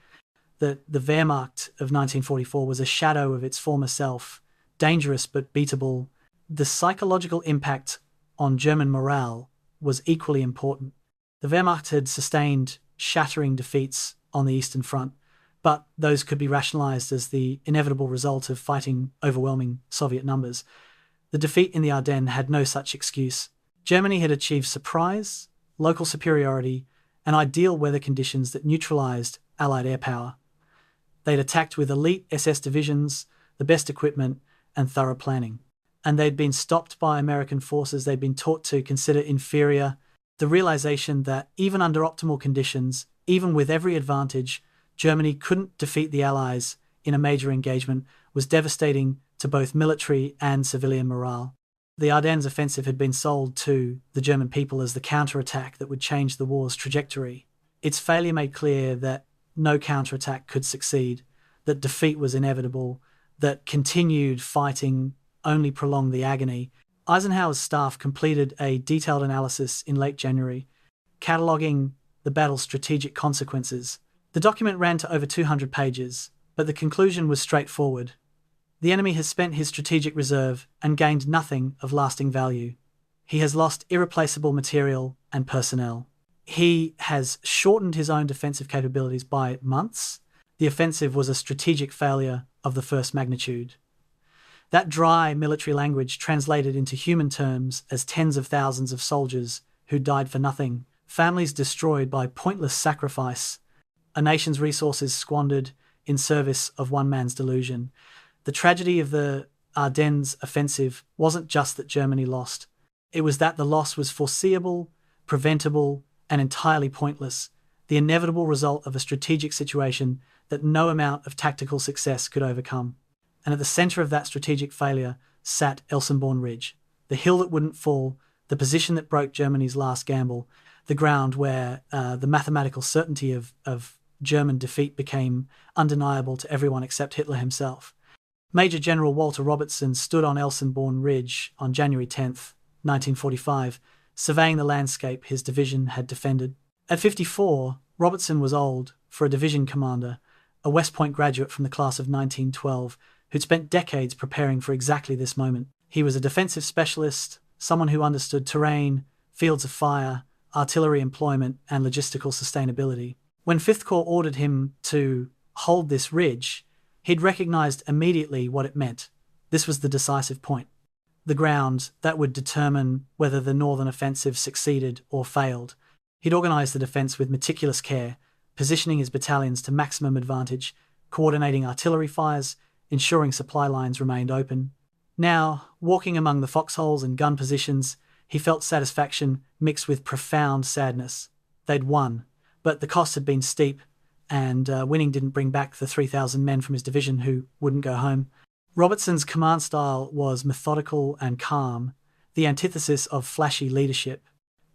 that the Wehrmacht of 1944 was a shadow of its former self, dangerous but beatable. The psychological impact on German morale was equally important. The Wehrmacht had sustained shattering defeats on the Eastern Front, but those could be rationalized as the inevitable result of fighting overwhelming Soviet numbers. The defeat in the Ardennes had no such excuse. Germany had achieved surprise, local superiority, and ideal weather conditions that neutralized Allied air power. They'd attacked with elite SS divisions, the best equipment, and thorough planning. And they'd been stopped by American forces they'd been taught to consider inferior. The realization that even under optimal conditions, even with every advantage, Germany couldn't defeat the Allies in a major engagement was devastating to both military and civilian morale. The Ardennes offensive had been sold to the German people as the counterattack that would change the war's trajectory. Its failure made clear that no counterattack could succeed, that defeat was inevitable, that continued fighting only prolonged the agony. Eisenhower's staff completed a detailed analysis in late January, cataloguing the battle's strategic consequences. The document ran to over 200 pages, but the conclusion was straightforward. The enemy has spent his strategic reserve and gained nothing of lasting value. He has lost irreplaceable material and personnel. He has shortened his own defensive capabilities by months. The offensive was a strategic failure of the first magnitude. That dry military language translated into human terms as tens of thousands of soldiers who died for nothing, families destroyed by pointless sacrifice, a nation's resources squandered in service of one man's delusion. The tragedy of the Ardennes offensive wasn't just that Germany lost. It was that the loss was foreseeable, preventable, and entirely pointless, the inevitable result of a strategic situation that no amount of tactical success could overcome. and at the center of that strategic failure sat Elsenborn Ridge, the hill that wouldn't fall, the position that broke Germany's last gamble, the ground where the mathematical certainty of German defeat became undeniable to everyone except Hitler himself. Major General Walter Robertson stood on Elsenborn Ridge on January 10th, 1945, surveying the landscape his division had defended. At 54, Robertson was old for a division commander, a West Point graduate from the class of 1912, who'd spent decades preparing for exactly this moment. He was a defensive specialist, someone who understood terrain, fields of fire, artillery employment, and logistical sustainability. When Fifth Corps ordered him to hold this ridge, he'd recognized immediately what it meant. This was the decisive point, the ground that would determine whether the northern offensive succeeded or failed. He'd organized the defense with meticulous care, positioning his battalions to maximum advantage, coordinating artillery fires, ensuring supply lines remained open. Now, walking among the foxholes and gun positions, he felt satisfaction mixed with profound sadness. They'd won, but the cost had been steep, and winning didn't bring back the 3,000 men from his division who wouldn't go home. Robertson's command style was methodical and calm, the antithesis of flashy leadership.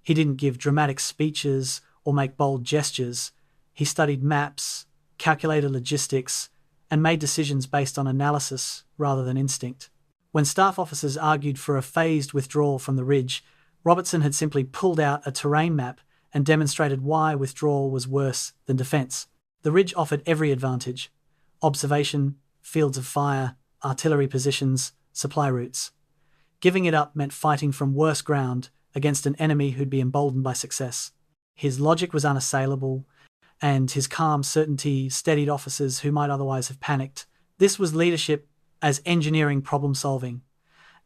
He didn't give dramatic speeches or make bold gestures. He studied maps, calculated logistics, and made decisions based on analysis rather than instinct. When staff officers argued for a phased withdrawal from the ridge, Robertson had simply pulled out a terrain map and demonstrated why withdrawal was worse than defense. The ridge offered every advantage: observation, fields of fire, artillery positions, supply routes. Giving it up meant fighting from worse ground against an enemy who'd be emboldened by success. His logic was unassailable, and his calm certainty steadied officers who might otherwise have panicked. This was leadership as engineering problem-solving,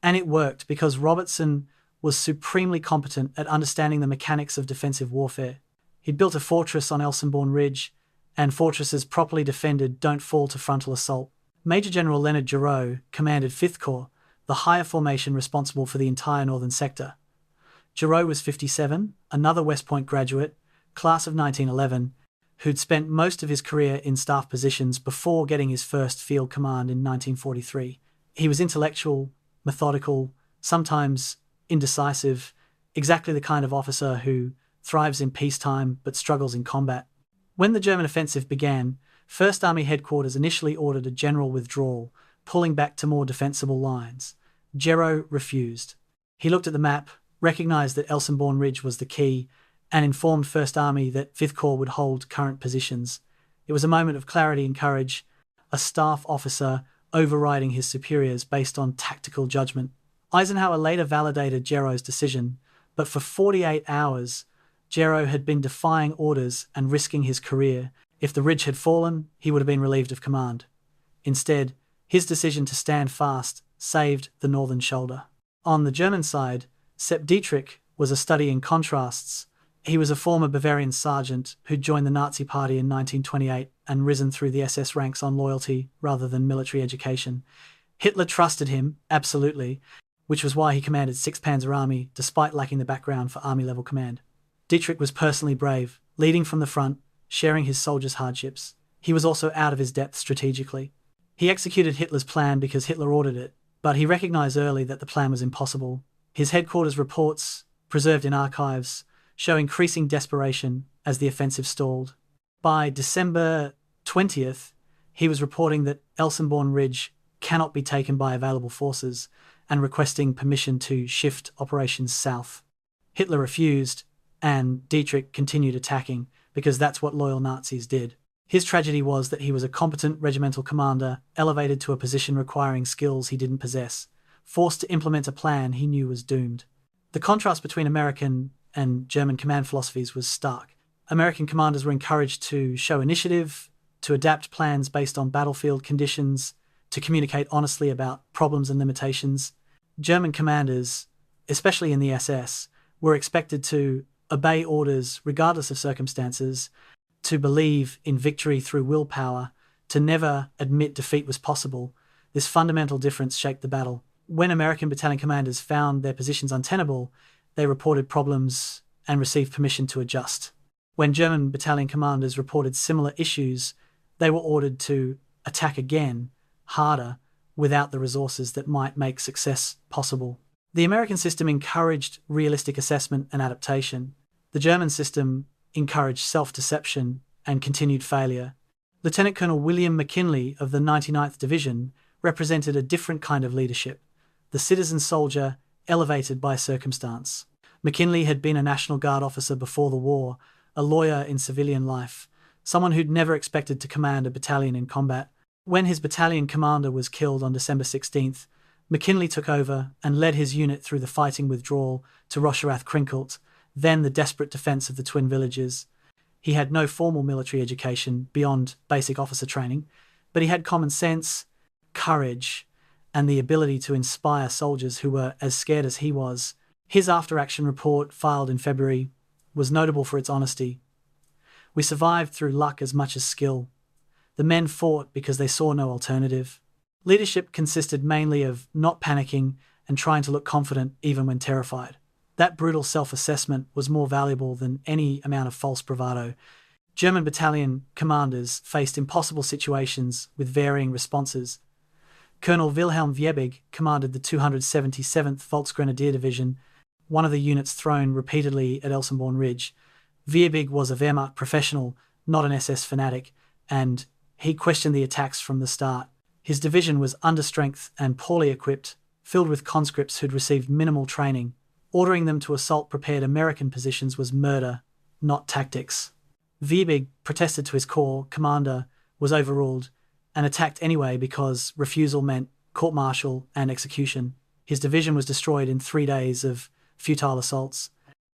and it worked because Robertson was supremely competent at understanding the mechanics of defensive warfare. He'd built a fortress on Elsenborn Ridge, and fortresses properly defended don't fall to frontal assault. Major General Leonard Giraud commanded 5th Corps, the higher formation responsible for the entire northern sector. Giraud was 57, another West Point graduate, class of 1911, who'd spent most of his career in staff positions before getting his first field command in 1943. He was intellectual, methodical, sometimes indecisive, exactly the kind of officer who thrives in peacetime but struggles in combat. When the German offensive began, 1st Army Headquarters initially ordered a general withdrawal, pulling back to more defensible lines. Giraud refused. He looked at the map, recognized that Elsenborn Ridge was the key, and informed 1st Army that 5th Corps would hold current positions. It was a moment of clarity and courage, a staff officer overriding his superiors based on tactical judgment. Eisenhower later validated Giraud's decision, but for 48 hours, Giraud had been defying orders and risking his career. If the ridge had fallen, he would have been relieved of command. Instead, his decision to stand fast saved the northern shoulder. On the German side, Sepp Dietrich was a study in contrasts. He was a former Bavarian sergeant who'd joined the Nazi Party in 1928 and risen through the SS ranks on loyalty rather than military education. Hitler trusted him, absolutely, which was why he commanded 6th Panzer Army despite lacking the background for army-level command. Dietrich was personally brave, leading from the front, sharing his soldiers' hardships. He was also out of his depth strategically. He executed Hitler's plan because Hitler ordered it, but he recognized early that the plan was impossible. His headquarters reports, preserved in archives, show increasing desperation as the offensive stalled. By December 20th, he was reporting that Elsenborn Ridge cannot be taken by available forces and requesting permission to shift operations south. Hitler refused, and Dietrich continued attacking because that's what loyal Nazis did. His tragedy was that he was a competent regimental commander, elevated to a position requiring skills he didn't possess, forced to implement a plan he knew was doomed. The contrast between American and German command philosophies was stark. American commanders were encouraged to show initiative, to adapt plans based on battlefield conditions, to communicate honestly about problems and limitations. German commanders, especially in the SS, were expected to obey orders regardless of circumstances, to believe in victory through willpower, to never admit defeat was possible. This fundamental difference shaped the battle. When American battalion commanders found their positions untenable, they reported problems and received permission to adjust. When German battalion commanders reported similar issues, they were ordered to attack again, harder, without the resources that might make success possible. The American system encouraged realistic assessment and adaptation. The German system encouraged self-deception and continued failure. Lieutenant Colonel William McKinley of the 99th Division represented a different kind of leadership, the citizen soldier elevated by circumstance. McKinley had been a National Guard officer before the war, a lawyer in civilian life, someone who'd never expected to command a battalion in combat. When his battalion commander was killed on December 16th, McKinley took over and led his unit through the fighting withdrawal to Rocherath Krinkelt, then the desperate defense of the twin villages. He had no formal military education beyond basic officer training, but he had common sense, courage, and the ability to inspire soldiers who were as scared as he was. His after-action report, filed in February, was notable for its honesty. "We survived through luck as much as skill. The men fought because they saw no alternative. Leadership consisted mainly of not panicking and trying to look confident even when terrified. That brutal self-assessment was more valuable than any amount of false bravado." German battalion commanders faced impossible situations with varying responses. Colonel Wilhelm Wiebig commanded the 277th Volksgrenadier Division, one of the units thrown repeatedly at Elsenborn Ridge. Wiebig was a Wehrmacht professional, not an SS fanatic, and he questioned the attacks from the start. His division was understrength and poorly equipped, filled with conscripts who'd received minimal training. Ordering them to assault prepared American positions was murder, not tactics. Wiebig protested to his corps commander, was overruled, and attacked anyway because refusal meant court-martial and execution. His division was destroyed in 3 days of futile assaults.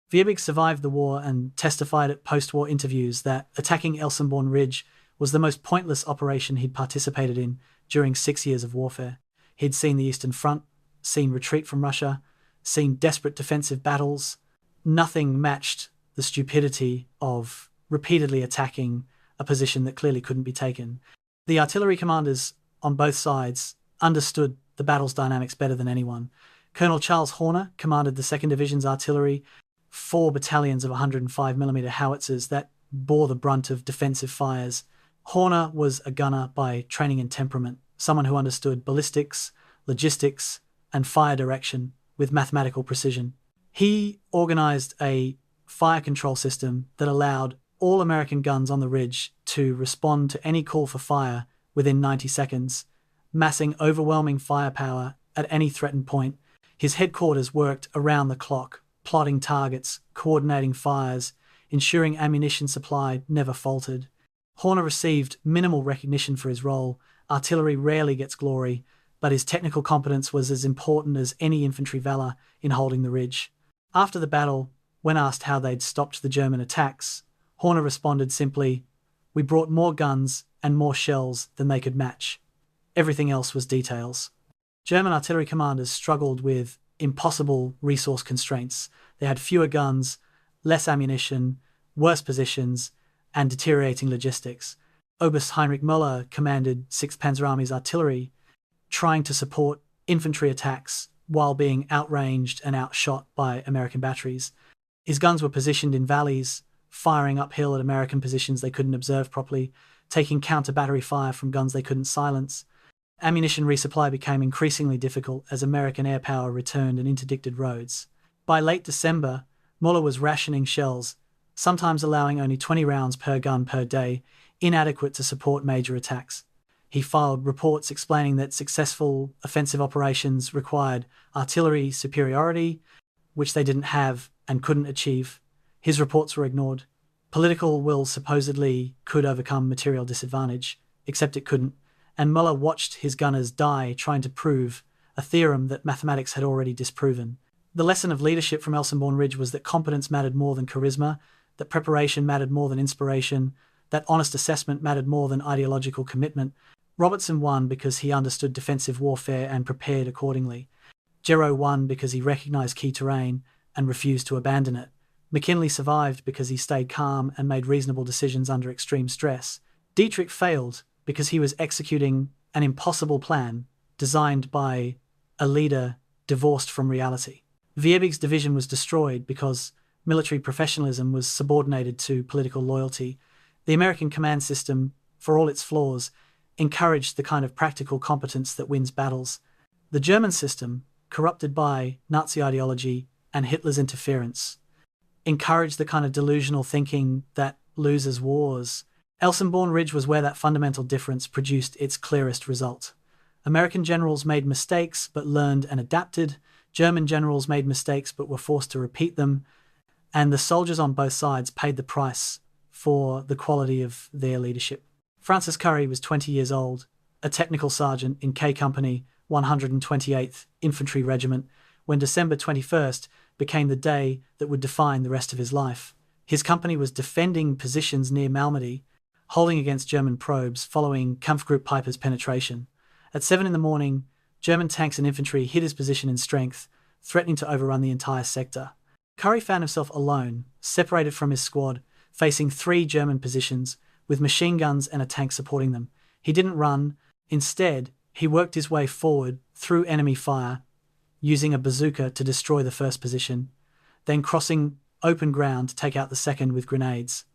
Wiebig survived the war and testified at post-war interviews that attacking Elsenborn Ridge was the most pointless operation he'd participated in during 6 years of warfare. He'd seen the Eastern Front, seen retreat from Russia, seen desperate defensive battles. Nothing matched the stupidity of repeatedly attacking a position that clearly couldn't be taken. The artillery commanders on both sides understood the battle's dynamics better than anyone. Colonel Charles Horner commanded the 2nd Division's artillery, 4 battalions of 105mm howitzers that bore the brunt of defensive fires. Horner was a gunner by training and temperament, someone who understood ballistics, logistics, and fire direction with mathematical precision. He organized a fire control system that allowed all American guns on the ridge to respond to any call for fire within 90 seconds, massing overwhelming firepower at any threatened point. His headquarters worked around the clock, plotting targets, coordinating fires, ensuring ammunition supply never faltered. Horner received minimal recognition for his role. Artillery rarely gets glory, but his technical competence was as important as any infantry valor in holding the ridge. After the battle, when asked how they'd stopped the German attacks, Horner responded simply, "We brought more guns and more shells than they could match. Everything else was details." German artillery commanders struggled with impossible resource constraints. They had fewer guns, less ammunition, worse positions, and deteriorating logistics. Oberst Heinrich Müller commanded 6th Panzer Army's artillery, trying to support infantry attacks while being outranged and outshot by American batteries. His guns were positioned in valleys, firing uphill at American positions they couldn't observe properly, taking counter-battery fire from guns they couldn't silence. Ammunition resupply became increasingly difficult as American air power returned and interdicted roads. By late December, Müller was rationing shells, sometimes allowing only 20 rounds per gun per day, inadequate to support major attacks. He filed reports explaining that successful offensive operations required artillery superiority, which they didn't have and couldn't achieve. His reports were ignored. Political will supposedly could overcome material disadvantage, except it couldn't, and Müller watched his gunners die trying to prove a theorem that mathematics had already disproven. The lesson of leadership from Elsenborn Ridge was that competence mattered more than charisma, that preparation mattered more than inspiration, that honest assessment mattered more than ideological commitment. Robertson won because he understood defensive warfare and prepared accordingly. Gero won because he recognized key terrain and refused to abandon it. McKinley survived because he stayed calm and made reasonable decisions under extreme stress. Dietrich failed because he was executing an impossible plan designed by a leader divorced from reality. Wiebig's division was destroyed because military professionalism was subordinated to political loyalty. The American command system, for all its flaws, encouraged the kind of practical competence that wins battles. The German system, corrupted by Nazi ideology and Hitler's interference, encouraged the kind of delusional thinking that loses wars. Elsenborn Ridge was where that fundamental difference produced its clearest result. American generals made mistakes but learned and adapted. German generals made mistakes but were forced to repeat them. And the soldiers on both sides paid the price for the quality of their leadership. Francis Curry was 20 years old, a technical sergeant in K Company, 128th Infantry Regiment, when December 21st became the day that would define the rest of his life. His company was defending positions near Malmedy, holding against German probes following Kampfgruppe Piper's penetration. At 7 in the morning, German tanks and infantry hit his position in strength, threatening to overrun the entire sector. Curry found himself alone, separated from his squad, facing 3 German positions, with machine guns and a tank supporting them. He didn't run. Instead, he worked his way forward through enemy fire, using a bazooka to destroy the first position, then crossing open ground to take out the second with grenades.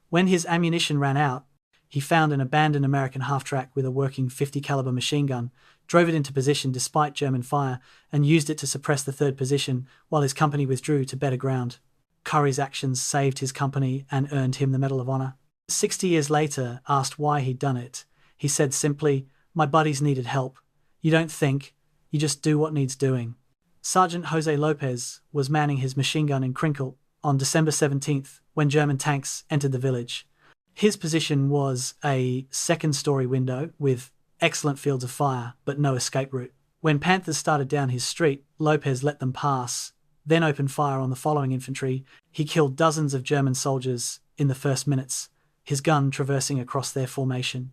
When his ammunition ran out, he found an abandoned American half-track with a working 50 caliber machine gun, drove it into position despite German fire, and used it to suppress the third position while his company withdrew to better ground. Curry's actions saved his company and earned him the Medal of Honor. 60 years later, asked why he'd done it, he said simply, "My buddies needed help. You don't think, you just do what needs doing." Sergeant Jose Lopez was manning his machine gun in Krinkelt on December 17th when German tanks entered the village. His position was a second-story window with excellent fields of fire, but no escape route. When Panthers started down his street, Lopez let them pass, then opened fire on the following infantry. He killed dozens of German soldiers in the first minutes, his gun traversing across their formation.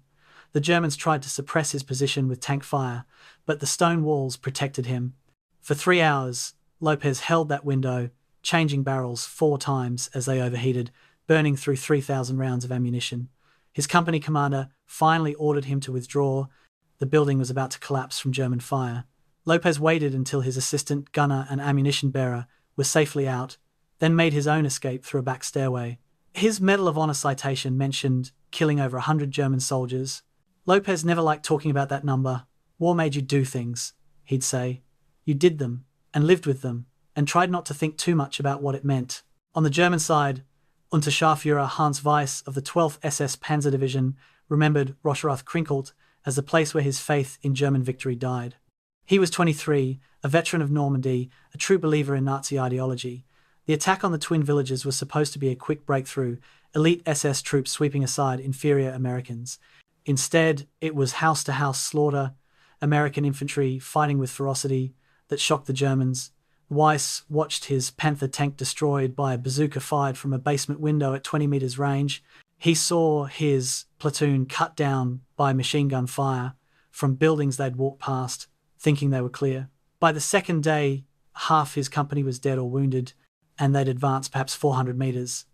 The Germans tried to suppress his position with tank fire, but the stone walls protected him. For 3 hours, Lopez held that window, changing barrels 4 times as they overheated, burning through 3,000 rounds of ammunition. His company commander finally ordered him to withdraw. The building was about to collapse from German fire. Lopez waited until his assistant gunner and ammunition bearer were safely out, then made his own escape through a back stairway. His Medal of Honor citation mentioned killing over 100 German soldiers. Lopez never liked talking about that number. "War made you do things," he'd say. "You did them, and lived with them, and tried not to think too much about what it meant." On the German side, Unterscharführer Hans Weiss of the 12th SS Panzer Division remembered Rocherath Krinkelt as the place where his faith in German victory died. He was 23, a veteran of Normandy, a true believer in Nazi ideology. The attack on the twin villages was supposed to be a quick breakthrough, elite SS troops sweeping aside inferior Americans. Instead, it was house-to-house slaughter, American infantry fighting with ferocity that shocked the Germans. Weiss watched his Panther tank destroyed by a bazooka fired from a basement window at 20 meters range. He saw his platoon cut down by machine gun fire from buildings they'd walked past, thinking they were clear. By the second day, half his company was dead or wounded, and they'd advanced perhaps 400 meters.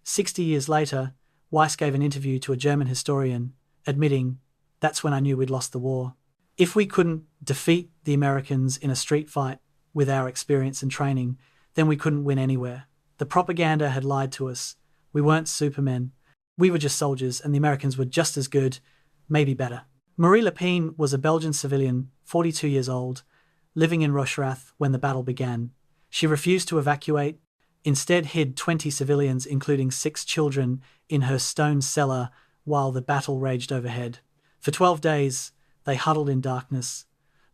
60 years later, Weiss gave an interview to a German historian, admitting, "That's when I knew we'd lost the war. If we couldn't defeat the Americans in a street fight with our experience and training, then we couldn't win anywhere. The propaganda had lied to us. We weren't supermen. We were just soldiers, and the Americans were just as good, maybe better." Marie Lepine was a Belgian civilian, 42 years old, living in Rocherath when the battle began. She refused to evacuate, instead hid 20 civilians, including 6 children, in her stone cellar while the battle raged overhead. For 12 days, they huddled in darkness,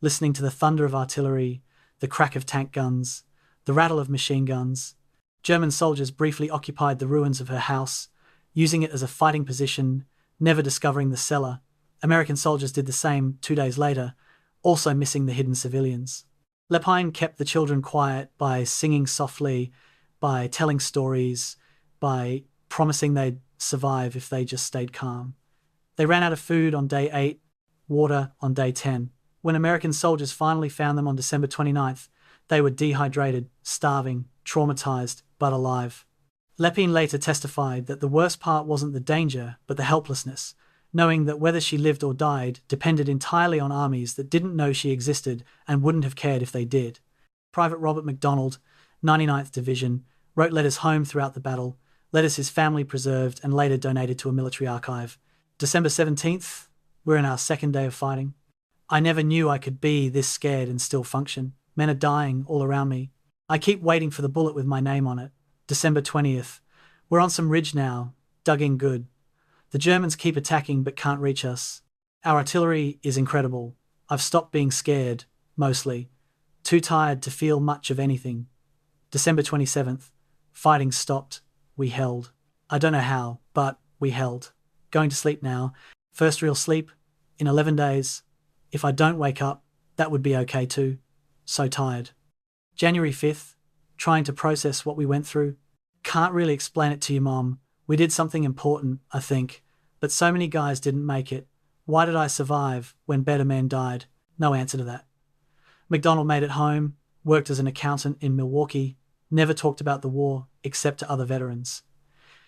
listening to the thunder of artillery, the crack of tank guns, the rattle of machine guns. German soldiers briefly occupied the ruins of her house, using it as a fighting position, never discovering the cellar. American soldiers did the same 2 days later, also missing the hidden civilians. Lepine kept the children quiet by singing softly, by telling stories, by promising they'd survive if they just stayed calm. They ran out of food on day 8, water on day 10. When American soldiers finally found them on December 29th, they were dehydrated, starving, traumatized, but alive. Lepine later testified that the worst part wasn't the danger, but the helplessness, knowing that whether she lived or died depended entirely on armies that didn't know she existed and wouldn't have cared if they did. Private Robert MacDonald, 99th Division, wrote letters home throughout the battle, letters his family preserved and later donated to a military archive. December 17th We're in our second day of fighting. I never knew I could be this scared and still function. Men are dying all around me. I keep waiting for the bullet with my name on it. December 20th. We're on some ridge now, dug in good. The Germans keep attacking but can't reach us. Our artillery is incredible. I've stopped being scared, mostly. Too tired to feel much of anything. December 27th. Fighting stopped. We held. I don't know how, but we held. Going to sleep now. First real sleep in 11 days. If I don't wake up, that would be okay too. So tired. January 5th. Trying to process what we went through. Can't really explain it to you, Mom. We did something important, I think. But so many guys didn't make it. Why did I survive when better men died? No answer to that. MacDonald made it home, worked as an accountant in Milwaukee, never talked about the war except to other veterans.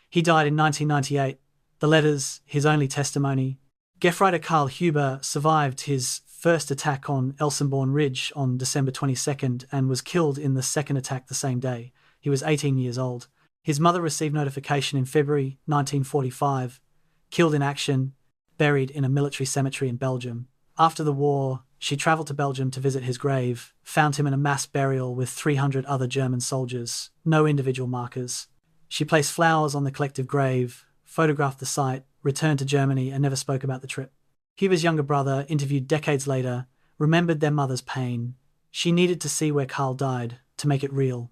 He died in 1998. The letters, his only testimony. Gefreiter Karl Huber survived his first attack on Elsenborn Ridge on December 22nd and was killed in the second attack the same day. He was 18 years old. His mother received notification in February 1945, killed in action, buried in a military cemetery in Belgium. After the war, she travelled to Belgium to visit his grave, found him in a mass burial with 300 other German soldiers, no individual markers. She placed flowers on the collective grave, photographed the site, returned to Germany and never spoke about the trip. Huber's younger brother, interviewed decades later, remembered their mother's pain. She needed to see where Karl died to make it real,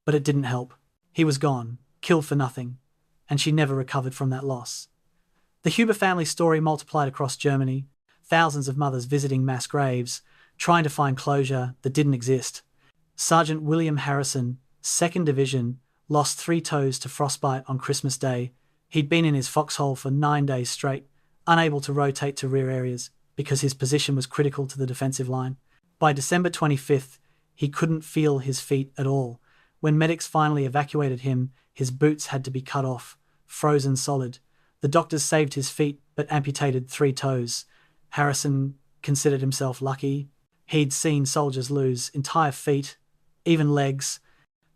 but it didn't help. He was gone, killed for nothing, and she never recovered from that loss. The Huber family story multiplied across Germany, thousands of mothers visiting mass graves, trying to find closure that didn't exist. Sergeant William Harrison, 2nd Division, lost 3 toes to frostbite on Christmas Day. He'd been in his foxhole for 9 days straight, unable to rotate to rear areas because his position was critical to the defensive line. By December 25th, he couldn't feel his feet at all. When medics finally evacuated him, his boots had to be cut off, frozen solid. The doctors saved his feet but amputated 3 toes. Harrison considered himself lucky. He'd seen soldiers lose entire feet, even legs,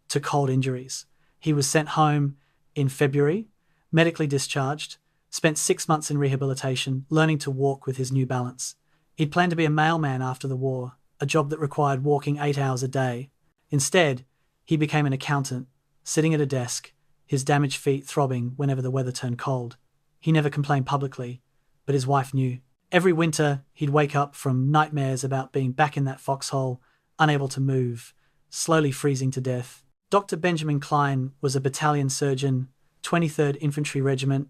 to cold injuries. He was sent home in February, medically discharged, spent 6 months in rehabilitation, learning to walk with his new balance. He'd planned to be a mailman after the war, a job that required walking 8 hours a day. Instead, he became an accountant, sitting at a desk, his damaged feet throbbing whenever the weather turned cold. He never complained publicly, but his wife knew. Every winter, he'd wake up from nightmares about being back in that foxhole, unable to move, slowly freezing to death. Dr. Benjamin Klein was a battalion surgeon, 23rd Infantry Regiment,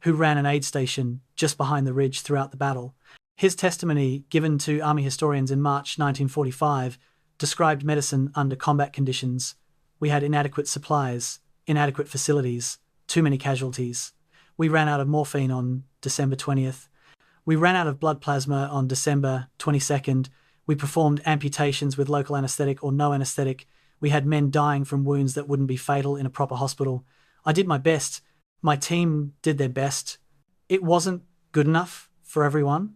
who ran an aid station just behind the ridge throughout the battle. His testimony, given to Army historians in March 1945, described medicine under combat conditions. We had inadequate supplies, inadequate facilities, too many casualties. We ran out of morphine on December 20th. We ran out of blood plasma on December 22nd. We performed amputations with local anesthetic or no anesthetic. We had men dying from wounds that wouldn't be fatal in a proper hospital. I did my best. My team did their best. It wasn't good enough for everyone,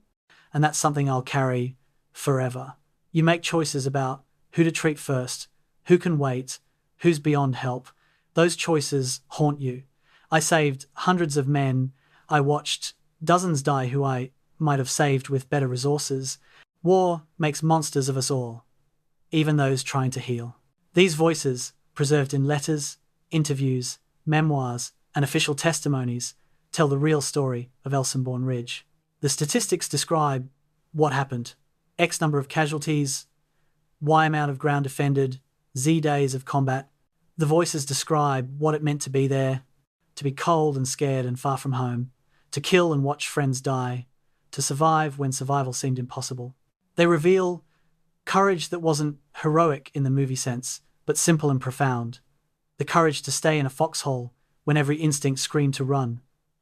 and that's something I'll carry forever. You make choices about who to treat first, who can wait, who's beyond help. Those choices haunt you. I saved hundreds of men. I watched dozens die who I might have saved with better resources. War makes monsters of us all, even those trying to heal. These voices, preserved in letters, interviews, memoirs, and official testimonies, tell the real story of Elsenborn Ridge. The statistics describe what happened. X number of casualties, Y amount of ground defended, Z days of combat. The voices describe what it meant to be there, to be cold and scared and far from home, to kill and watch friends die, to survive when survival seemed impossible. They reveal courage that wasn't heroic in the movie sense, but simple and profound. The courage to stay in a foxhole when every instinct screamed to run,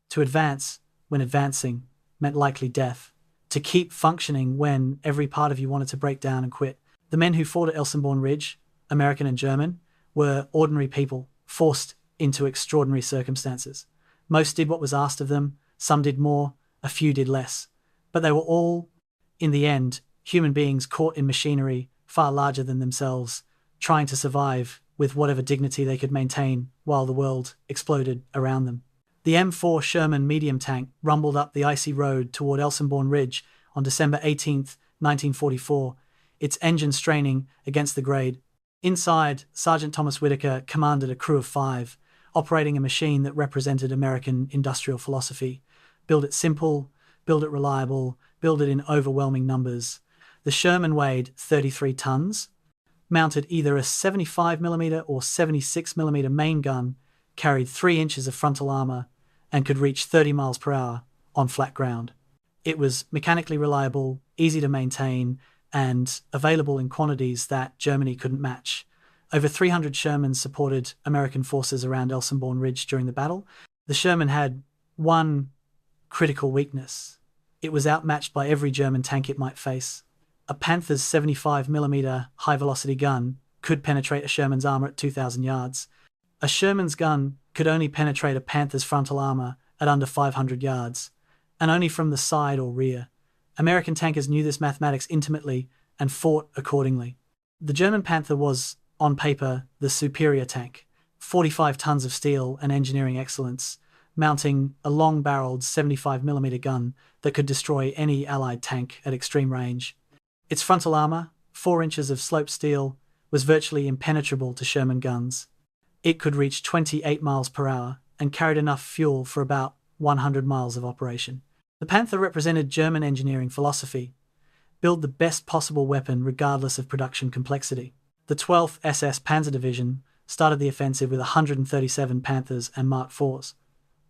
to advance when advancing meant likely death, to keep functioning when every part of you wanted to break down and quit. The men who fought at Elsenborn Ridge, American and German, were ordinary people, forced into extraordinary circumstances. Most did what was asked of them, some did more, a few did less. But they were all, in the end, human beings caught in machinery far larger than themselves, trying to survive with whatever dignity they could maintain while the world exploded around them. The M4 Sherman medium tank rumbled up the icy road toward Elsenborn Ridge on December 18, 1944, its engine straining against the grade. Inside, Sergeant Thomas Whitaker commanded a crew of 5, operating a machine that represented American industrial philosophy. Build it simple, build it reliable, build it in overwhelming numbers. The Sherman weighed 33 tons, mounted either a 75mm or 76mm main gun, carried 3 inches of frontal armor, and could reach 30 miles per hour on flat ground. It was mechanically reliable, easy to maintain, and available in quantities that Germany couldn't match. Over 300 Shermans supported American forces around Elsenborn Ridge during the battle. The Sherman had one critical weakness. It was outmatched by every German tank it might face. A Panther's 75mm high-velocity gun could penetrate a Sherman's armor at 2,000 yards. A Sherman's gun could only penetrate a Panther's frontal armor at under 500 yards, and only from the side or rear. American tankers knew this mathematics intimately and fought accordingly. The German Panther was, on paper, the superior tank, 45 tons of steel and engineering excellence, mounting a long-barreled 75mm gun that could destroy any Allied tank at extreme range. Its frontal armor, 4 inches of sloped steel, was virtually impenetrable to Sherman guns. It could reach 28 miles per hour and carried enough fuel for about 100 miles of operation. The Panther represented German engineering philosophy: build the best possible weapon regardless of production complexity. The 12th SS Panzer Division started the offensive with 137 Panthers and Mark IVs.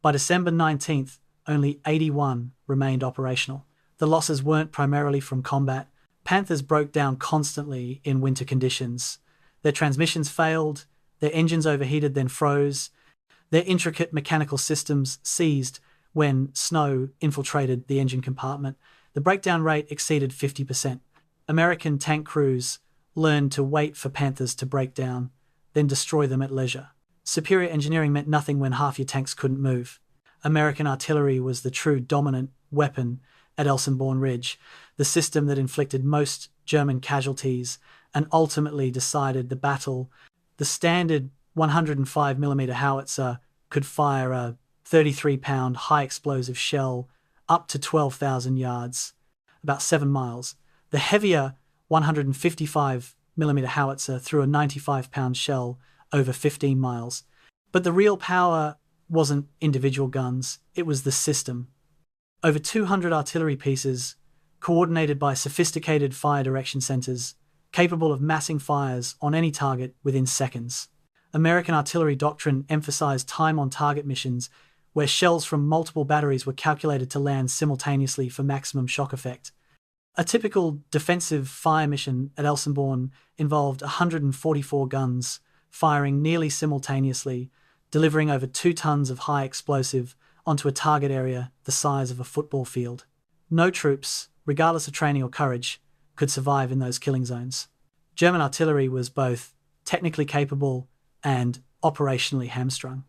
By December 19th, only 81 remained operational. The losses weren't primarily from combat. Panthers broke down constantly in winter conditions. Their transmissions failed, their engines overheated then froze, their intricate mechanical systems seized when snow infiltrated the engine compartment. The breakdown rate exceeded 50%. American tank crews learned to wait for Panthers to break down, then destroy them at leisure. Superior engineering meant nothing when half your tanks couldn't move. American artillery was the true dominant weapon at Elsenborn Ridge, the system that inflicted most German casualties and ultimately decided the battle. The standard 105mm howitzer could fire a 33-pound high-explosive shell up to 12,000 yards, about 7 miles. The heavier 155mm howitzer threw a 95-pound shell over 15 miles. But the real power wasn't individual guns, it was the system. Over 200 artillery pieces, coordinated by sophisticated fire direction centers, capable of massing fires on any target within seconds. American artillery doctrine emphasized time-on-target missions where shells from multiple batteries were calculated to land simultaneously for maximum shock effect. A typical defensive fire mission at Elsenborn involved 144 guns firing nearly simultaneously, delivering over 2 tons of high explosive onto a target area the size of a football field. No troops, regardless of training or courage, could survive in those killing zones. German artillery was both technically capable and operationally hamstrung.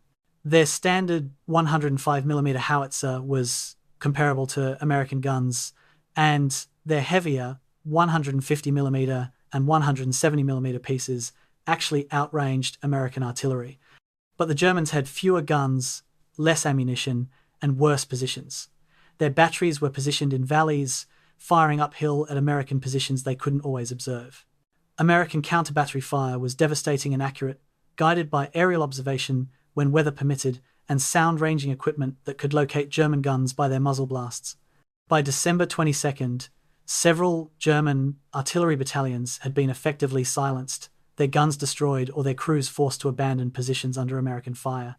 Their standard 105mm howitzer was comparable to American guns, and their heavier 150mm and 170mm pieces actually outranged American artillery. But the Germans had fewer guns, less ammunition, and worse positions. Their batteries were positioned in valleys, firing uphill at American positions they couldn't always observe. American counter-battery fire was devastating and accurate, guided by aerial observation when weather permitted and sound-ranging equipment that could locate German guns by their muzzle blasts. By December 22nd, several German artillery battalions had been effectively silenced, their guns destroyed or their crews forced to abandon positions under American fire.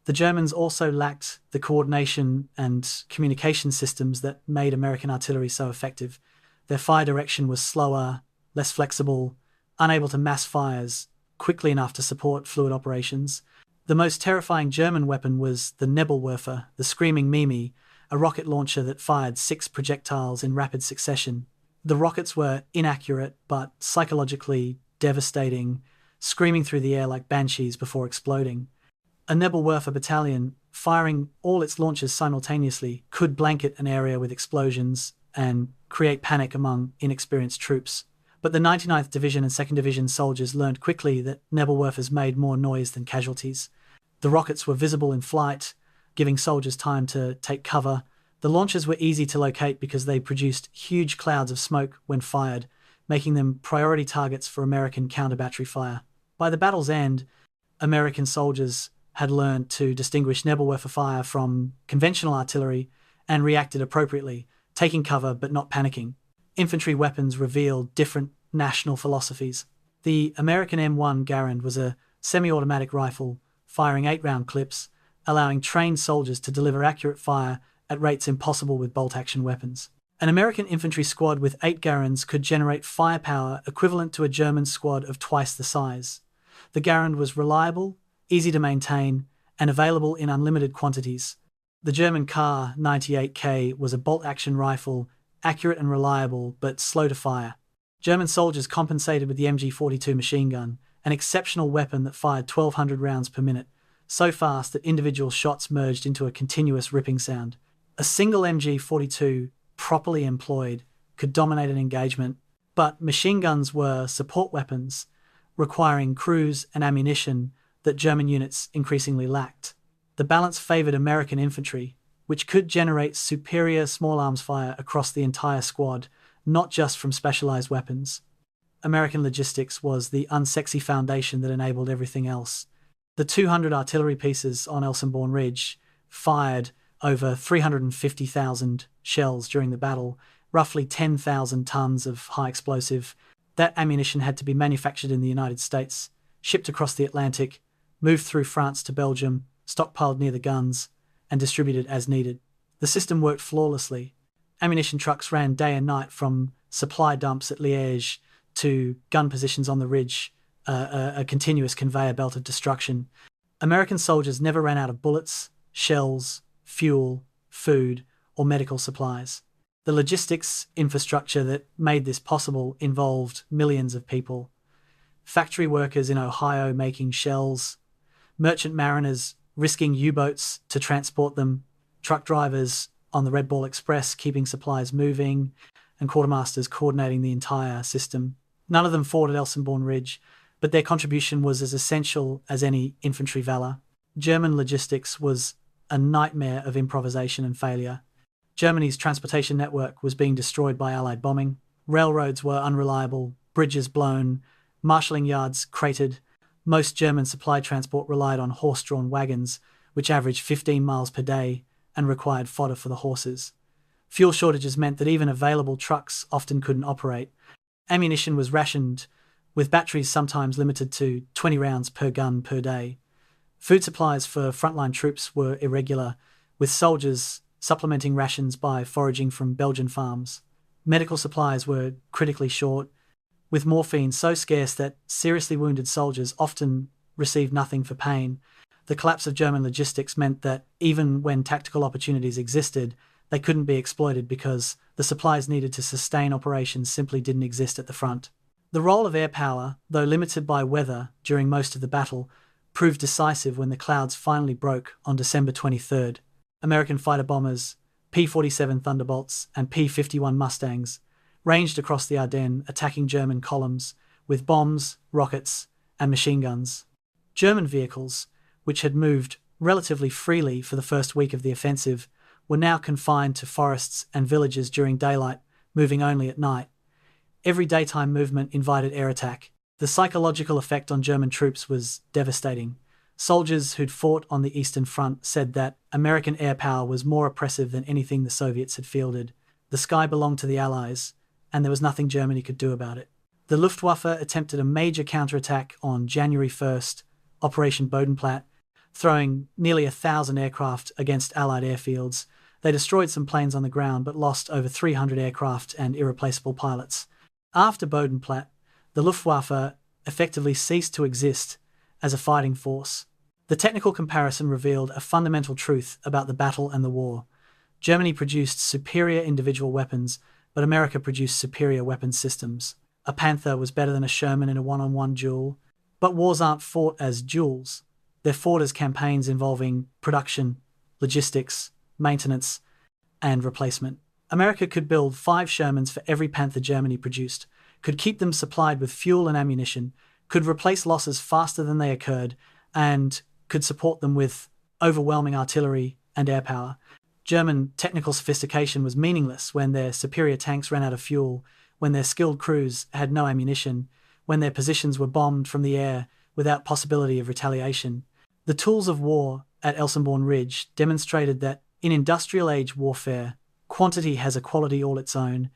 The Germans also lacked the coordination and communication systems that made American artillery so effective. Their fire direction was slower, less flexible, unable to mass fires quickly enough to support fluid operations. The most terrifying German weapon was the Nebelwerfer, the Screaming Mimi, a rocket launcher that fired 6 projectiles in rapid succession. The rockets were inaccurate but psychologically devastating, screaming through the air like banshees before exploding. A Nebelwerfer battalion, firing all its launches simultaneously, could blanket an area with explosions and create panic among inexperienced troops. But the 99th Division and 2nd Division soldiers learned quickly that Nebelwerfers made more noise than casualties. The rockets were visible in flight, giving soldiers time to take cover. The launchers were easy to locate because they produced huge clouds of smoke when fired, making them priority targets for American counter-battery fire. By the battle's end, American soldiers had learned to distinguish Nebelwerfer fire from conventional artillery and reacted appropriately, taking cover but not panicking. Infantry weapons revealed different national philosophies. The American M1 Garand was a semi-automatic rifle, firing 8-round clips, allowing trained soldiers to deliver accurate fire at rates impossible with bolt-action weapons. An American infantry squad with 8 Garands could generate firepower equivalent to a German squad of twice the size. The Garand was reliable, easy to maintain, and available in unlimited quantities. The German Kar 98K was a bolt-action rifle, accurate and reliable, but slow to fire. German soldiers compensated with the MG42 machine gun, an exceptional weapon that fired 1,200 rounds per minute, so fast that individual shots merged into a continuous ripping sound. A single MG42, properly employed, could dominate an engagement, but machine guns were support weapons, requiring crews and ammunition that German units increasingly lacked. The balance favored American infantry, which could generate superior small arms fire across the entire squad, not just from specialized weapons. American logistics was the unsexy foundation that enabled everything else. The 200 artillery pieces on Elsenborn Ridge fired over 350,000 shells during the battle, roughly 10,000 tons of high explosive. That ammunition had to be manufactured in the United States, shipped across the Atlantic, moved through France to Belgium, stockpiled near the guns, and distributed as needed. The system worked flawlessly. Ammunition trucks ran day and night from supply dumps at Liège to gun positions on the ridge, a continuous conveyor belt of destruction. American soldiers never ran out of bullets, shells, fuel, food, or medical supplies. The logistics infrastructure that made this possible involved millions of people. Factory workers in Ohio making shells, merchant mariners risking U-boats to transport them, truck drivers on the Red Ball Express keeping supplies moving, and quartermasters coordinating the entire system. None of them fought at Elsenborn Ridge, but their contribution was as essential as any infantry valor. German logistics was a nightmare of improvisation and failure. Germany's transportation network was being destroyed by Allied bombing. Railroads were unreliable, bridges blown, marshalling yards cratered. Most German supply transport relied on horse-drawn wagons, which averaged 15 miles per day and required fodder for the horses. Fuel shortages meant that even available trucks often couldn't operate. Ammunition was rationed, with batteries sometimes limited to 20 rounds per gun per day. Food supplies for frontline troops were irregular, with soldiers supplementing rations by foraging from Belgian farms. Medical supplies were critically short, with morphine so scarce that seriously wounded soldiers often received nothing for pain. The collapse of German logistics meant that even when tactical opportunities existed, they couldn't be exploited because the supplies needed to sustain operations simply didn't exist at the front. The role of air power, though limited by weather during most of the battle, proved decisive when the clouds finally broke on December 23rd. American fighter bombers, P-47 Thunderbolts and P-51 Mustangs ranged across the Ardennes, attacking German columns with bombs, rockets, and machine guns. German vehicles, which had moved relatively freely for the first week of the offensive, were now confined to forests and villages during daylight, moving only at night. Every daytime movement invited air attack. The psychological effect on German troops was devastating. Soldiers who'd fought on the Eastern Front said that American air power was more oppressive than anything the Soviets had fielded. The sky belonged to the Allies, and there was nothing Germany could do about it. The Luftwaffe attempted a major counterattack on January 1st, Operation Bodenplatte, throwing nearly 1,000 aircraft against Allied airfields. They destroyed some planes on the ground but lost over 300 aircraft and irreplaceable pilots. After Bodenplatte, the Luftwaffe effectively ceased to exist as a fighting force. The technical comparison revealed a fundamental truth about the battle and the war. Germany produced superior individual weapons, but America produced superior weapons systems. A Panther was better than a Sherman in a one-on-one duel, but wars aren't fought as duels. They're fought as campaigns involving production, logistics, maintenance, and replacement. America could build 5 Shermans for every Panther Germany produced, could keep them supplied with fuel and ammunition, could replace losses faster than they occurred, and could support them with overwhelming artillery, and air power. German technical sophistication was meaningless when their superior tanks ran out of fuel, when their skilled crews had no ammunition, when their positions were bombed from the air without possibility of retaliation. The tools of war at Elsenborn Ridge demonstrated that in industrial age warfare, quantity has a quality all its own,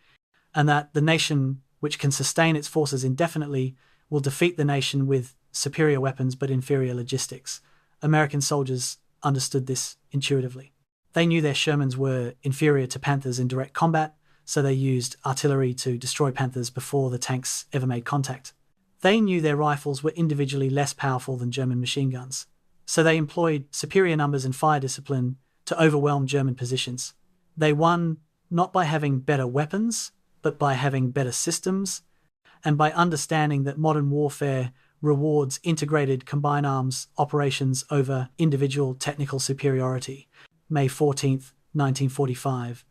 and that the nation which can sustain its forces indefinitely will defeat the nation with superior weapons but inferior logistics. American soldiers understood this intuitively. They knew their Shermans were inferior to Panthers in direct combat, so they used artillery to destroy Panthers before the tanks ever made contact. They knew their rifles were individually less powerful than German machine guns, so they employed superior numbers and fire discipline to overwhelm German positions. They won not by having better weapons, but by having better systems, and by understanding that modern warfare rewards integrated combined arms operations over individual technical superiority. May 14th, 1945.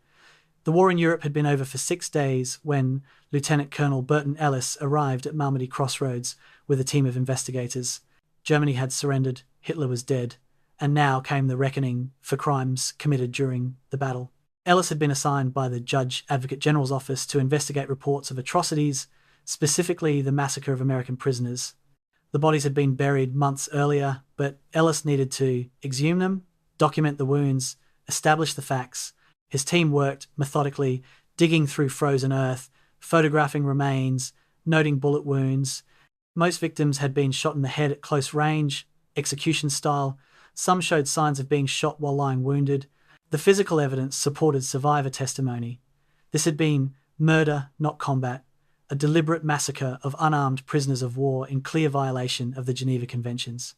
The war in Europe had been over for 6 days when Lieutenant Colonel Burton Ellis arrived at Malmedy Crossroads with a team of investigators. Germany had surrendered, Hitler was dead, and now came the reckoning for crimes committed during the battle. Ellis had been assigned by the Judge Advocate General's office to investigate reports of atrocities, specifically the massacre of American prisoners. The bodies had been buried months earlier, but Ellis needed to exhume them, document the wounds, establish the facts. His team worked methodically, digging through frozen earth, photographing remains, noting bullet wounds. Most victims had been shot in the head at close range, execution style. Some showed signs of being shot while lying wounded. The physical evidence supported survivor testimony. This had been murder, not combat, a deliberate massacre of unarmed prisoners of war in clear violation of the Geneva Conventions.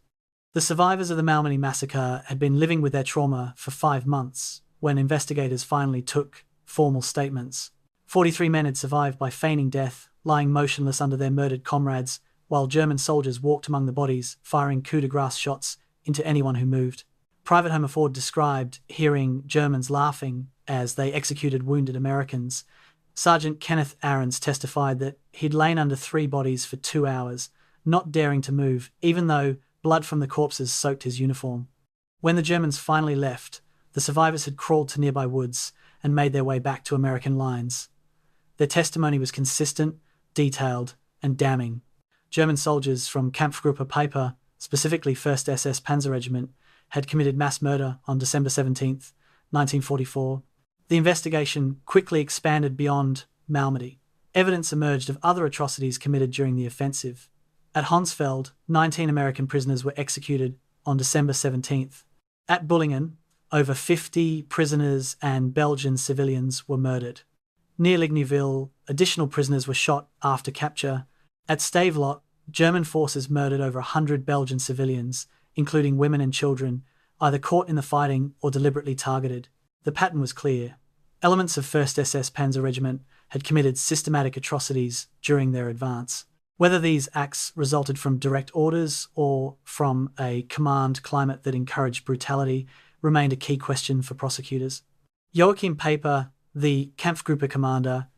The survivors of the Malmedy massacre had been living with their trauma for 5 months when investigators finally took formal statements. 43 men had survived by feigning death, lying motionless under their murdered comrades, while German soldiers walked among the bodies, firing coup de grace shots into anyone who moved. Private Homer Ford described hearing Germans laughing as they executed wounded Americans. Sergeant Kenneth Ahrens testified that he'd lain under 3 bodies for 2 hours, not daring to move, even though blood from the corpses soaked his uniform. When the Germans finally left, the survivors had crawled to nearby woods and made their way back to American lines. Their testimony was consistent, detailed, and damning. German soldiers from Kampfgruppe Peiper, specifically 1st SS Panzer Regiment, had committed mass murder on December 17th, 1944. The investigation quickly expanded beyond Malmedy. Evidence emerged of other atrocities committed during the offensive. At Honsfeld, 19 American prisoners were executed on December 17th. At Bullingen, over 50 prisoners and Belgian civilians were murdered. Near Lignyville, additional prisoners were shot after capture. At Stavelot, German forces murdered over 100 Belgian civilians, including women and children, either caught in the fighting or deliberately targeted. The pattern was clear. Elements of 1st SS Panzer Regiment had committed systematic atrocities during their advance. Whether these acts resulted from direct orders or from a command climate that encouraged brutality remained a key question for prosecutors. Joachim Paper, the Kampfgruppe commander,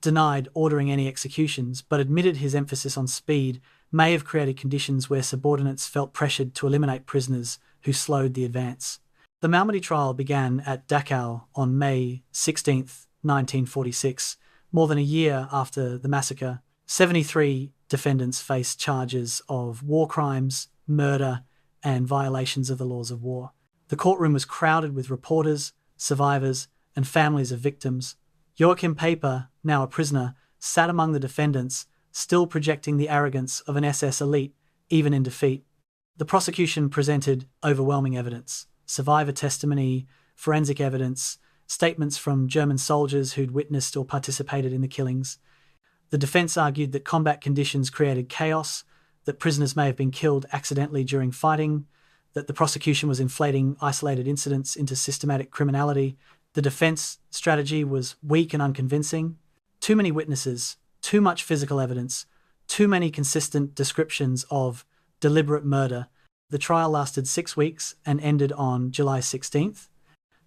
denied ordering any executions, but admitted his emphasis on speed may have created conditions where subordinates felt pressured to eliminate prisoners who slowed the advance. The Malmedy trial began at Dachau on May 16, 1946, more than a year after the massacre. 73 defendants faced charges of war crimes, murder, and violations of the laws of war. The courtroom was crowded with reporters, survivors, and families of victims. Joachim Paper, now a prisoner, sat among the defendants, still projecting the arrogance of an SS elite, even in defeat. The prosecution presented overwhelming evidence: survivor testimony, forensic evidence, statements from German soldiers who'd witnessed or participated in the killings. The defense argued that combat conditions created chaos, that prisoners may have been killed accidentally during fighting, that the prosecution was inflating isolated incidents into systematic criminality. The defense strategy was weak and unconvincing. Too many witnesses, too much physical evidence, too many consistent descriptions of deliberate murder. The trial lasted 6 weeks and ended on July 16th,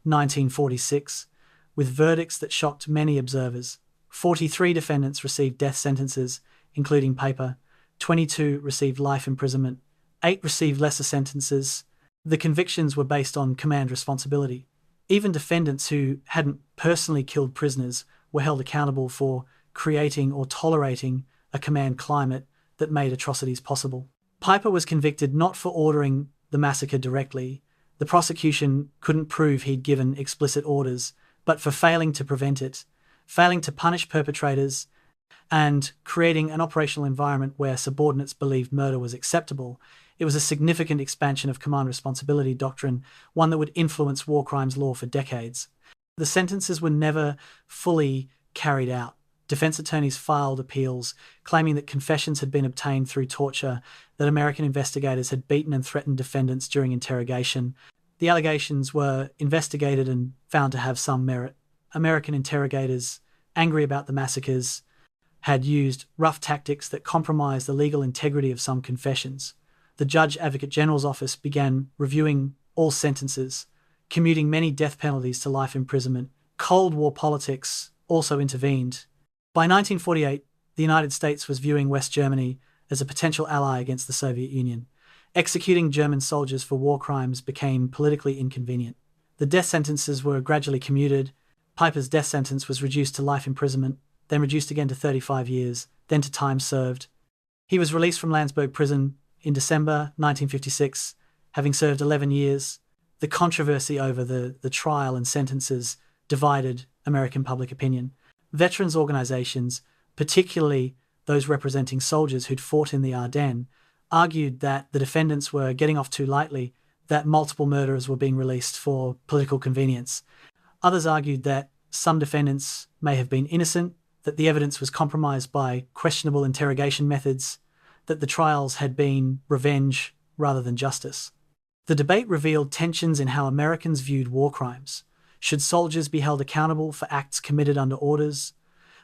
1946, with verdicts that shocked many observers. 43 defendants received death sentences, including Paper. 22 received life imprisonment. 8 received lesser sentences. The convictions were based on command responsibility. Even defendants who hadn't personally killed prisoners were held accountable for creating or tolerating a command climate that made atrocities possible. Piper was convicted not for ordering the massacre directly. The prosecution couldn't prove he'd given explicit orders, but for failing to prevent it, failing to punish perpetrators, and creating an operational environment where subordinates believed murder was acceptable. It was a significant expansion of command responsibility doctrine, one that would influence war crimes law for decades. The sentences were never fully carried out. Defense attorneys filed appeals, claiming that confessions had been obtained through torture, that American investigators had beaten and threatened defendants during interrogation. The allegations were investigated and found to have some merit. American interrogators, angry about the massacres, had used rough tactics that compromised the legal integrity of some confessions. The Judge Advocate General's office began reviewing all sentences, commuting many death penalties to life imprisonment. Cold War politics also intervened. By 1948, the United States was viewing West Germany as a potential ally against the Soviet Union. Executing German soldiers for war crimes became politically inconvenient. The death sentences were gradually commuted. Piper's death sentence was reduced to life imprisonment, then reduced again to 35 years, then to time served. He was released from Landsberg prison in December 1956, having served 11 years. The controversy over the trial and sentences divided American public opinion. Veterans organizations, particularly those representing soldiers who'd fought in the Ardennes, argued that the defendants were getting off too lightly, that multiple murderers were being released for political convenience. Others argued that some defendants may have been innocent, that the evidence was compromised by questionable interrogation methods, that the trials had been revenge rather than justice. The debate revealed tensions in how Americans viewed war crimes. Should soldiers be held accountable for acts committed under orders?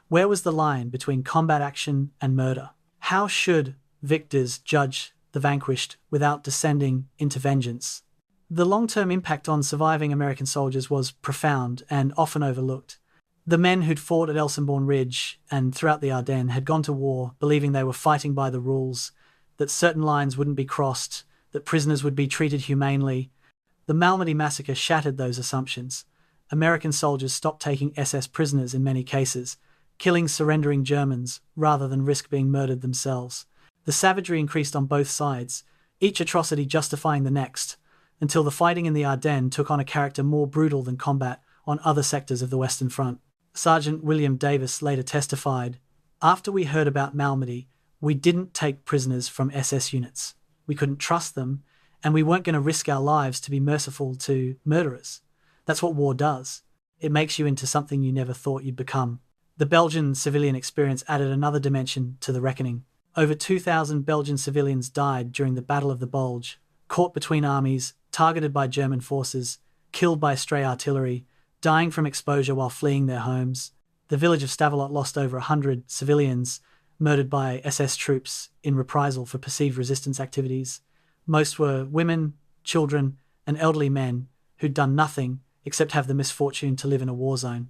Where was the line between combat action and murder? How should victors judge the vanquished without descending into vengeance? The long-term impact on surviving American soldiers was profound and often overlooked. The men who'd fought at Elsenborn Ridge and throughout the Ardennes had gone to war believing they were fighting by the rules, that certain lines wouldn't be crossed, that prisoners would be treated humanely. The Malmedy massacre shattered those assumptions. American soldiers stopped taking SS prisoners in many cases, killing surrendering Germans rather than risk being murdered themselves. The savagery increased on both sides, each atrocity justifying the next, until the fighting in the Ardennes took on a character more brutal than combat on other sectors of the Western Front. Sergeant William Davis later testified, "After we heard about Malmedy, we didn't take prisoners from SS units. We couldn't trust them, and we weren't going to risk our lives to be merciful to murderers. That's what war does. It makes you into something you never thought you'd become." The Belgian civilian experience added another dimension to the reckoning. Over 2,000 Belgian civilians died during the Battle of the Bulge, caught between armies, targeted by German forces, killed by stray artillery, dying from exposure while fleeing their homes. The village of Stavelot lost over 100 civilians, murdered by SS troops in reprisal for perceived resistance activities. Most were women, children, and elderly men who'd done nothing except have the misfortune to live in a war zone.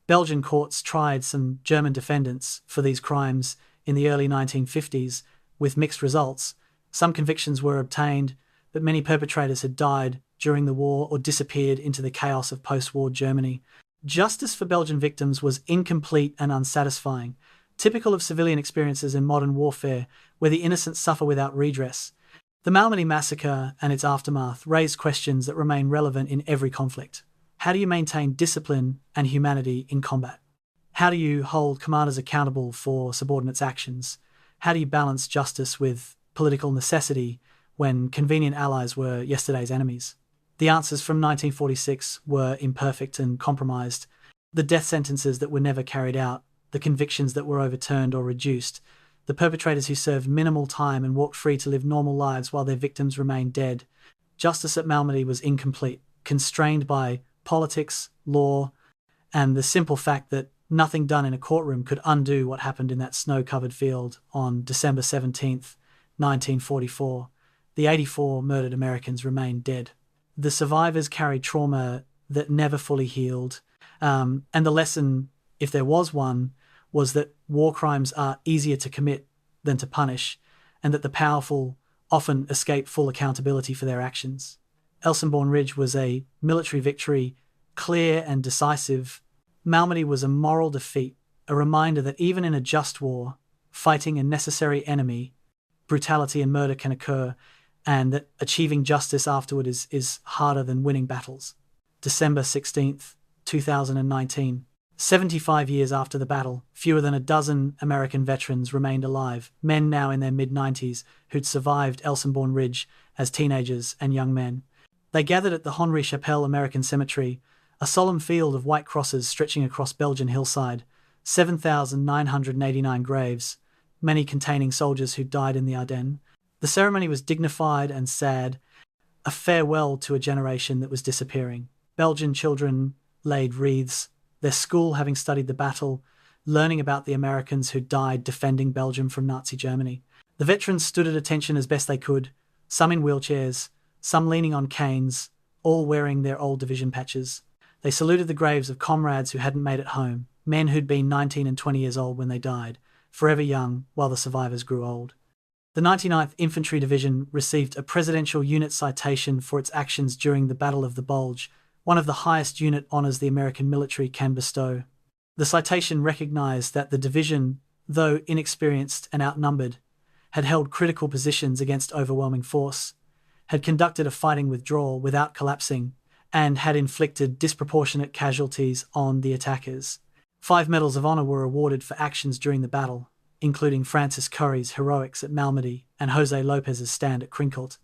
Belgian courts tried some German defendants for these crimes in the early 1950s, with mixed results. Some convictions were obtained, but many perpetrators had died during the war or disappeared into the chaos of post-war Germany. Justice for Belgian victims was incomplete and unsatisfying, typical of civilian experiences in modern warfare, where the innocent suffer without redress. The Malmedy massacre and its aftermath raised questions that remain relevant in every conflict. How do you maintain discipline and humanity in combat? How do you hold commanders accountable for subordinates' actions? How do you balance justice with political necessity when convenient allies were yesterday's enemies? The answers from 1946 were imperfect and compromised. The death sentences that were never carried out, the convictions that were overturned or reduced, the perpetrators who served minimal time and walked free to live normal lives while their victims remained dead. Justice at Malmedy was incomplete, constrained by politics, law, and the simple fact that nothing done in a courtroom could undo what happened in that snow-covered field on December 17th, 1944. The 84 murdered Americans remained dead. The survivors carried trauma that never fully healed, and the lesson, if there was one, was that war crimes are easier to commit than to punish, and that the powerful often escape full accountability for their actions. Elsenborn Ridge was a military victory clear and decisive. Malmedy was a moral defeat, a reminder that even in a just war, fighting a necessary enemy, brutality and murder can occur, and that achieving justice afterward is harder than winning battles. December 16th, 2019. 75 years after the battle, fewer than a dozen American veterans remained alive, men now in their mid-90s who'd survived Elsenborn Ridge as teenagers and young men. They gathered at the Henri Chapelle American Cemetery, a solemn field of white crosses stretching across Belgian hillside, 7,989 graves, many containing soldiers who died in the Ardennes. The ceremony was dignified and sad, a farewell to a generation that was disappearing. Belgian children laid wreaths, their school having studied the battle, learning about the Americans who died defending Belgium from Nazi Germany. The veterans stood at attention as best they could, some in wheelchairs, some leaning on canes, all wearing their old division patches. They saluted the graves of comrades who hadn't made it home, men who'd been 19 and 20 years old when they died, forever young while the survivors grew old. The 99th Infantry Division received a Presidential Unit Citation for its actions during the Battle of the Bulge, one of the highest unit honours the American military can bestow. The citation recognised that the division, though inexperienced and outnumbered, had held critical positions against overwhelming force, had conducted a fighting withdrawal without collapsing, and had inflicted disproportionate casualties on the attackers. 5 medals of honour were awarded for actions during the battle, including Francis Curry's heroics at Malmedy and José López's stand at Krinkelt.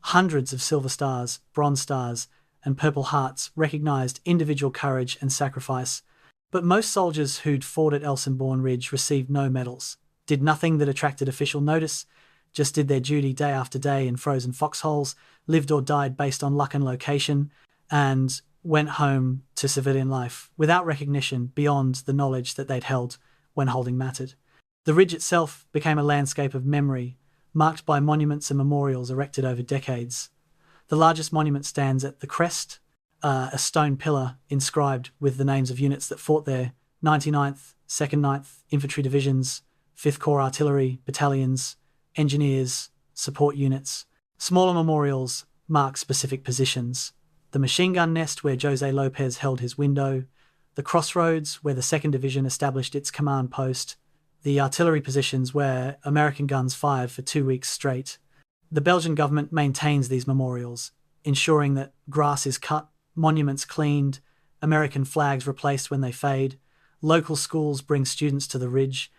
Hundreds of silver stars, bronze stars, and Purple Hearts recognised individual courage and sacrifice, but most soldiers who'd fought at Elsenborn Ridge received no medals, did nothing that attracted official notice, just did their duty day after day in frozen foxholes, lived or died based on luck and location, and went home to civilian life without recognition beyond the knowledge that they'd held when holding mattered. The ridge itself became a landscape of memory, marked by monuments and memorials erected over decades. The largest monument stands at the crest, a stone pillar inscribed with the names of units that fought there: 99th, 2nd 9th Infantry Divisions, 5th Corps Artillery, battalions, engineers, support units. Smaller memorials mark specific positions: the machine gun nest where José López held his window, the crossroads where the 2nd Division established its command post, the artillery positions where American guns fired for 2 weeks straight. The Belgian government maintains these memorials, ensuring that grass is cut, monuments cleaned, American flags replaced when they fade. Local schools bring students to the ridge,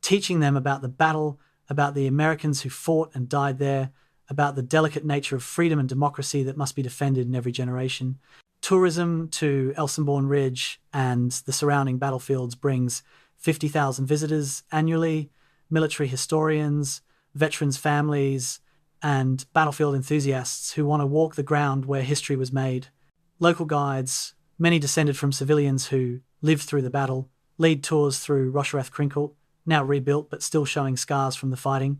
teaching them about the battle, about the Americans who fought and died there, about the delicate nature of freedom and democracy that must be defended in every generation. Tourism to Elsenborn Ridge and the surrounding battlefields brings 50,000 visitors annually, military historians, veterans' families, and battlefield enthusiasts who want to walk the ground where history was made. Local guides, many descended from civilians who lived through the battle, lead tours through Rocherath Krinkelt, now rebuilt but still showing scars from the fighting.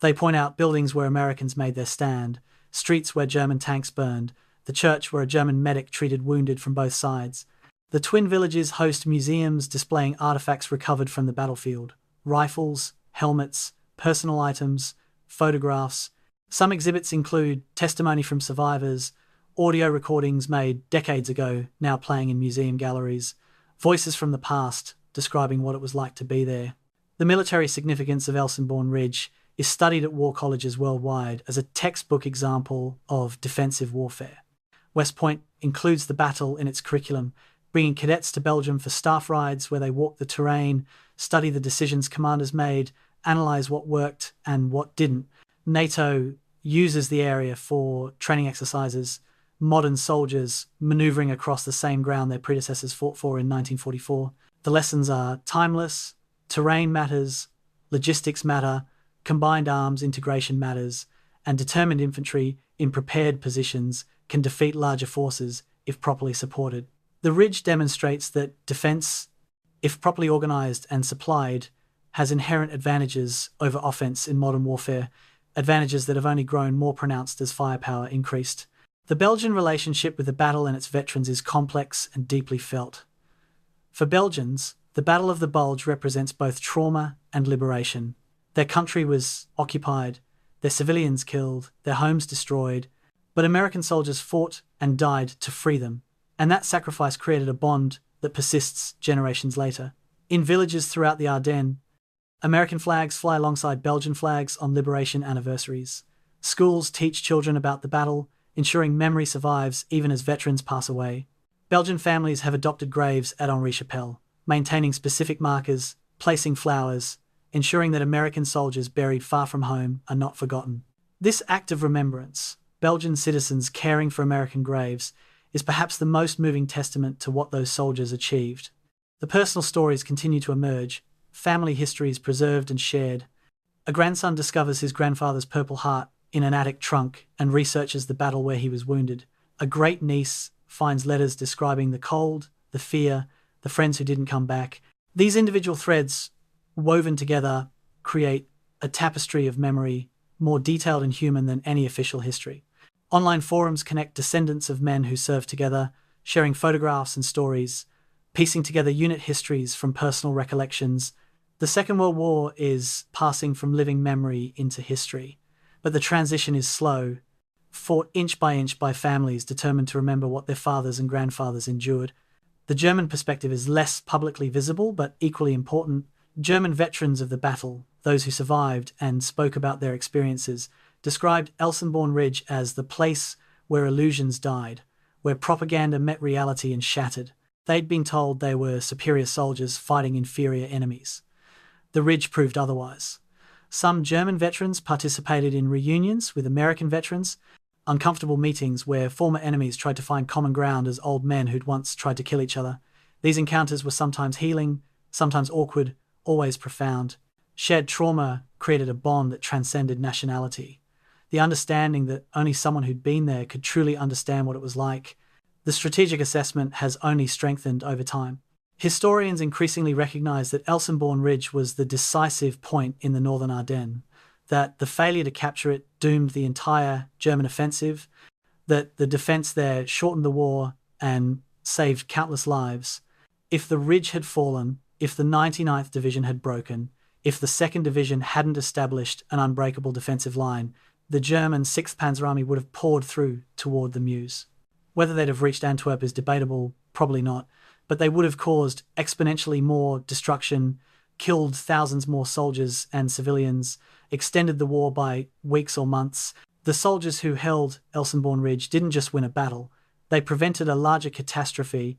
They point out buildings where Americans made their stand, streets where German tanks burned, the church where a German medic treated wounded from both sides. The twin villages host museums displaying artifacts recovered from the battlefield: rifles, helmets, personal items, photographs. Some exhibits include testimony from survivors, audio recordings made decades ago now playing in museum galleries, voices from the past describing what it was like to be there. The military significance of Elsenborn Ridge is studied at war colleges worldwide as a textbook example of defensive warfare. West Point includes the battle in its curriculum, bringing cadets to Belgium for staff rides where they walk the terrain, study the decisions commanders made, analyse what worked and what didn't. NATO uses the area for training exercises, modern soldiers manoeuvring across the same ground their predecessors fought for in 1944. The lessons are timeless: terrain matters, logistics matter, combined arms integration matters, and determined infantry in prepared positions can defeat larger forces if properly supported. The ridge demonstrates that defence, if properly organised and supplied, has inherent advantages over offence in modern warfare, advantages that have only grown more pronounced as firepower increased. The Belgian relationship with the battle and its veterans is complex and deeply felt. For Belgians, the Battle of the Bulge represents both trauma and liberation. Their country was occupied, their civilians killed, their homes destroyed, but American soldiers fought and died to free them, And that sacrifice created a bond that persists generations later. In villages throughout the Ardennes, American flags fly alongside Belgian flags on liberation anniversaries. Schools teach children about the battle, ensuring memory survives even as veterans pass away. Belgian families have adopted graves at Henri-Chapelle, maintaining specific markers, placing flowers, ensuring that American soldiers buried far from home are not forgotten. This act of remembrance, Belgian citizens caring for American graves, is perhaps the most moving testament to what those soldiers achieved. The personal stories continue to emerge, family histories preserved and shared. A grandson discovers his grandfather's Purple Heart in an attic trunk and researches the battle where he was wounded. A great niece finds letters describing the cold, the fear, the friends who didn't come back. These individual threads, woven together, create a tapestry of memory more detailed and human than any official history. Online forums connect descendants of men who served together, sharing photographs and stories, piecing together unit histories from personal recollections. The Second World War is passing from living memory into history, but the transition is slow, fought inch by families determined to remember what their fathers and grandfathers endured. The German perspective is less publicly visible but equally important. German veterans of the battle, those who survived and spoke about their experiences, described Elsenborn Ridge as the place where illusions died, where propaganda met reality and shattered. They'd been told they were superior soldiers fighting inferior enemies. The ridge proved otherwise. Some German veterans participated in reunions with American veterans, uncomfortable meetings where former enemies tried to find common ground as old men who'd once tried to kill each other. These encounters were sometimes healing, sometimes awkward, always profound. Shared trauma created a bond that transcended nationality. The understanding that only someone who'd been there could truly understand what it was like. The strategic assessment has only strengthened over time. Historians increasingly recognize that Elsenborn Ridge was the decisive point in the northern Ardennes, that the failure to capture it doomed the entire German offensive, that the defense there shortened the war and saved countless lives. If the ridge had fallen, if the 99th Division had broken, if the 2nd Division hadn't established an unbreakable defensive line, the German 6th Panzer Army would have poured through toward the Meuse. Whether they'd have reached Antwerp is debatable, probably not, but they would have caused exponentially more destruction, killed thousands more soldiers and civilians, extended the war by weeks or months. The soldiers who held Elsenborn Ridge didn't just win a battle, they prevented a larger catastrophe,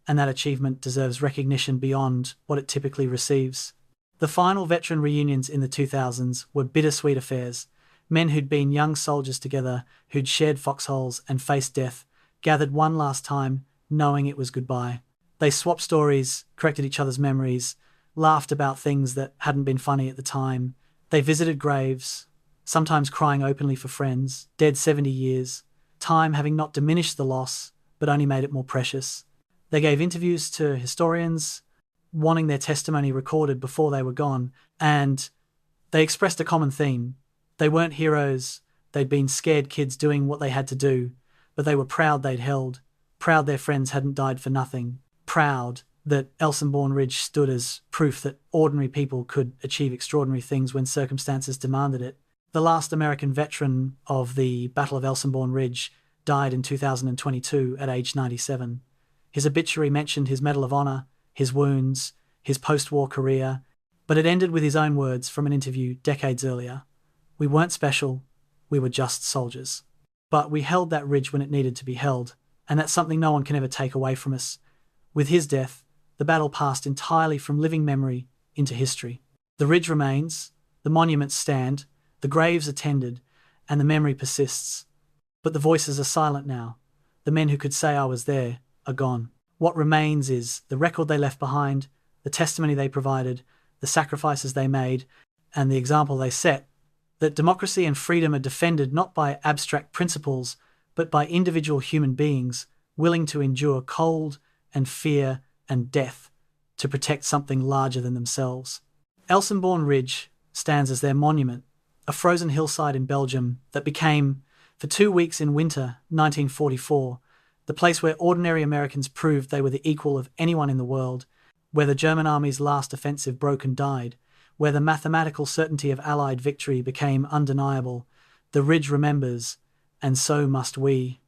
and that achievement deserves recognition beyond what it typically receives. The final veteran reunions in the 2000s were bittersweet affairs. Men who'd been young soldiers together, who'd shared foxholes and faced death, gathered one last time, knowing it was goodbye. They swapped stories, corrected each other's memories, laughed about things that hadn't been funny at the time. They visited graves, sometimes crying openly for friends, dead 70 years, time having not diminished the loss, but only made it more precious. They gave interviews to historians, wanting their testimony recorded before they were gone, and they expressed a common theme. They weren't heroes, they'd been scared kids doing what they had to do, but they were proud they'd held, proud their friends hadn't died for nothing, proud that Elsenborn Ridge stood as proof that ordinary people could achieve extraordinary things when circumstances demanded it. The last American veteran of the Battle of Elsenborn Ridge died in 2022 at age 97. His obituary mentioned his Medal of Honor, his wounds, his post-war career, but it ended with his own words from an interview decades earlier. "We weren't special, we were just soldiers. But we held that ridge when it needed to be held, and that's something no one can ever take away from us." With his death, the battle passed entirely from living memory into history. The ridge remains, the monuments stand, the graves are tended, and the memory persists. But the voices are silent now. The men who could say I was there are gone. What remains is the record they left behind, the testimony they provided, the sacrifices they made, and the example they set, that democracy and freedom are defended not by abstract principles, but by individual human beings willing to endure cold and fear and death to protect something larger than themselves. Elsenborn Ridge stands as their monument, a frozen hillside in Belgium that became, for 2 weeks in winter 1944, the place where ordinary Americans proved they were the equal of anyone in the world, where the German army's last offensive broke and died, where the mathematical certainty of Allied victory became undeniable. The ridge remembers, and so must we.